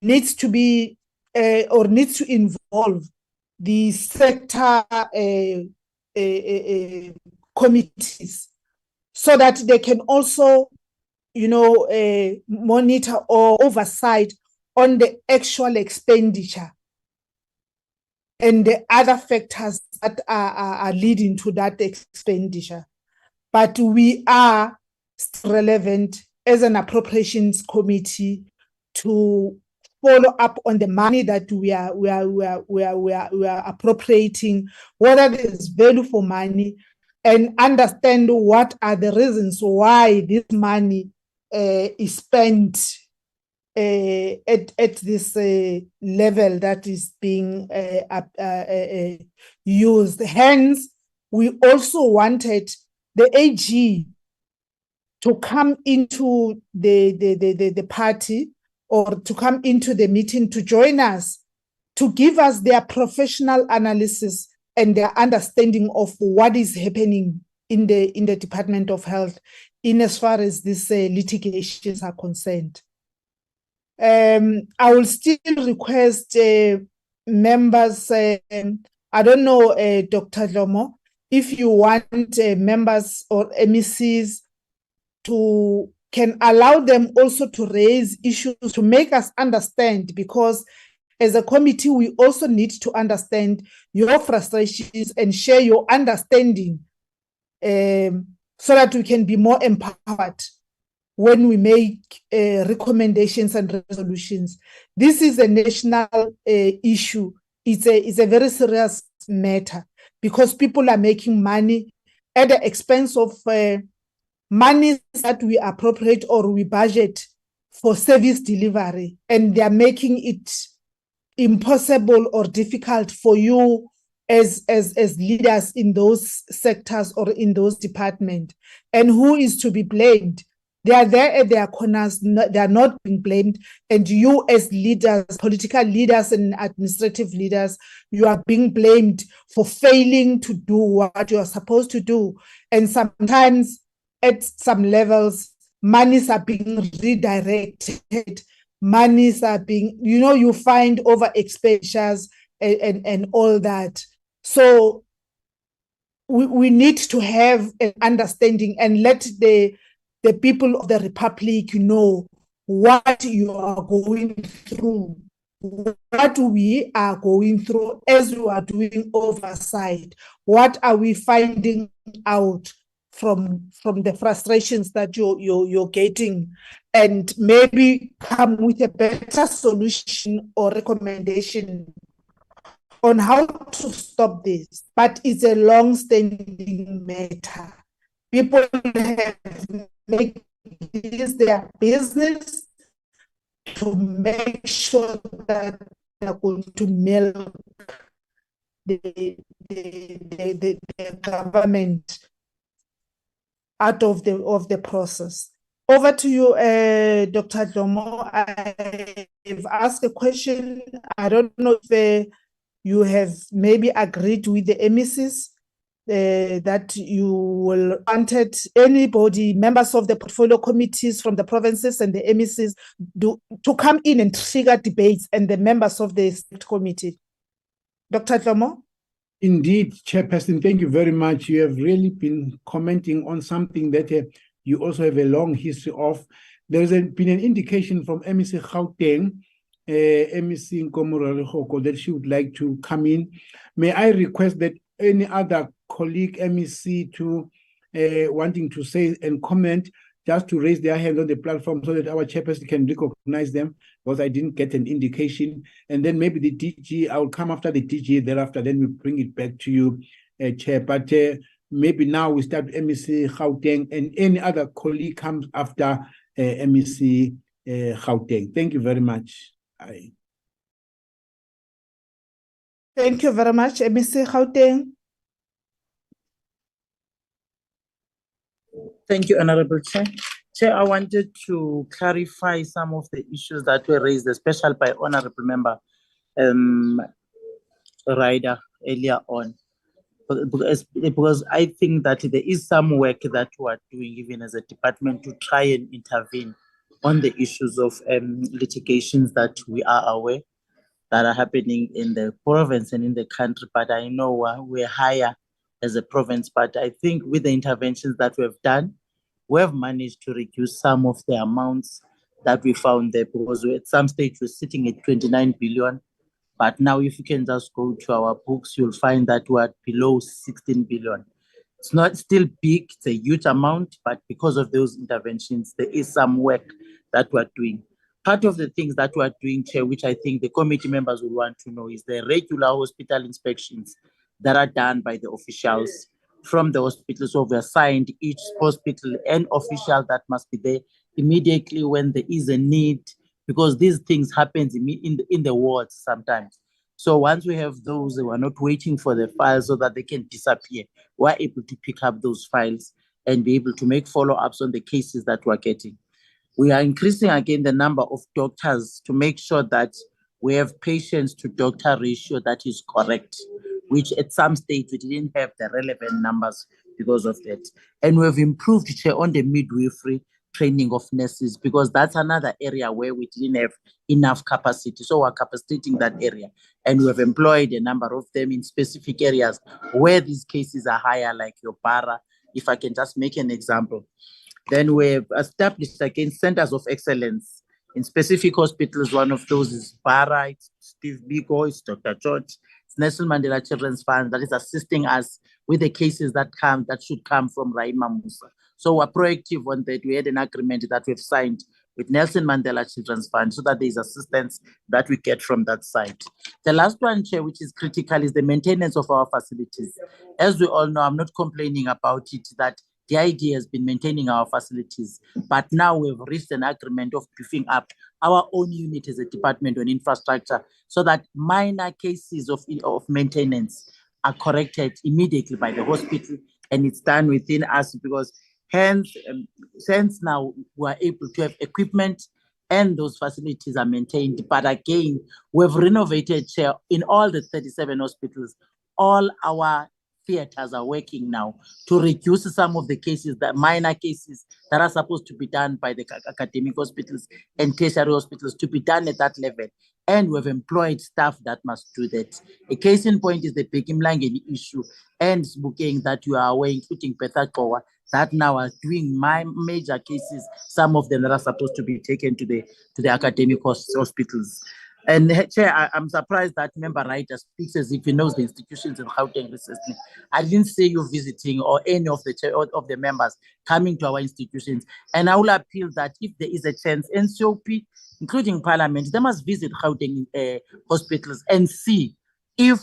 needs to be or needs to involve the sector committees so that they can also, you know, monitor or oversight on the actual expenditure and the other factors that are leading to that expenditure. But we are still relevant as an appropriations committee to follow up on the money that we are appropriating, whether there is value for money, and understand what are the reasons why this money is spent at this level that is being used. Hence, we also wanted the AG to come into the party or to come into the meeting to join us, to give us their professional analysis and their understanding of what is happening in the Department of Health in as far as these litigations are concerned. I will still request members, I don't know, Dr. Lomo, if you want members or MECs can allow them also to raise issues to make us understand, because as a committee, we also need to understand your frustrations and share your understanding so that we can be more empowered when we make recommendations and resolutions. This is a national issue. It's a very serious matter because people are making money at the expense of money that we appropriate or we budget for service delivery, and they are making it impossible or difficult for you as leaders in those sectors or in those departments. And who is to be blamed? They are there at their corners, they are not being blamed. And you as leaders, political leaders and administrative leaders, you are being blamed for failing to do what you are supposed to do. And sometimes at some levels, monies are being redirected, monies are being, you find over expenditures and all that. So we need to have an understanding and let the people of the Republic know what you are going through, what we are going through as we are doing oversight. What are we finding out from the frustrations that you're getting, and maybe come with a better solution or recommendation on how to stop this. But it's a long-standing matter. People have made this their business to make sure that they're going to milk the government out of the process. Over to you, Dr. Dlomo. I've asked a question. I don't know if you have maybe agreed with the MECs that you will wanted anybody, members of the portfolio committees from the provinces and the MECs to come in and trigger debates, and the members of the state committee. Dr. Dlomo? Indeed, Chairperson, thank you very much. You have really been commenting on something that you also have a long history of. There's been an indication from MEC Gauteng, MEC Nkomorale that she would like to come in. May I request that any other colleague MEC to wanting to say and comment, just to raise their hand on the platform so that our chairperson can recognize them, because I didn't get an indication. And then maybe the DG, I will come after the DG thereafter, then we bring it back to you, Chair. But maybe now we start MEC Gauteng, and any other colleague comes after MEC Gauteng. Thank you very much. Thank you very much, MEC Gauteng. Thank you, Honorable Chair. Chair, I wanted to clarify some of the issues that were raised, especially by Honorable Member Ryder earlier on. Because I think that there is some work that we are doing, even as a department, to try and intervene on the issues of litigations that we are aware that are happening in the province and in the country. But I know we're higher as a province, but I think with the interventions that we have done, we have managed to reduce some of the amounts that we found there, because at some stage we're sitting at 29 billion. But now if you can just go to our books, you'll find that we're below 16 billion. It's not still big, it's a huge amount, but because of those interventions, there is some work that we're doing. Part of the things that we're doing, Chair, which I think the committee members will want to know, is the regular hospital inspections that are done by the officials from the hospital. So we assigned each hospital an official that must be there immediately when there is a need, because these things happen in the wards sometimes. So once we have those, we're not waiting for the files so that they can disappear. We're able to pick up those files and be able to make follow-ups on the cases that we're getting. We are increasing again the number of doctors to make sure that we have patients to doctor ratio that is correct, which at some stage we didn't have the relevant numbers because of that. And we've improved, Chair, on the midwifery training of nurses, because that's another area where we didn't have enough capacity. So we're capacitating that area, and we have employed a number of them in specific areas where these cases are higher, like your para, if I can just make an example. Then we've established again centers of excellence in specific hospitals. One of those is Para, it's Steve Biko, it's Dr. George, it's Nelson Mandela Children's Fund that is assisting us with the cases that should come from Raima Musa. So we're proactive on that. We had an agreement that we've signed with Nelson Mandela Children's Fund so that there's assistance that we get from that side. The last one, Chair, which is critical, is the maintenance of our facilities. As we all know, I'm not complaining about it, that the idea has been maintaining our facilities, but now we've reached an agreement of beefing up our own unit as a department on infrastructure so that minor cases of maintenance are corrected immediately by the hospital, and it's done within us, because hence now we're able to have equipment and those facilities are maintained. But again, we've renovated, Chair, in all the 37 hospitals. All our theaters are working now to reduce some of the cases, the minor cases that are supposed to be done by the academic hospitals and tertiary hospitals, to be done at that level. And we've employed staff that must do that. A case in point is the Pekimlange issue and booking that you are aware, including Pethakowa, that now are doing my major cases, some of them that are supposed to be taken to the academic hospitals. And Chair, I'm surprised that member writer speaks as if he knows the institutions in Gauteng recently. I didn't see you visiting or any of the members coming to our institutions. And I will appeal that if there is a chance, NCOP, including Parliament, they must visit Gauteng hospitals and see if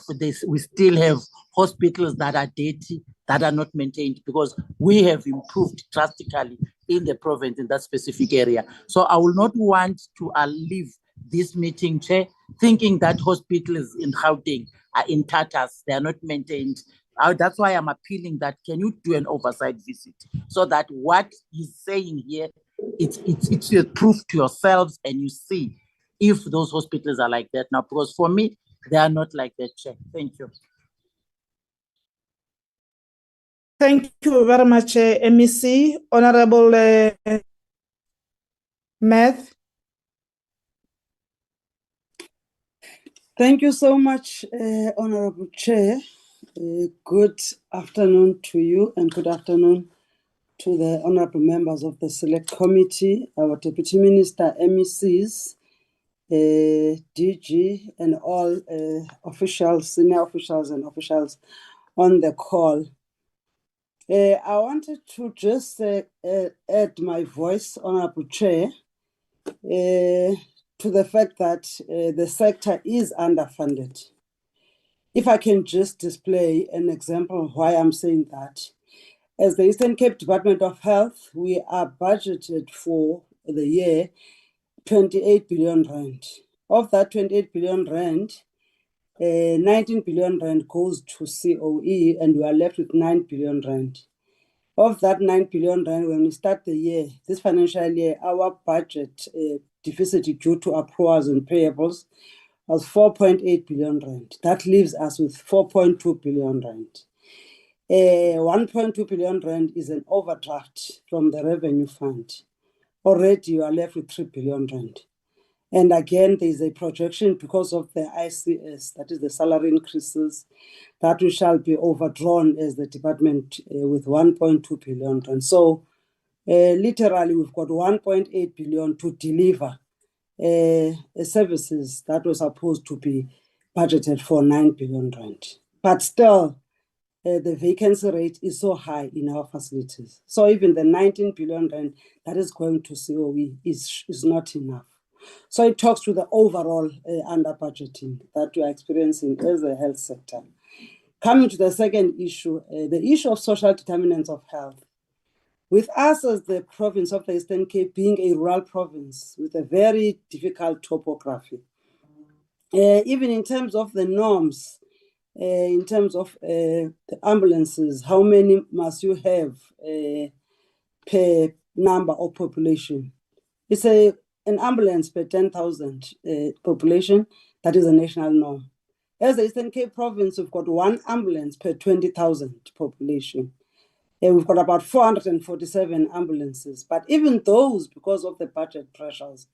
we still have hospitals that are dirty, that are not maintained, because we have improved drastically in the province in that specific area. So I will not want to leave this meeting, Chair, thinking that hospitals in Gauteng are in tatters, they are not maintained. That's why I'm appealing that can you do an oversight visit so that what he's saying here, it's your proof to yourselves and you see if those hospitals are like that now, because for me, they are not like that, Chair. Thank you. Thank you very much, MEC. Honorable Math. Thank you so much, Honorable Chair. Good afternoon to you and good afternoon to the honorable members of the Select Committee, our Deputy Minister, MECs, DG, and all officials, senior officials and officials on the call. I wanted to just add my voice, Honorable Chair, to the fact that the sector is underfunded. If I can just display an example of why I'm saying that. As the Eastern Cape Department of Health, we are budgeted for the year 28 billion rand. Of that 28 billion rand, 19 billion rand goes to COE, and we are left with 9 billion rand. Of that 9 billion rand, when we start the year, this financial year, our budget deficit due to accruals and payables was 4.8 billion rand. That leaves us with 4.2 billion rand. 1.2 billion rand is an overdraft from the revenue fund. Already you are left with 3 billion rand. And again, there is a projection because of the ICS, that is the salary increases, that we shall be overdrawn as the department with 1.2 billion rand. So literally, we've got 1.8 billion to deliver services that were supposed to be budgeted for 9 billion rand. But still, the vacancy rate is so high in our facilities. So even the 19 billion rand that is going to COE is not enough. So it talks to the overall under budgeting that we are experiencing as a health sector. Coming to the second issue, the issue of social determinants of health. With us as the province of the Eastern Cape being a rural province with a very difficult topography, even in terms of the norms, in terms of the ambulances, how many must you have per number of population? It's an ambulance per 10,000 population. That is a national norm. As the Eastern Cape province, we've got one ambulance per 20,000 population. We've got about 447 ambulances, but even those, because of the budget pressures,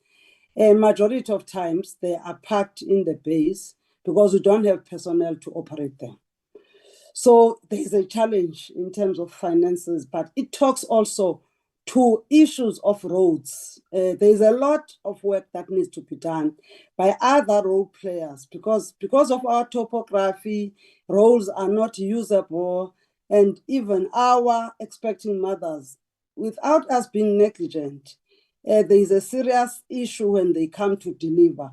a majority of times they are parked in the base because we don't have personnel to operate them. So there's a challenge in terms of finances, but it talks also to issues of roads. There's a lot of work that needs to be done by other road players because of our topography, roads are not usable, and even our expecting mothers, without us being negligent, there is a serious issue when they come to deliver.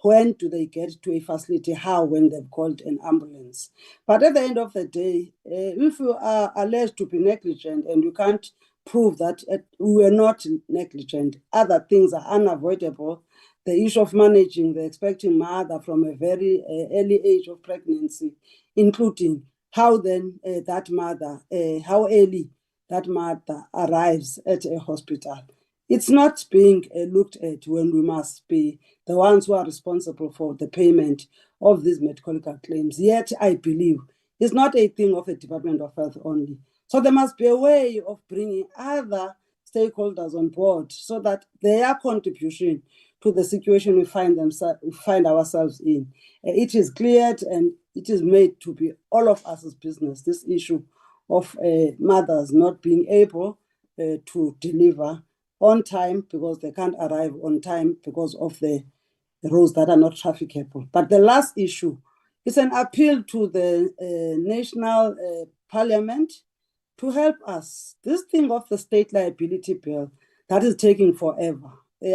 When do they get to a facility? How? When they've called an ambulance. But at the end of the day, if you are alleged to be negligent and you can't prove that we were not negligent, other things are unavoidable. The issue of managing the expecting mother from a very early age of pregnancy, including how then that mother, how early that mother arrives at a hospital. It's not being looked at when we must be the ones who are responsible for the payment of these medical claims. Yet, I believe it's not a thing of the Department of Health only. So there must be a way of bringing other stakeholders on board so that their contribution to the situation we find ourselves in, it is cleared and it is made to be all of us' business, this issue of mothers not being able to deliver on time because they can't arrive on time because of the roads that are not trafficable. But the last issue is an appeal to the National Parliament to help us. This thing of the state liability bill, that is taking forever.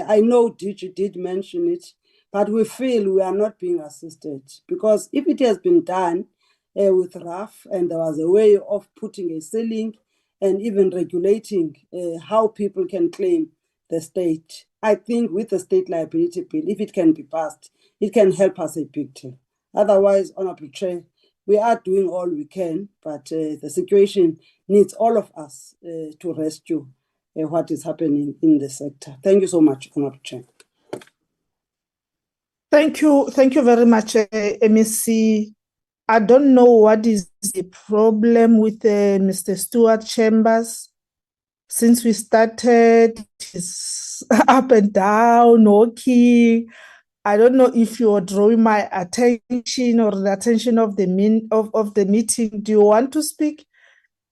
I know DG did mention it, but we feel we are not being assisted because if it has been done with RAF and there was a way of putting a ceiling and even regulating how people can claim the state, I think with the state liability bill, if it can be passed, it can help us a big deal. Otherwise, Honorable Chair, we are doing all we can, but the situation needs all of us to rescue what is happening in the sector. Thank you so much, Honorable Chair. Thank you very much, MEC. I don't know what is the problem with Mr. Stuart Chambers. Since we started, it's up and down, okay. I don't know if you're drawing my attention or the attention of the meeting. Do you want to speak?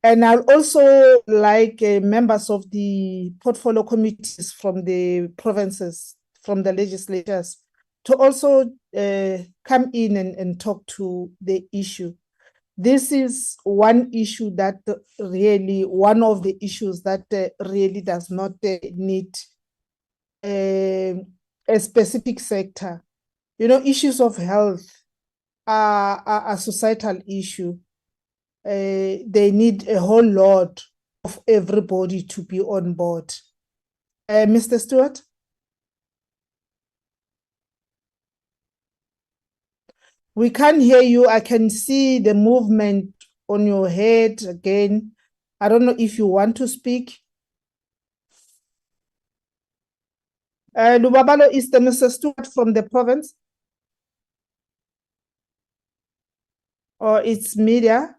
And I'll also like members of the portfolio committees from the provinces, from the legislatures, to also come in and talk to the issue. This is one issue that really, one of the issues that really does not need a specific sector. You know, issues of health are a societal issue. They need a whole lot of everybody to be on board. Mr. Stewart? We can't hear you. I can see the movement on your head again. I don't know if you want to speak. Lubabalo, is the Mr. Stewart from the province? Or it's media?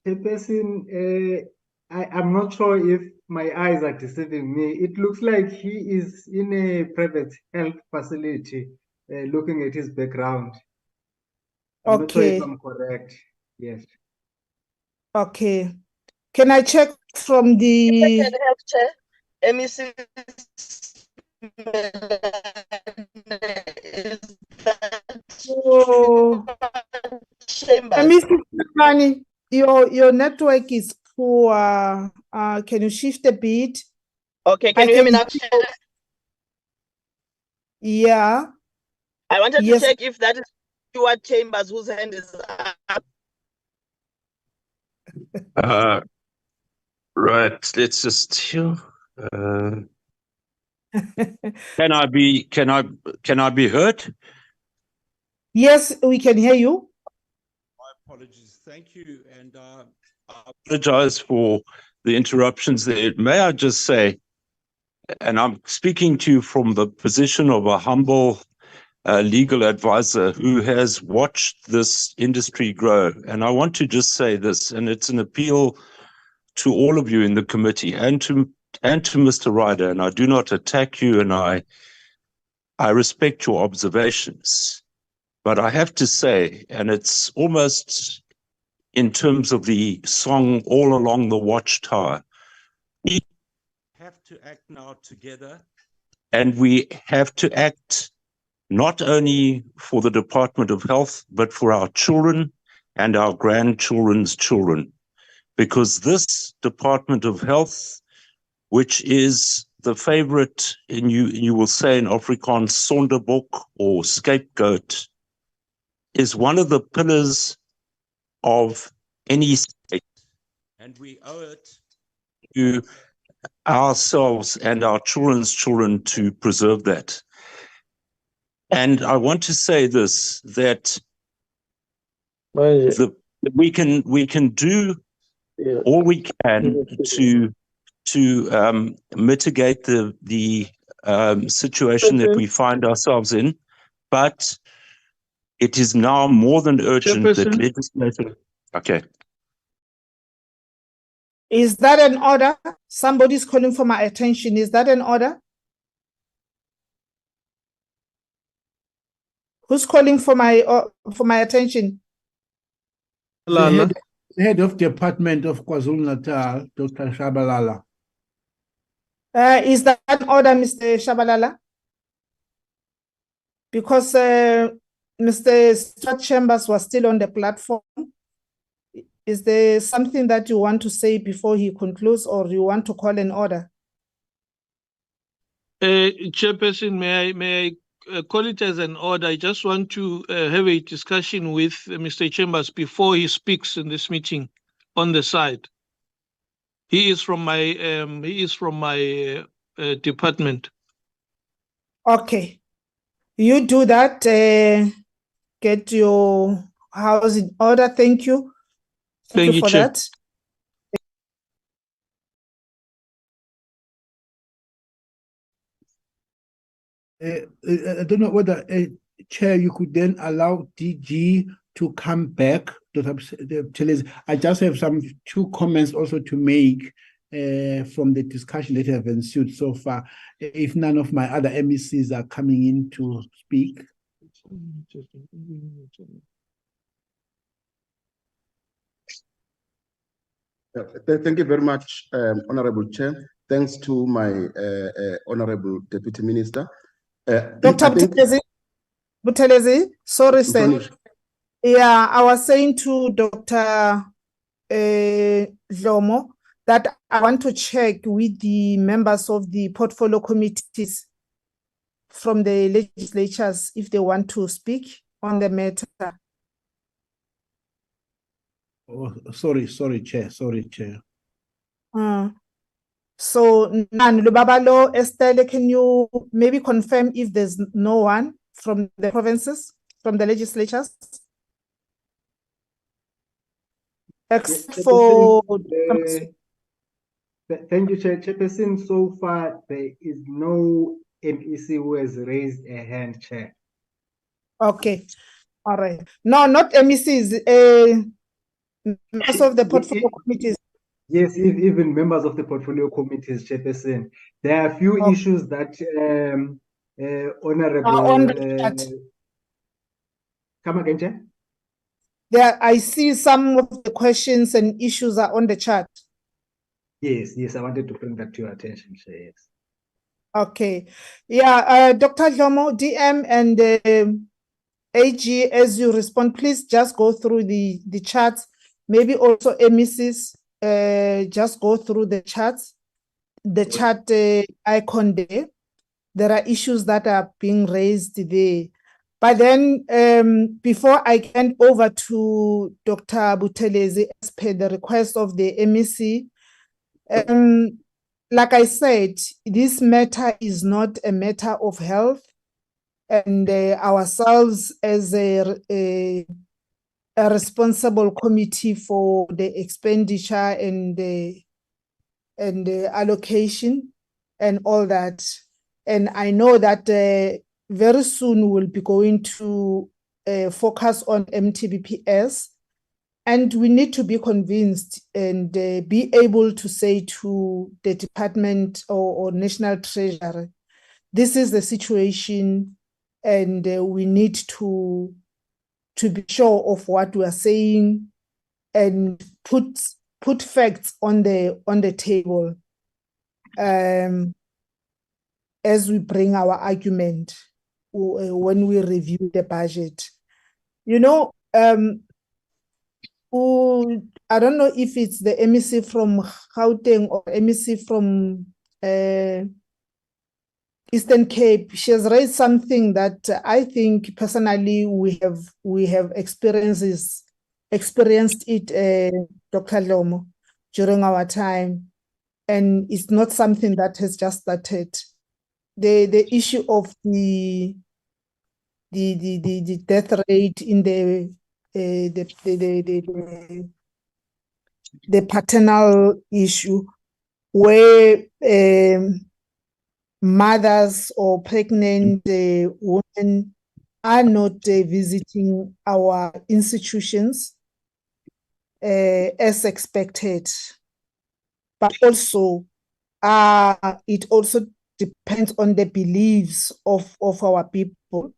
Chairperson, I'm not sure if my eyes are deceiving me. It looks like he is in a private health facility, looking at his background. I'm not sure if I'm correct. Yes. Okay. Can I check from the... MEC Oh. Mr. Your network is poor. Can you shift a bit? Okay, can you hear me now? Yeah. I wanted to check if that is Stuart Chambers whose hand is up. Right, let's just hear. Can I be heard? Yes, we can hear you. My apologies. Thank you, and I apologize for the interruptions there. May I just say, and I'm speaking to you from the position of a humble legal advisor who has watched this industry grow, and I want to just say this, and it's an appeal to all of you in the committee and to Mr. Ryder, and I do not attack you, and I respect your observations. But I have to say, and it's almost in terms of the song All Along the Watchtower, we have to act now together, and we have to act not only for the Department of Health, but for our children and our grandchildren's children. Because this Department of Health, which is the favorite, and you will say in Afrikaans, sonderboek or scapegoat, is one of the pillars of any state. And we owe it to ourselves and our children's children to preserve that. And I want to say this, that we can do all we can to mitigate the situation that we find ourselves in, but it is now more than urgent that legislation. Okay. Is that an order? Somebody's calling for my attention. Is that an order? Who's calling for my attention? The head of Department of KwaZulu-Natal, Dr. Shabalala. Is that an order, Mr. Shabalala? Because Mr. Stuart Chambers was still on the platform. Is there something that you want to say before he concludes, or you want to call an order? Chairperson, may I call it as an order? I just want to have a discussion with Mr. Chambers before he speaks in this meeting on the side. He is from my department. Okay, you do that. Get your house in order. Thank you. Thank you for Chair. that. I don't know whether, Chair, you could then allow DG to come back. I just have two comments also to make from the discussion that have ensued so far, if none of my other MECs are coming in to speak. Thank you very much, Honorable Chair. Thanks to my Honorable Deputy Minister. Dr. Buthelezi, sorry, sir. Yeah, I was saying to Dr. Dlomo that I want to check with the members of the portfolio committees from the legislatures if they want to speak on the matter. Oh, sorry, Chair. Sorry, Chair. So, Nan Lubabalo, Estelle, can you maybe confirm if there's no one from the provinces, from the legislatures? Except for... Thank you, Chairperson. So far, there is no MEC who has raised a hand, Chair. Okay, all right. No, not MECs, members of the portfolio committees. Yes, even members of the portfolio committees, Chairperson. There are a few issues that Honorable... come again, Chair? There, I see some of the questions and issues are on the chart. Yes, I wanted to bring that to your attention, Chair. Yes. Okay. Yeah, Dr. Dlomo, DM and AG, as you respond, please just go through the charts. Maybe also MECs, just go through the charts, the chart icon there. There are issues that are being raised there. But then before I hand over to Dr. Buthelezi, as per the request of the MEC, like I said, this matter is not a matter of health, and ourselves as a responsible committee for the expenditure and the allocation and all that. And I know that very soon we'll be going to focus on MTBPS. And we need to be convinced and be able to say to the department or National Treasury, this is the situation, and we need to be sure of what we are saying and put facts on the table as we bring our argument when we review the budget. You know, I don't know if it's the MEC from Gauteng or MEC from Eastern Cape. She has raised something that I think personally we have experienced it, Dr. Lomo, during our time, and it's not something that has just started. The issue of the death rate in the paternal issue, where mothers or pregnant women are not visiting our institutions as expected. But also, it also depends on the beliefs of our people.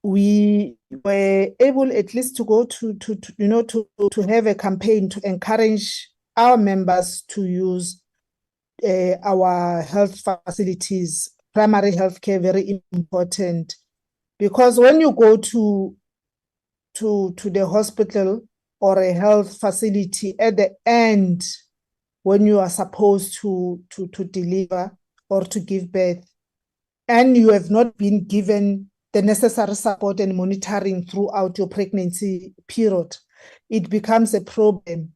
We were able at least to go to have a campaign to encourage our members to use our health facilities, primary health care, very important, because when you go to the hospital or a health facility at the end, when you are supposed to deliver or to give birth, and you have not been given the necessary support and monitoring throughout your pregnancy period, it becomes a problem.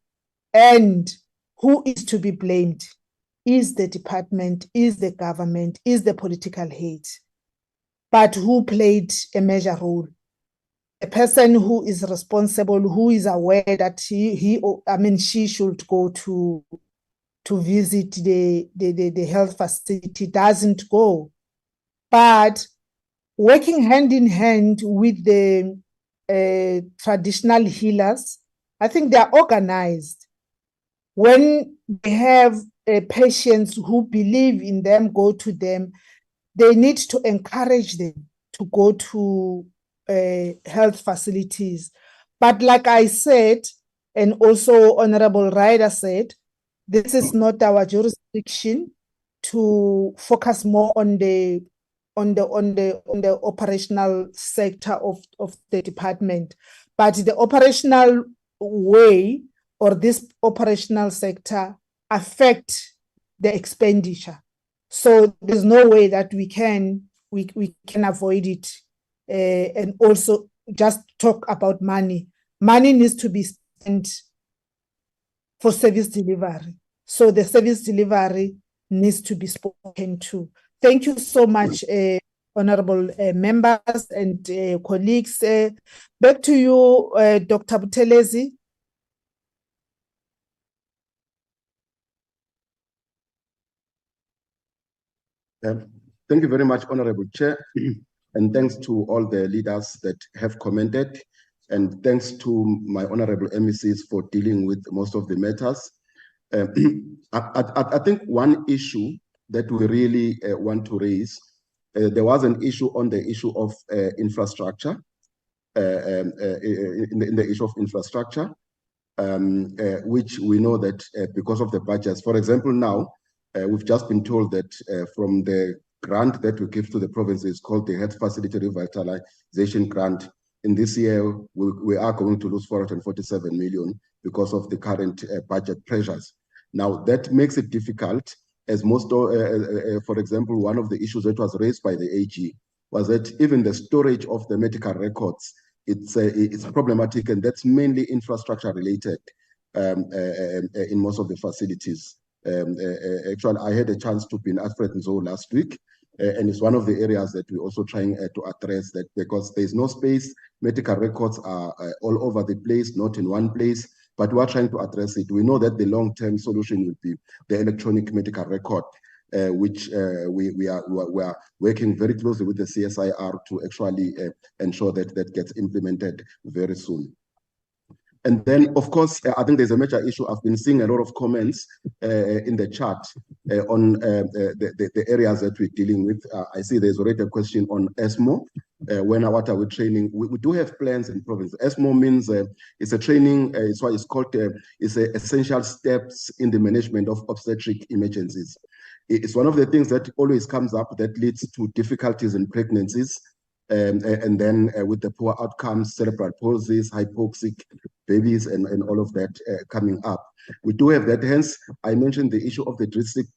And who is to be blamed? Is the department, is the government, is the political head? But who played a major role? A person who is responsible, who is aware that she should go to visit the health facility, doesn't go. But working hand in hand with the traditional healers, I think they are organized. When they have patients who believe in them, go to them, they need to encourage them to go to health facilities. But like I said, and also Honorable Ryder said, this is not our jurisdiction to focus more on the operational sector of the department, but the operational way or this operational sector affect the expenditure. So there's no way that we can avoid it, and also just talk about money. Money needs to be spent for service delivery. So the service delivery needs to be spoken to. Thank you so much, honorable members and colleagues. Back to you, Dr. Buthelezi. Thank you very much, Honorable Chair, and thanks to all the leaders that have commented, and thanks to my honorable MECs for dealing with most of the matters. I think one issue that we really want to raise, there was an issue on the issue of infrastructure, in the issue of infrastructure, which we know that because of the budgets, for example, now, we've just been told that from the grant that we give to the provinces called the Health Facility Revitalization Grant, in this year, we are going to lose 447 million because of the current budget pressures. Now, that makes it difficult, as most, for example, one of the issues that was raised by the AG was that even the storage of the medical records, it's problematic, and that's mainly infrastructure related in most of the facilities. Actually, I had a chance to be in Alfred Nzo last week, and it's one of the areas that we're also trying to address, that because there's no space, medical records are all over the place, not in one place, but we're trying to address it. We know that the long-term solution would be the electronic medical record, which we are working very closely with the CSIR to actually ensure that that gets implemented very soon. And then, of course, I think there's a major issue. I've been seeing a lot of comments in the chat on the areas that we're dealing with. I see there's already a question on ESMO. What are we training? We do have plans in province. ESMO means it's a training, it's what it's called, it's essential steps in the management of obstetric emergencies. It's one of the things that always comes up that leads to difficulties in pregnancies. And then with the poor outcomes, cerebral palsy, hypoxic babies, and all of that coming up. We do have that. Hence, I mentioned the issue of the district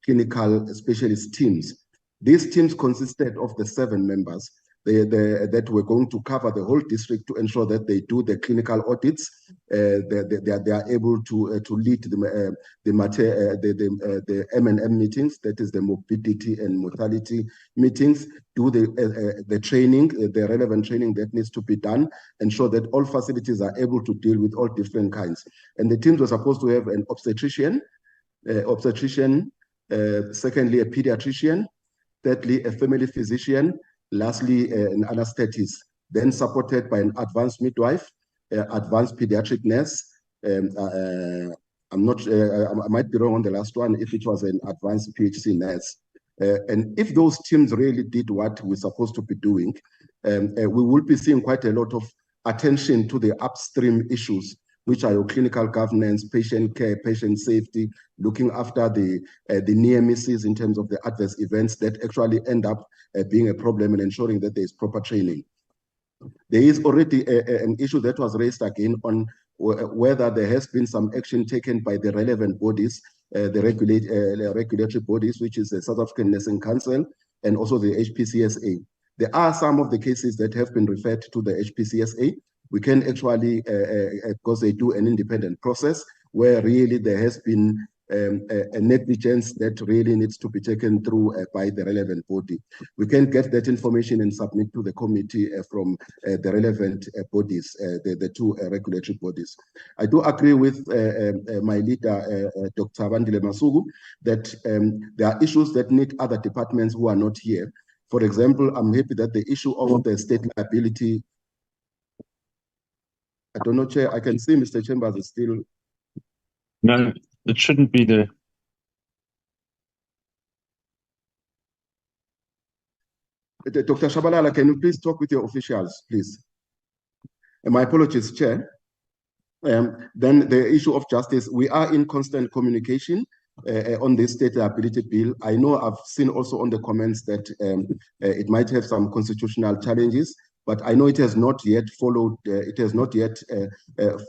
clinical specialist teams. These teams consisted of the 7 members that were going to cover the whole district to ensure that they do the clinical audits. They are able to lead the M&M meetings, that is the morbidity and mortality meetings, do the training, the relevant training that needs to be done, ensure that all facilities are able to deal with all different kinds. And the teams were supposed to have an obstetrician, secondly, a pediatrician, thirdly, a family physician, lastly, an anesthetist, then supported by an advanced midwife, advanced pediatric nurse. I'm not, I might be wrong on the last one, if it was an advanced PhD nurse. And if those teams really did what we're supposed to be doing, we will be seeing quite a lot of attention to the upstream issues, which are your clinical governance, patient care, patient safety, looking after the near misses in terms of the adverse events that actually end up being a problem, and ensuring that there is proper training. There is already an issue that was raised again on whether there has been some action taken by the relevant bodies, the regulatory bodies, which is the South African Nursing Council and also the HPCSA. There are some of the cases that have been referred to the HPCSA. We can actually, because they do an independent process where really there has been a negligence that really needs to be taken through by the relevant body. We can get that information and submit to the committee from the relevant bodies, the 2 regulatory bodies. I do agree with my leader, Dr. Vandile Masuku, that there are issues that need other departments who are not here. For example, I'm happy that the issue of the state liability, I don't know, Chair, I can see Mr. Chambers is still... No, it shouldn't be there. Dr. Shabalala, can you please talk with your officials, please? And my apologies, Chair. Then the issue of justice, we are in constant communication on this state liability bill. I know I've seen also on the comments that it might have some constitutional challenges, but I know it has not yet followed. It has not yet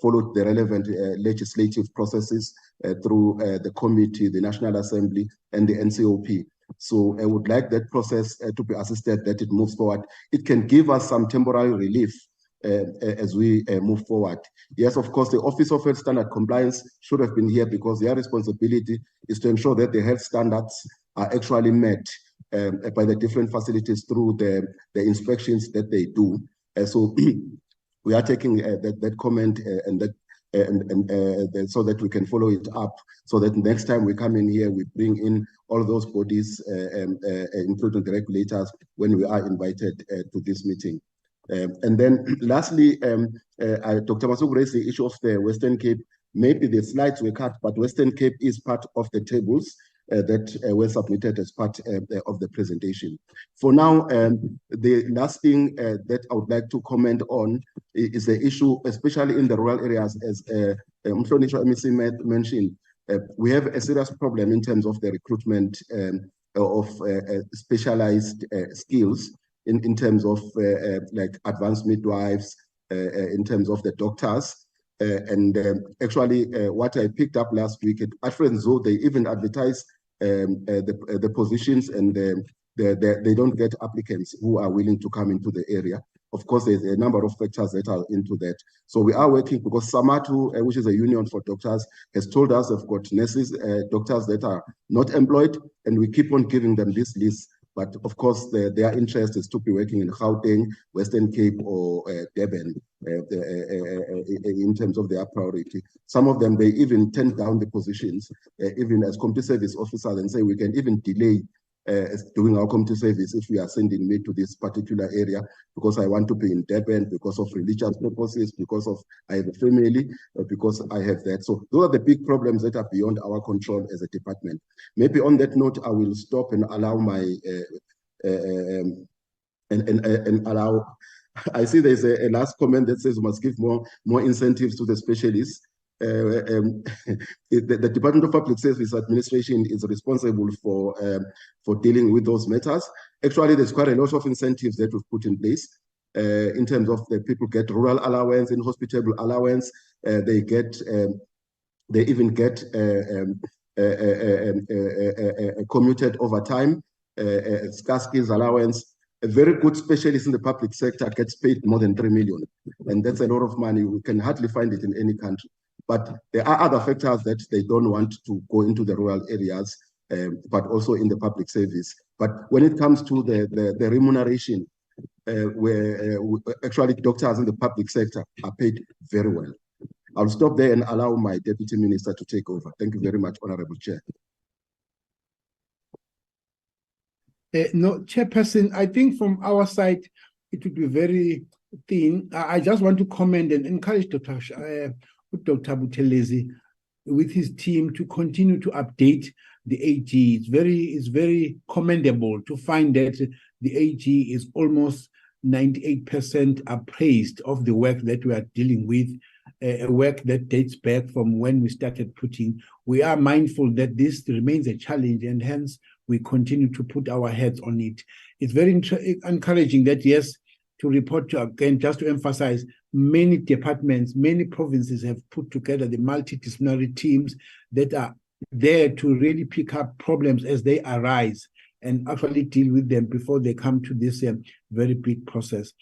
followed the relevant legislative processes through the committee, the National Assembly, and the NCOP. So I would like that process to be assisted, that it moves forward. It can give us some temporary relief as we move forward. Yes, of course, the Office of Health Standard Compliance should have been here because their responsibility is to ensure that the health standards are actually met by the different facilities through the inspections that they do. So we are taking that comment so that we can follow it up, so that next time we come in here, we bring in all those bodies, including the regulators, when we are invited to this meeting. And then lastly, Dr. Masuku raised the issue of the Western Cape. Maybe the slides were cut, but Western Cape is part of the tables that were submitted as part of the presentation. For now, the last thing that I would like to comment on is the issue, especially in the rural areas, as Mhlonishwa MEC mentioned. We have a serious problem in terms of the recruitment of specialized skills in terms of like advanced midwives, in terms of the doctors. Actually, what I picked up last week at Afrenzo, they even advertise the positions, and they don't get applicants who are willing to come into the area. Of course, there's a number of factors that are into that. So we are working, because Samatu, which is a union for doctors, has told us they've got nurses, doctors that are not employed, and we keep on giving them this list. But of course, their interest is to be working in Gauteng, Western Cape, or Durban in terms of their priority. Some of them, they even turn down the positions, even as community service officers, and say we can even delay doing our community service if you are sending me to this particular area because I want to be in Durban, because of religious purposes, because of I have a family, because I have that. So those are the big problems that are beyond our control as a department. Maybe on that note, I will stop and allow my and allow. I see there's a last comment that says we must give more incentives to the specialists. The Department of Public Service Administration is responsible for dealing with those matters. Actually, there's quite a lot of incentives that we've put in place in terms of the people get rural allowance, in-hospitable allowance. They even get commuted overtime, scarce skills allowance. A very good specialist in the public sector gets paid more than 3 million. And that's a lot of money. We can hardly find it in any country. But there are other factors that they don't want to go into the rural areas, but also in the public service. But when it comes to the remuneration, where actually doctors in the public sector are paid very well. I'll stop there and allow my Deputy Minister to take over. Thank you very much, Honorable Chair. No, Chairperson, I think from our side, it would be very thin. I just want to comment and encourage Dr. Buthelezi with his team to continue to update the AG. It's very commendable to find that the AG is almost 98% appraised of the work that we are dealing with, work that dates back from when we started putting. We are mindful that this remains a challenge, and hence we continue to put our heads on it. It's very encouraging that, yes, to report to, again, just to emphasize, many departments, many provinces have put together the multidisciplinary teams that are there to really pick up problems as they arise and actually deal with them before they come to this very big process.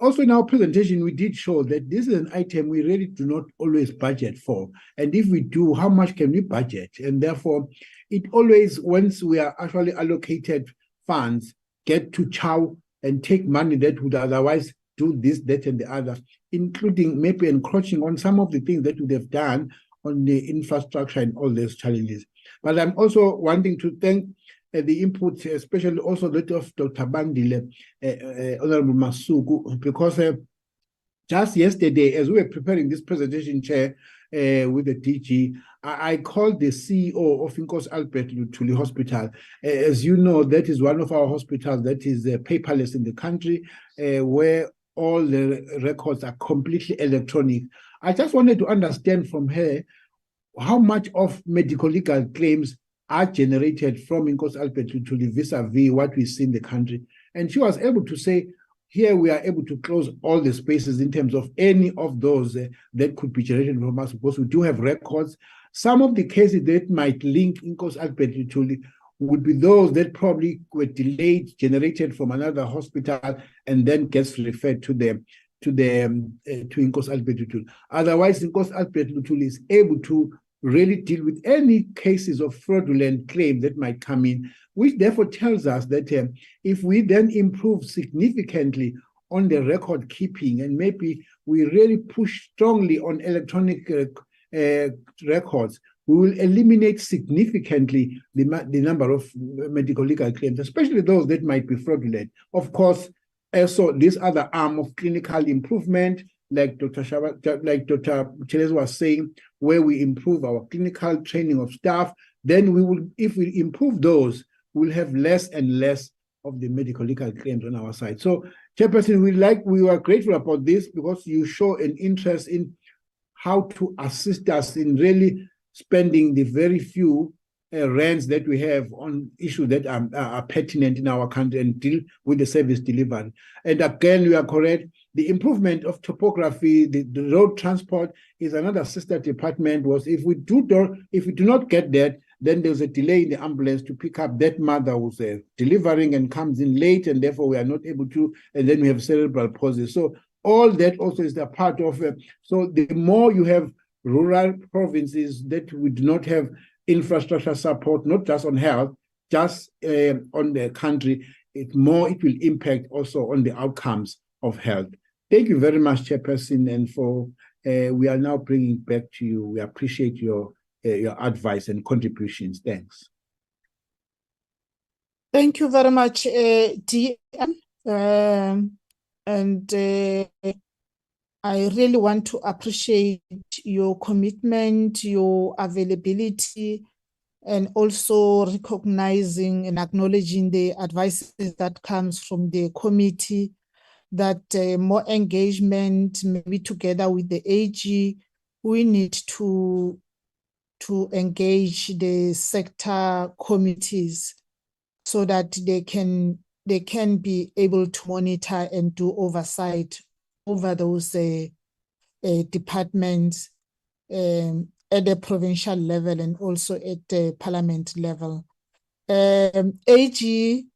Also in our presentation, we did show that this is an item we really do not always budget for. And if we do, how much can we budget? And therefore, it always, once we are actually allocated funds, get to chow and take money that would otherwise do this, that, and the other, including maybe encroaching on some of the things that would have done on the infrastructure and all those challenges. But I'm also wanting to thank the input, especially also that of Dr. Bandile, Honorable Masuku, because just yesterday, as we were preparing this presentation, Chair, with the DG, I called the CEO of Inkosi Albert Luthuli Hospital. As you know, that is one of our hospitals that is paperless in the country, where all the records are completely electronic. I just wanted to understand from her how much of medico-legal claims are generated from Inkosi Albert Luthuli vis-a-vis what we see in the country. And she was able to say, here we are able to close all the spaces in terms of any of those that could be generated from us, because we do have records. Some of the cases that might link Inkosi Albert Luthuli would be those that probably were delayed, generated from another hospital, and then gets referred to Inkosi Albert Luthuli. Otherwise, Inkosi Albert Luthuli is able to really deal with any cases of fraudulent claim that might come in, which therefore tells us that if we then improve significantly on the record keeping, and maybe we really push strongly on electronic records, we will eliminate significantly the number of medical legal claims, especially those that might be fraudulent. Of course, also this other arm of clinical improvement, like Dr. Buthelezi was saying, where we improve our clinical training of staff, then we will, if we improve those, we'll have less and less of the medical legal claims on our side. So, Chairperson, we are grateful about this because you show an interest in how to assist us in really spending the very few rands that we have on issues that are pertinent in our country and deal with the service delivery. And again, you are correct. The improvement of topography, the road transport is another sister department. Was if we do not get that, then there's a delay in the ambulance to pick up that mother who's delivering and comes in late, and therefore we are not able to, and then we have cerebral palsy. So all that also is a part of so the more you have rural provinces that we do not have infrastructure support, not just on health, just on the country, it will impact also on the outcomes of health. Thank you very much, Chairperson, and for we are now bringing back to you. We appreciate your advice and contributions. Thanks. Thank you very much, DM. And I really want to appreciate your commitment, your availability, and also recognizing and acknowledging the advices that comes from the committee, that more engagement, maybe together with the AG, we need to engage the sector committees so that they can be able to monitor and do oversight over those departments at the provincial level and also at the parliament level. AG,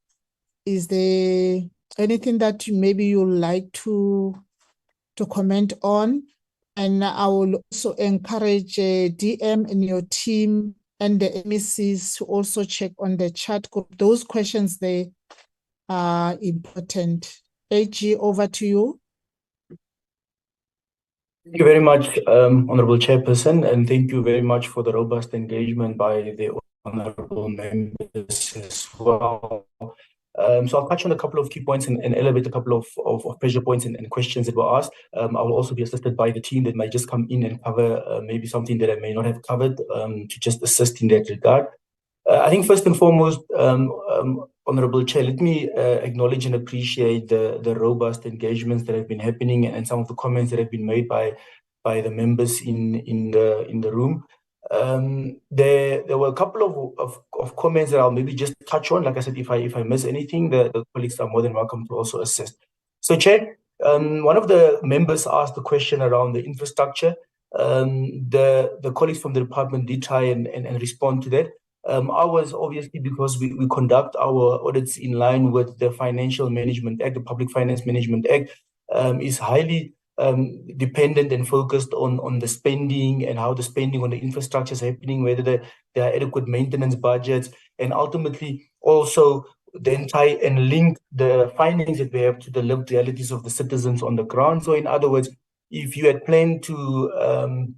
is there anything that maybe you'd like to comment on? And I will also encourage DM and your team and the MECs to also check on the chat group. Those questions there are important. AG, over to you. Thank you very much, Honorable Chairperson, and thank you very much for the robust engagement by the honorable members as well. So I'll touch on a couple of key points and elevate a couple of pressure points and questions that were asked. I will also be assisted by the team that might just come in and cover maybe something that I may not have covered to just assist in that regard. I think first and foremost, Honorable Chair, let me acknowledge and appreciate the robust engagements that have been happening and some of the comments that have been made by the members in the room. There were a couple of comments that I'll maybe just touch on. Like I said, if I miss anything, the colleagues are more than welcome to also assist. So, Chair, one of the members asked a question around the infrastructure. The colleagues from the department did try and respond to that. Ours, obviously, because we conduct our audits in line with the Financial Management Act, the Public Finance Management Act, is highly dependent and focused on the spending and how the spending on the infrastructure is happening, whether there are adequate maintenance budgets, and ultimately also then try and link the findings that we have to the lived realities of the citizens on the ground. So in other words, if you had planned to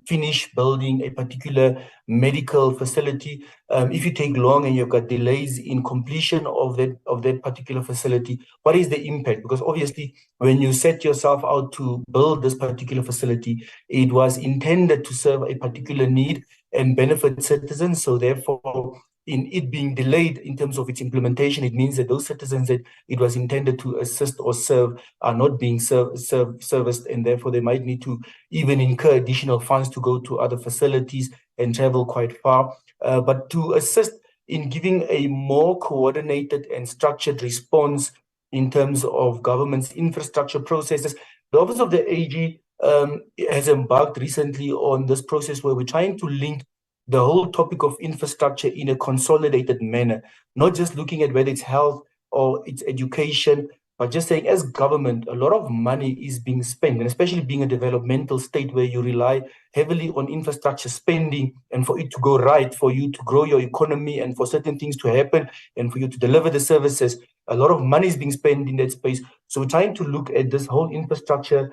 finish building a particular medical facility, if you take long and you've got delays in completion of that particular facility, what is the impact? Because obviously, when you set yourself out to build this particular facility, it was intended to serve a particular need and benefit citizens. So therefore, in it being delayed in terms of its implementation, it means that those citizens that it was intended to assist or serve are not being serviced, and therefore they might need to even incur additional funds to go to other facilities and travel quite far. But to assist in giving a more coordinated and structured response in terms of government's infrastructure processes, the Office of the AG has embarked recently on this process where we're trying to link the whole topic of infrastructure in a consolidated manner, not just looking at whether it's health or it's education, but just saying as government, a lot of money is being spent, and especially being a developmental state where you rely heavily on infrastructure spending, and for it to go right, for you to grow your economy and for certain things to happen and for you to deliver the services, a lot of money is being spent in that space. So we're trying to look at this whole infrastructure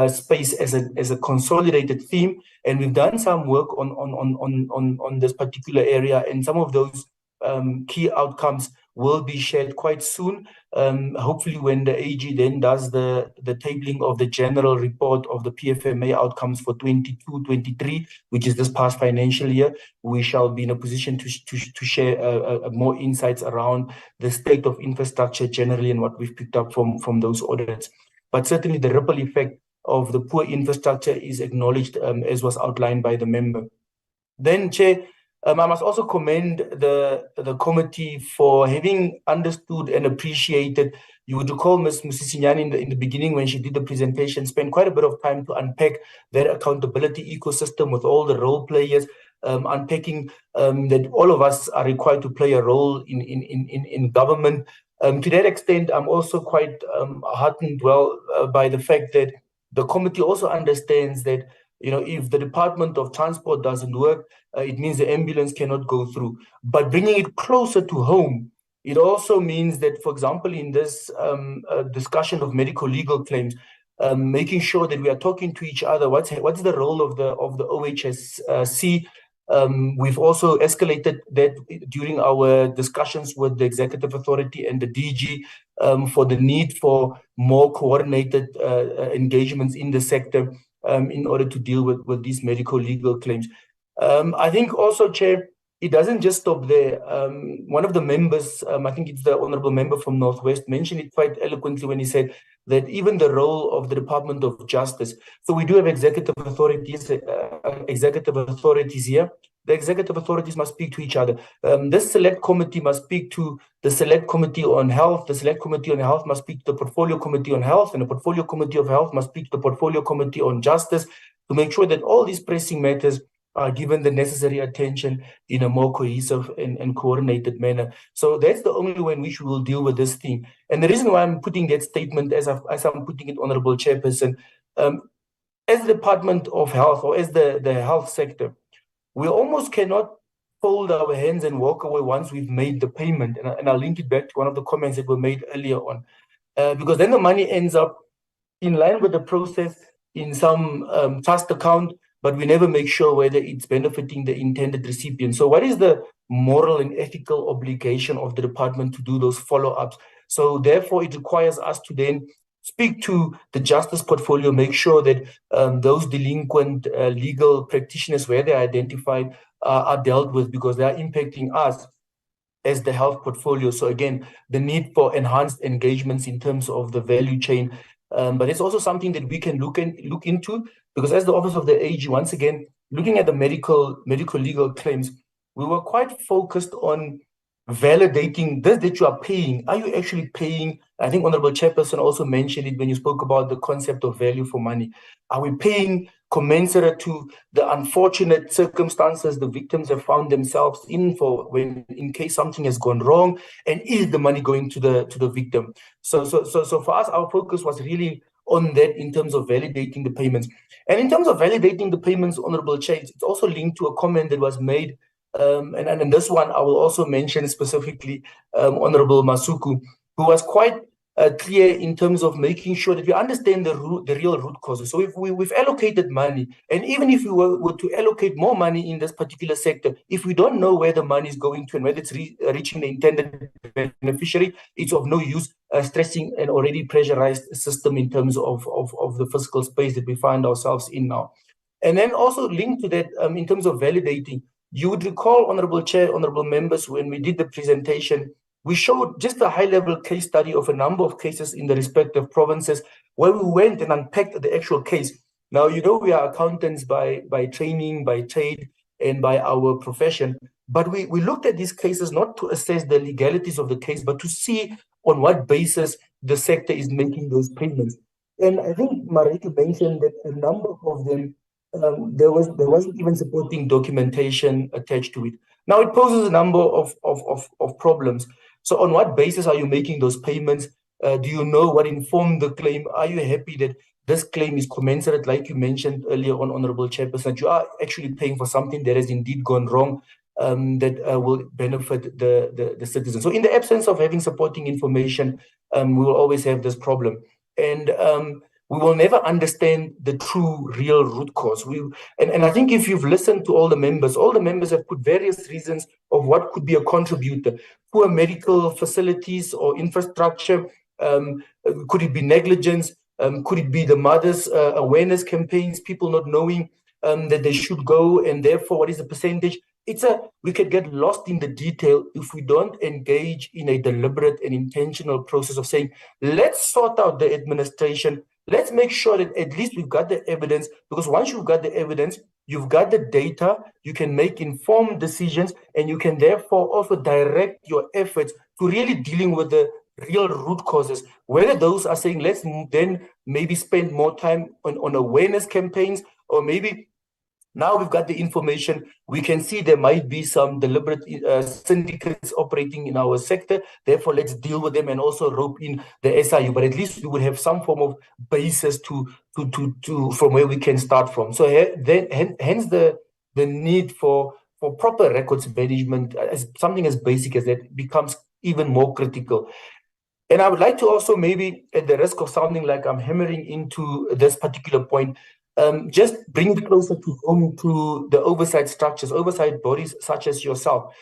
space as a consolidated theme, and we've done some work on this particular area, and some of those key outcomes will be shared quite soon. Hopefully, when the AG then does the tabling of the general report of the PFMA outcomes for 22-23, which is this past financial year, we shall be in a position to share more insights around the state of infrastructure generally and what we've picked up from those audits. But certainly, the ripple effect of the poor infrastructure is acknowledged, as was outlined by the member. Then, Chair, I must also commend the committee for having understood and appreciated. You would recall Ms. Musisinyane in the beginning when she did the presentation, spent quite a bit of time to unpack that accountability ecosystem with all the role players, unpacking that all of us are required to play a role in government. To that extent, I'm also quite heartened by the fact that the committee also understands that, if the Department of Transport doesn't work, it means the ambulance cannot go through. But bringing it closer to home, it also means that, for example, in this discussion of medico-legal claims, making sure that we are talking to each other, what's the role of the OHSC, We've also escalated that during our discussions with the Executive Authority and the DG for the need for more coordinated engagements in the sector in order to deal with these medico-legal claims. I think also, Chair, it doesn't just stop there. One of the members, I think it's the honourable member from Northwest, mentioned it quite eloquently when he said that even the role of the Department of Justice. So we do have executive authorities here. The executive authorities must speak to each other. This select committee must speak to the select committee on health. The select committee on health must speak to the portfolio committee on health, and the portfolio committee of health must speak to the portfolio committee on justice to make sure that all these pressing matters are given the necessary attention in a more cohesive and coordinated manner. So that's the only way in which we will deal with this thing. And the reason why I'm putting that statement as I'm putting it, Honourable Chairperson, as the Department of Health or as the health sector, we almost cannot fold our hands and walk away once we've made the payment. And I'll link it back to one of the comments that were made earlier on. Because then the money ends up in line with the process in some trust account, but we never make sure whether it's benefiting the intended recipient. So what is the moral and ethical obligation of the department to do those follow-ups? So therefore, it requires us to then speak to the justice portfolio, make sure that those delinquent legal practitioners, where they're identified, are dealt with, because they are impacting us as the health portfolio. So again, the need for enhanced engagements in terms of the value chain. But it's also something that we can look into, because as the Office of the AG, once again, looking at the medico-legal claims, we were quite focused on validating this that you are paying. Are you actually paying? I think Honourable Chairperson also mentioned it when you spoke about the concept of value for money. Are we paying commensurate to the unfortunate circumstances the victims have found themselves in in case something has gone wrong? And is the money going to the victim? So for us, our focus was really on that in terms of validating the payments. And in terms of validating the payments, Honourable Chair, it's also linked to a comment that was made, and this one I will also mention specifically, Honourable Masuku, who was quite clear in terms of making sure that we understand the real root causes. So if we've allocated money, and even if we were to allocate more money in this particular sector, if we don't know where the money is going to and whether it's reaching the intended beneficiary, it's of no use stressing an already pressurized system in terms of the fiscal space that we find ourselves in now. And then also linked to that, in terms of validating, you would recall, Honourable Chair, Honourable Members, when we did the presentation, we showed just a high-level case study of a number of cases in the respective provinces where we went and unpacked the actual case. Now, you know, we are accountants by training, by trade, and by our profession, but we looked at these cases not to assess the legalities of the case, but to see on what basis the sector is making those payments. And I think Mariki mentioned that a number of them, there wasn't even supporting documentation attached to it. Now, it poses a number of problems. So on what basis are you making those payments? Do you know what informed the claim? Are you happy that this claim is commensurate, like you mentioned earlier on, Honourable Chairperson, that you are actually paying for something that has indeed gone wrong, that will benefit the citizens? So in the absence of having supporting information, we will always have this problem. And we will never understand the true, real root cause. And I think if you've listened to all the members have put various reasons of what could be a contributor. Poor medical facilities or infrastructure, could it be negligence? Could it be the mothers' awareness campaigns, people not knowing that they should go, and therefore what is the percentage? We could get lost in the detail if we don't engage in a deliberate and intentional process of saying, let's sort out the administration. Let's make sure that at least we've got the evidence, because once you've got the evidence, you've got the data, you can make informed decisions, and you can therefore also direct your efforts to really dealing with the real root causes. Whether those are saying, let's then maybe spend more time on awareness campaigns, or maybe now we've got the information, we can see there might be some deliberate syndicates operating in our sector. Therefore, let's deal with them and also rope in the SIU. But at least we would have some form of basis to from where we can start from. So hence the need for proper records management, as something as basic as that becomes even more critical. And I would like to also, maybe at the risk of sounding like I'm hammering into this particular point, just bring it closer to home to the oversight structures, oversight bodies such as yourself.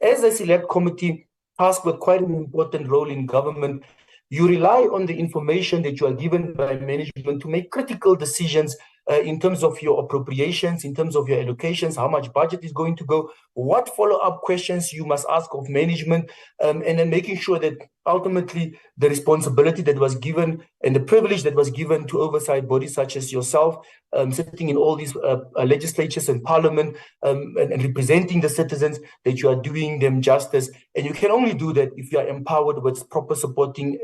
As a select committee tasked with quite an important role in government, you rely on the information that you are given by management to make critical decisions in terms of your appropriations, in terms of your allocations, how much budget is going to go, what follow-up questions you must ask of management, and then making sure that ultimately the responsibility that was given and the privilege that was given to oversight bodies such as yourself, sitting in all these legislatures and parliament and representing the citizens, that you are doing them justice. And you can only do that if you are empowered with proper supporting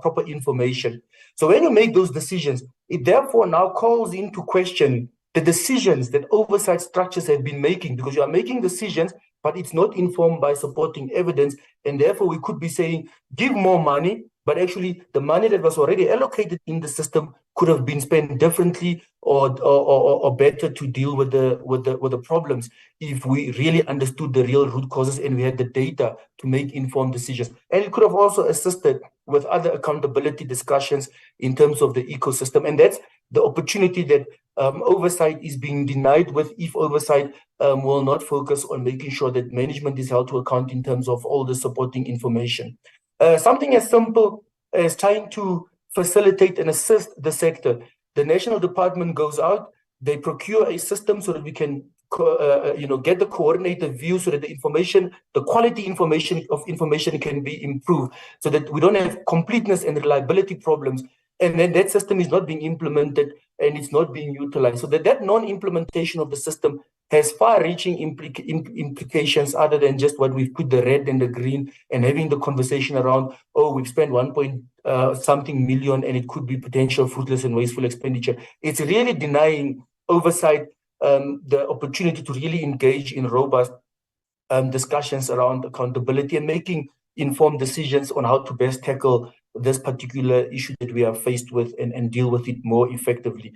proper information. So when you make those decisions, it therefore now calls into question the decisions that oversight structures have been making, because you are making decisions, but it's not informed by supporting evidence. And therefore, we could be saying, give more money, but actually the money that was already allocated in the system could have been spent differently or better to deal with the problems if we really understood the real root causes and we had the data to make informed decisions. And it could have also assisted with other accountability discussions in terms of the ecosystem. And that's the opportunity that oversight is being denied with, if oversight will not focus on making sure that management is held to account in terms of all the supporting information. Something as simple as trying to facilitate and assist the sector. The national department goes out, they procure a system so that we can get the coordinated view, so that the information, the quality information can be improved, so that we don't have completeness and reliability problems. And then that system is not being implemented and it's not being utilized. So that non-implementation of the system has far-reaching implications other than just what we've put the red and the green and having the conversation around, oh, we've spent 1.something million and it could be potential fruitless and wasteful expenditure. It's really denying oversight the opportunity to really engage in robust discussions around accountability and making informed decisions on how to best tackle this particular issue that we are faced with and deal with it more effectively.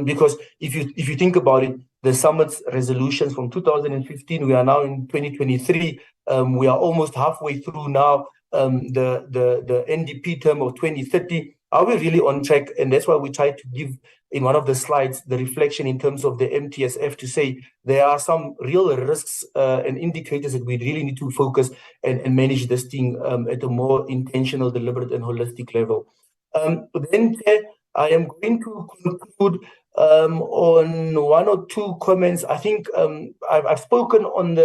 Because if you think about it, the summit's resolutions from 2015, we are now in 2023, we are almost halfway through now the NDP term of 2030. Are we really on track? And that's why we try to give in one of the slides the reflection in terms of the MTSF to say there are some real risks and indicators that we really need to focus and manage this thing at a more intentional, deliberate and holistic level. Then I am going to conclude on one or two comments. I think I've spoken on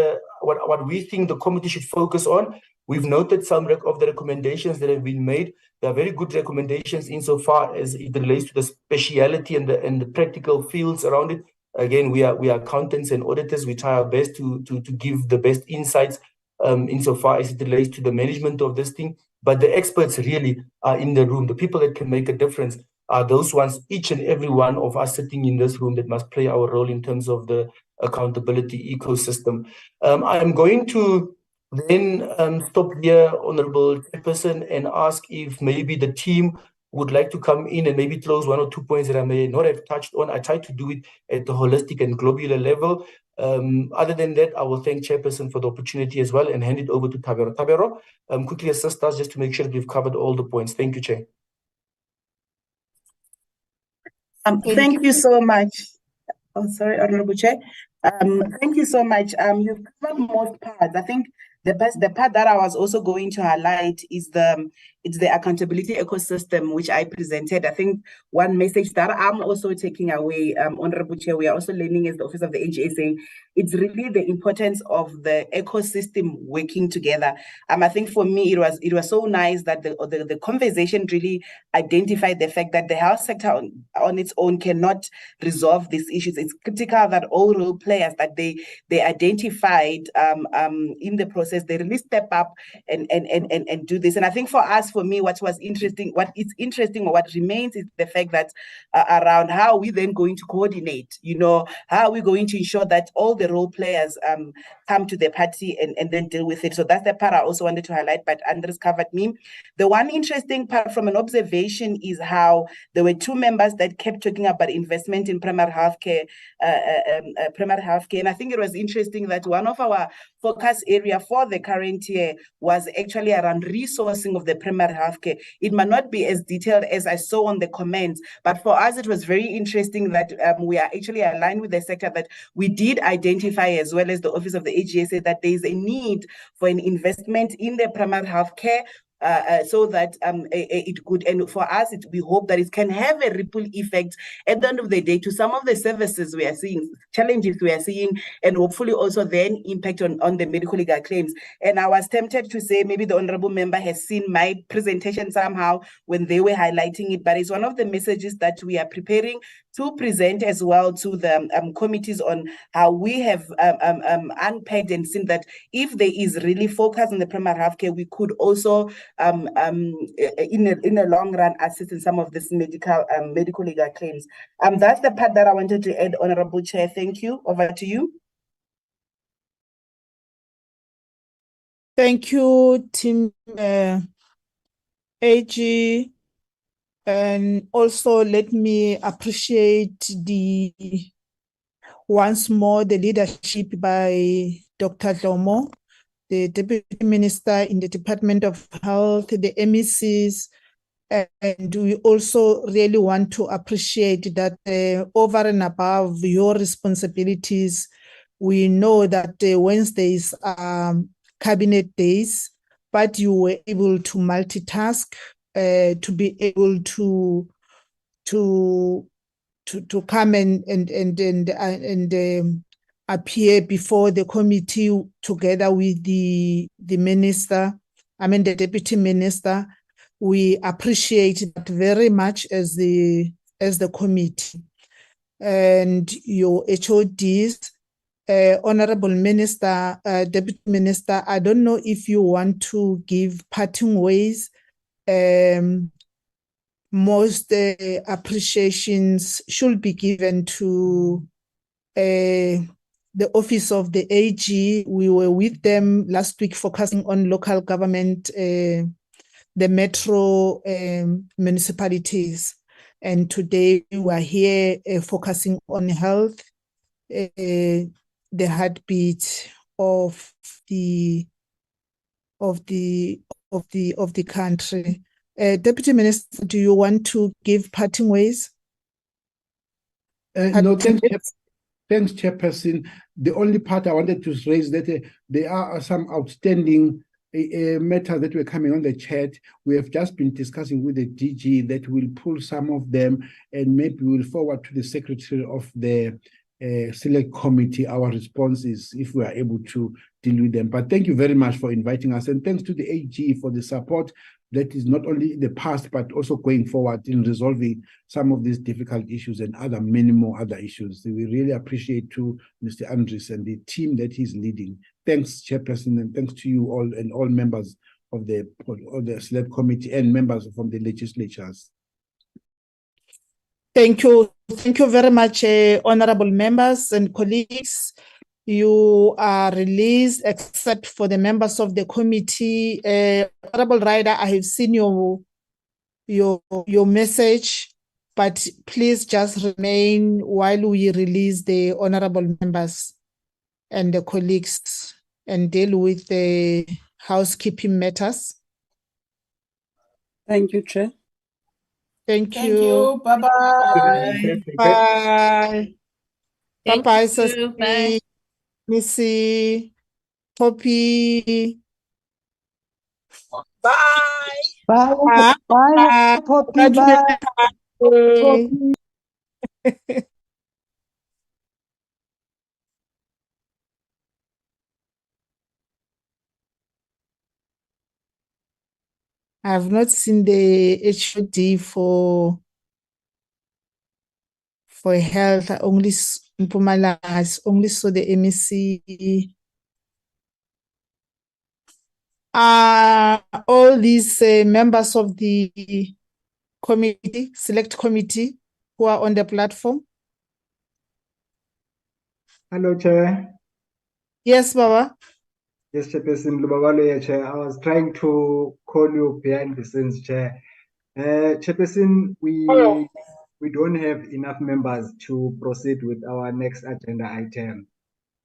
what we think the committee should focus on. We've noted some of the recommendations that have been made. They are very good recommendations insofar as it relates to the speciality and the practical fields around it. Again, we are accountants and auditors. We try our best to give the best insights insofar as it relates to the management of this thing. But the experts really are in the room. The people that can make a difference are those ones, each and every one of us sitting in this room, that must play our role in terms of the accountability ecosystem. I'm going to then stop here, Honorable Chairperson, and ask if maybe the team would like to come in and maybe close one or two points that I may not have touched on. I try to do it at the holistic and globular level. Other than that, I will thank Chairperson for the opportunity as well and hand it over to Tabero. Tabero, quickly assist us just to make sure that we've covered all the points. Thank you, Chair. Thank you so much. Oh, sorry, Honorable Chair. Thank you so much. You've covered most parts. I think the part that I was also going to highlight is the accountability ecosystem, which I presented. I think one message that I'm also taking away, Honorable Chair, we are also learning as the Office of the AGSA, it's really the importance of the ecosystem working together. I think for me, it was so nice that the conversation really identified the fact that the health sector on its own cannot resolve these issues. It's critical that all role players that they identified in the process, they really step up and do this. And I think for me, what is interesting, or what remains is the fact that around how are we then going to coordinate, how are we going to ensure that all the role players come to the party and then deal with it. So that's the part I also wanted to highlight, but Andres covered me. The one interesting part from an observation is how there were two members that kept talking about investment in primary healthcare. And I think it was interesting that one of our focus area for the current year was actually around resourcing of the primary primary healthcare. It might not be as detailed as I saw on the comments, but for us, it was very interesting that we are actually aligned with the sector, that we did identify, as well as the Office of the AGSA, that there is a need for an investment in the primary healthcare, so that it could, and for us, we hope that it can have a ripple effect at the end of the day to some of the services we are seeing, challenges we are seeing, and hopefully also then impact on the medical legal claims. And I was tempted to say maybe the honorable member has seen my presentation somehow when they were highlighting it, but it's one of the messages that we are preparing to present as well to the committees on how we have unpacked and seen that if there is really focus on the primary healthcare, we could also in a long run assist in some of this medical legal claims. That's the part that I wanted to add, Honorable Chair. Thank you. Over to you. Thank you, Team AG. And also let me appreciate once more the leadership by Dr. Dlomo, the Deputy Minister in the Department of Health, the MECs, and we also really want to appreciate that over and above your responsibilities, we know that Wednesdays are cabinet days, but you were able to multitask, to be able to come and appear before the committee together with the minister, the deputy minister. We appreciate that very much as the committee. And your HODs, Honorable Minister, Deputy Minister, I don't know if you want to give parting ways. Most appreciations should be given to the Office of the AG. We were with them last week focusing on local government, the metro municipalities. And today we are here focusing on health, the heartbeat of the country. Deputy Minister, do you want to give parting ways? No, thanks, Chairperson. The only part I wanted to raise that there are some outstanding matters that were coming on the chat. We have just been discussing with the DG that we'll pull some of them and maybe we'll forward to the Secretary of the Select Committee our responses if we are able to deal with them. But thank you very much for inviting us, and thanks to the AG for the support that is not only in the past but also going forward in resolving some of these difficult issues and many more other issues. We really appreciate to Mr. Andries and the team that he's leading. Thanks, Chairperson, and thanks to you all and all members of the Select Committee and members from the legislatures. Thank you. Thank you very much, honorable members and colleagues. You are released except for the members of the committee. Honorable Ryder, I have seen your message, but please just remain while we release the honorable members and the colleagues and deal with the housekeeping matters. Thank you, Chair. Thank you. Bye-bye. Bye. Bye-bye, Cecily. Bye. Missy, Poppy. Bye. Bye. Bye. Bye, Poppy. Bye. Poppy. I have not seen the HOD for health. I only only saw the MEC. All these members of the committee, select committee, who are on the platform. Hello, Chair. Yes, Baba. Yes, Chairperson Lubabalo, Chair. I was trying to call you behind the scenes, Chair. Chairperson, we don't have enough members to proceed with our next agenda item.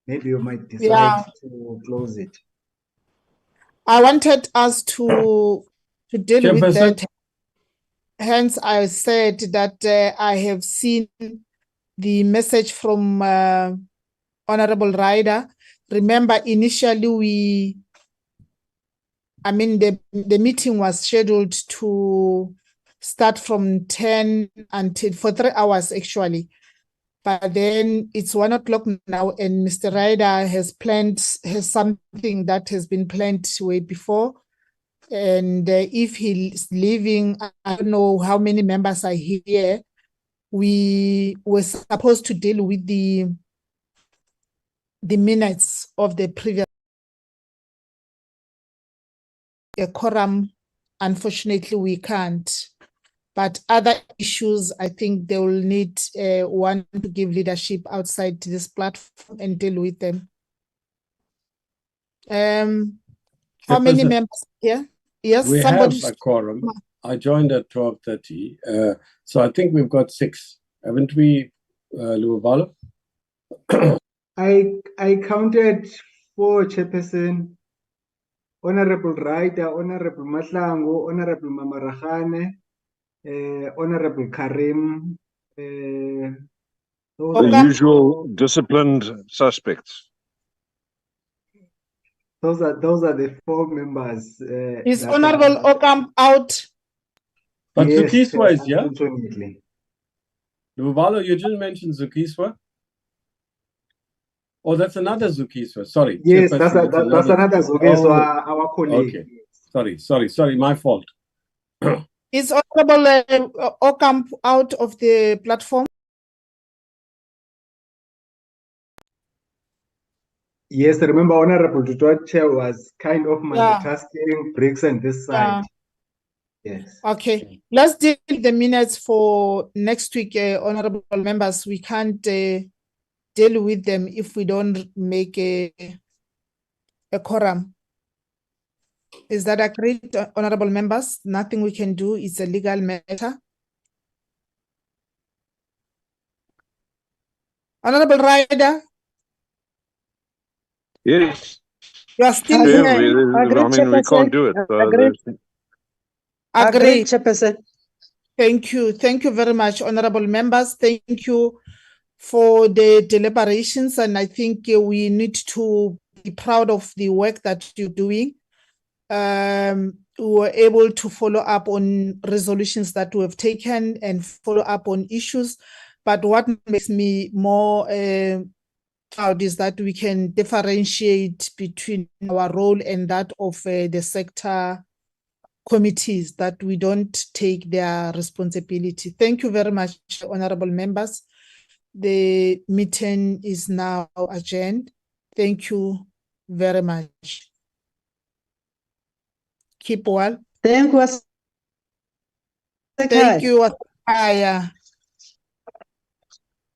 Maybe you might decide to close it. I wanted us to to deal with Chairperson? that. Hence, I said that I have seen the message from Honorable Ryder. Remember, initially the meeting was scheduled to start from 10 until for 3 hours actually. But then it's 1 o'clock now, and Mr. Ryder has something that has been planned way before. And if he's leaving, I don't know how many members are here. We were supposed to deal with the minutes of the previous quorum. Unfortunately, we can't. But other issues, I think they will need one to give leadership outside this platform and deal with them. How many members here? Yes, we somebody. have a quorum. I joined at 12:30, so I think we've got 6, haven't we, Luwabalo? I counted 4, Chairperson. Honorable Ryder, Honorable Matlangu, Honorable Mamarahane, Honorable Karim. The usual disciplined suspects. Those are the 4 members. Is Honorable Ocamp out? But Yes, Zukiswa is here. unfortunately. Luwabalo, you didn't mention Zukiswa? Oh, that's another Zukiswa. Sorry. Yes, that's another Zukiswa, Oh, our colleague. okay. Sorry, my fault. Is Honorable Ocamp out of the platform? Yes, remember Honorable Dutoche was kind of multitasking, bricks on this side. Yes. Okay, let's deal with the minutes for next week, honorable members. We can't deal with them if we don't make a quorum. Is that agreed, honorable members? Nothing we can do. It's a legal matter. Honorable Ryder? Yes. You are still Yeah, here. I mean, we can't do it. Agreed, Chairperson. Thank you. Thank you very much, honorable members. Thank you for the deliberations. And I think we need to be proud of the work that you're doing. We were able to follow up on resolutions that we have taken and follow up on issues. But what makes me more proud is that we can differentiate between our role and that of the sector committees, that we don't take their responsibility. Thank you very much, honorable members. The meeting is now adjourned. Thank you very much. Keep well. Thank you. Thank you.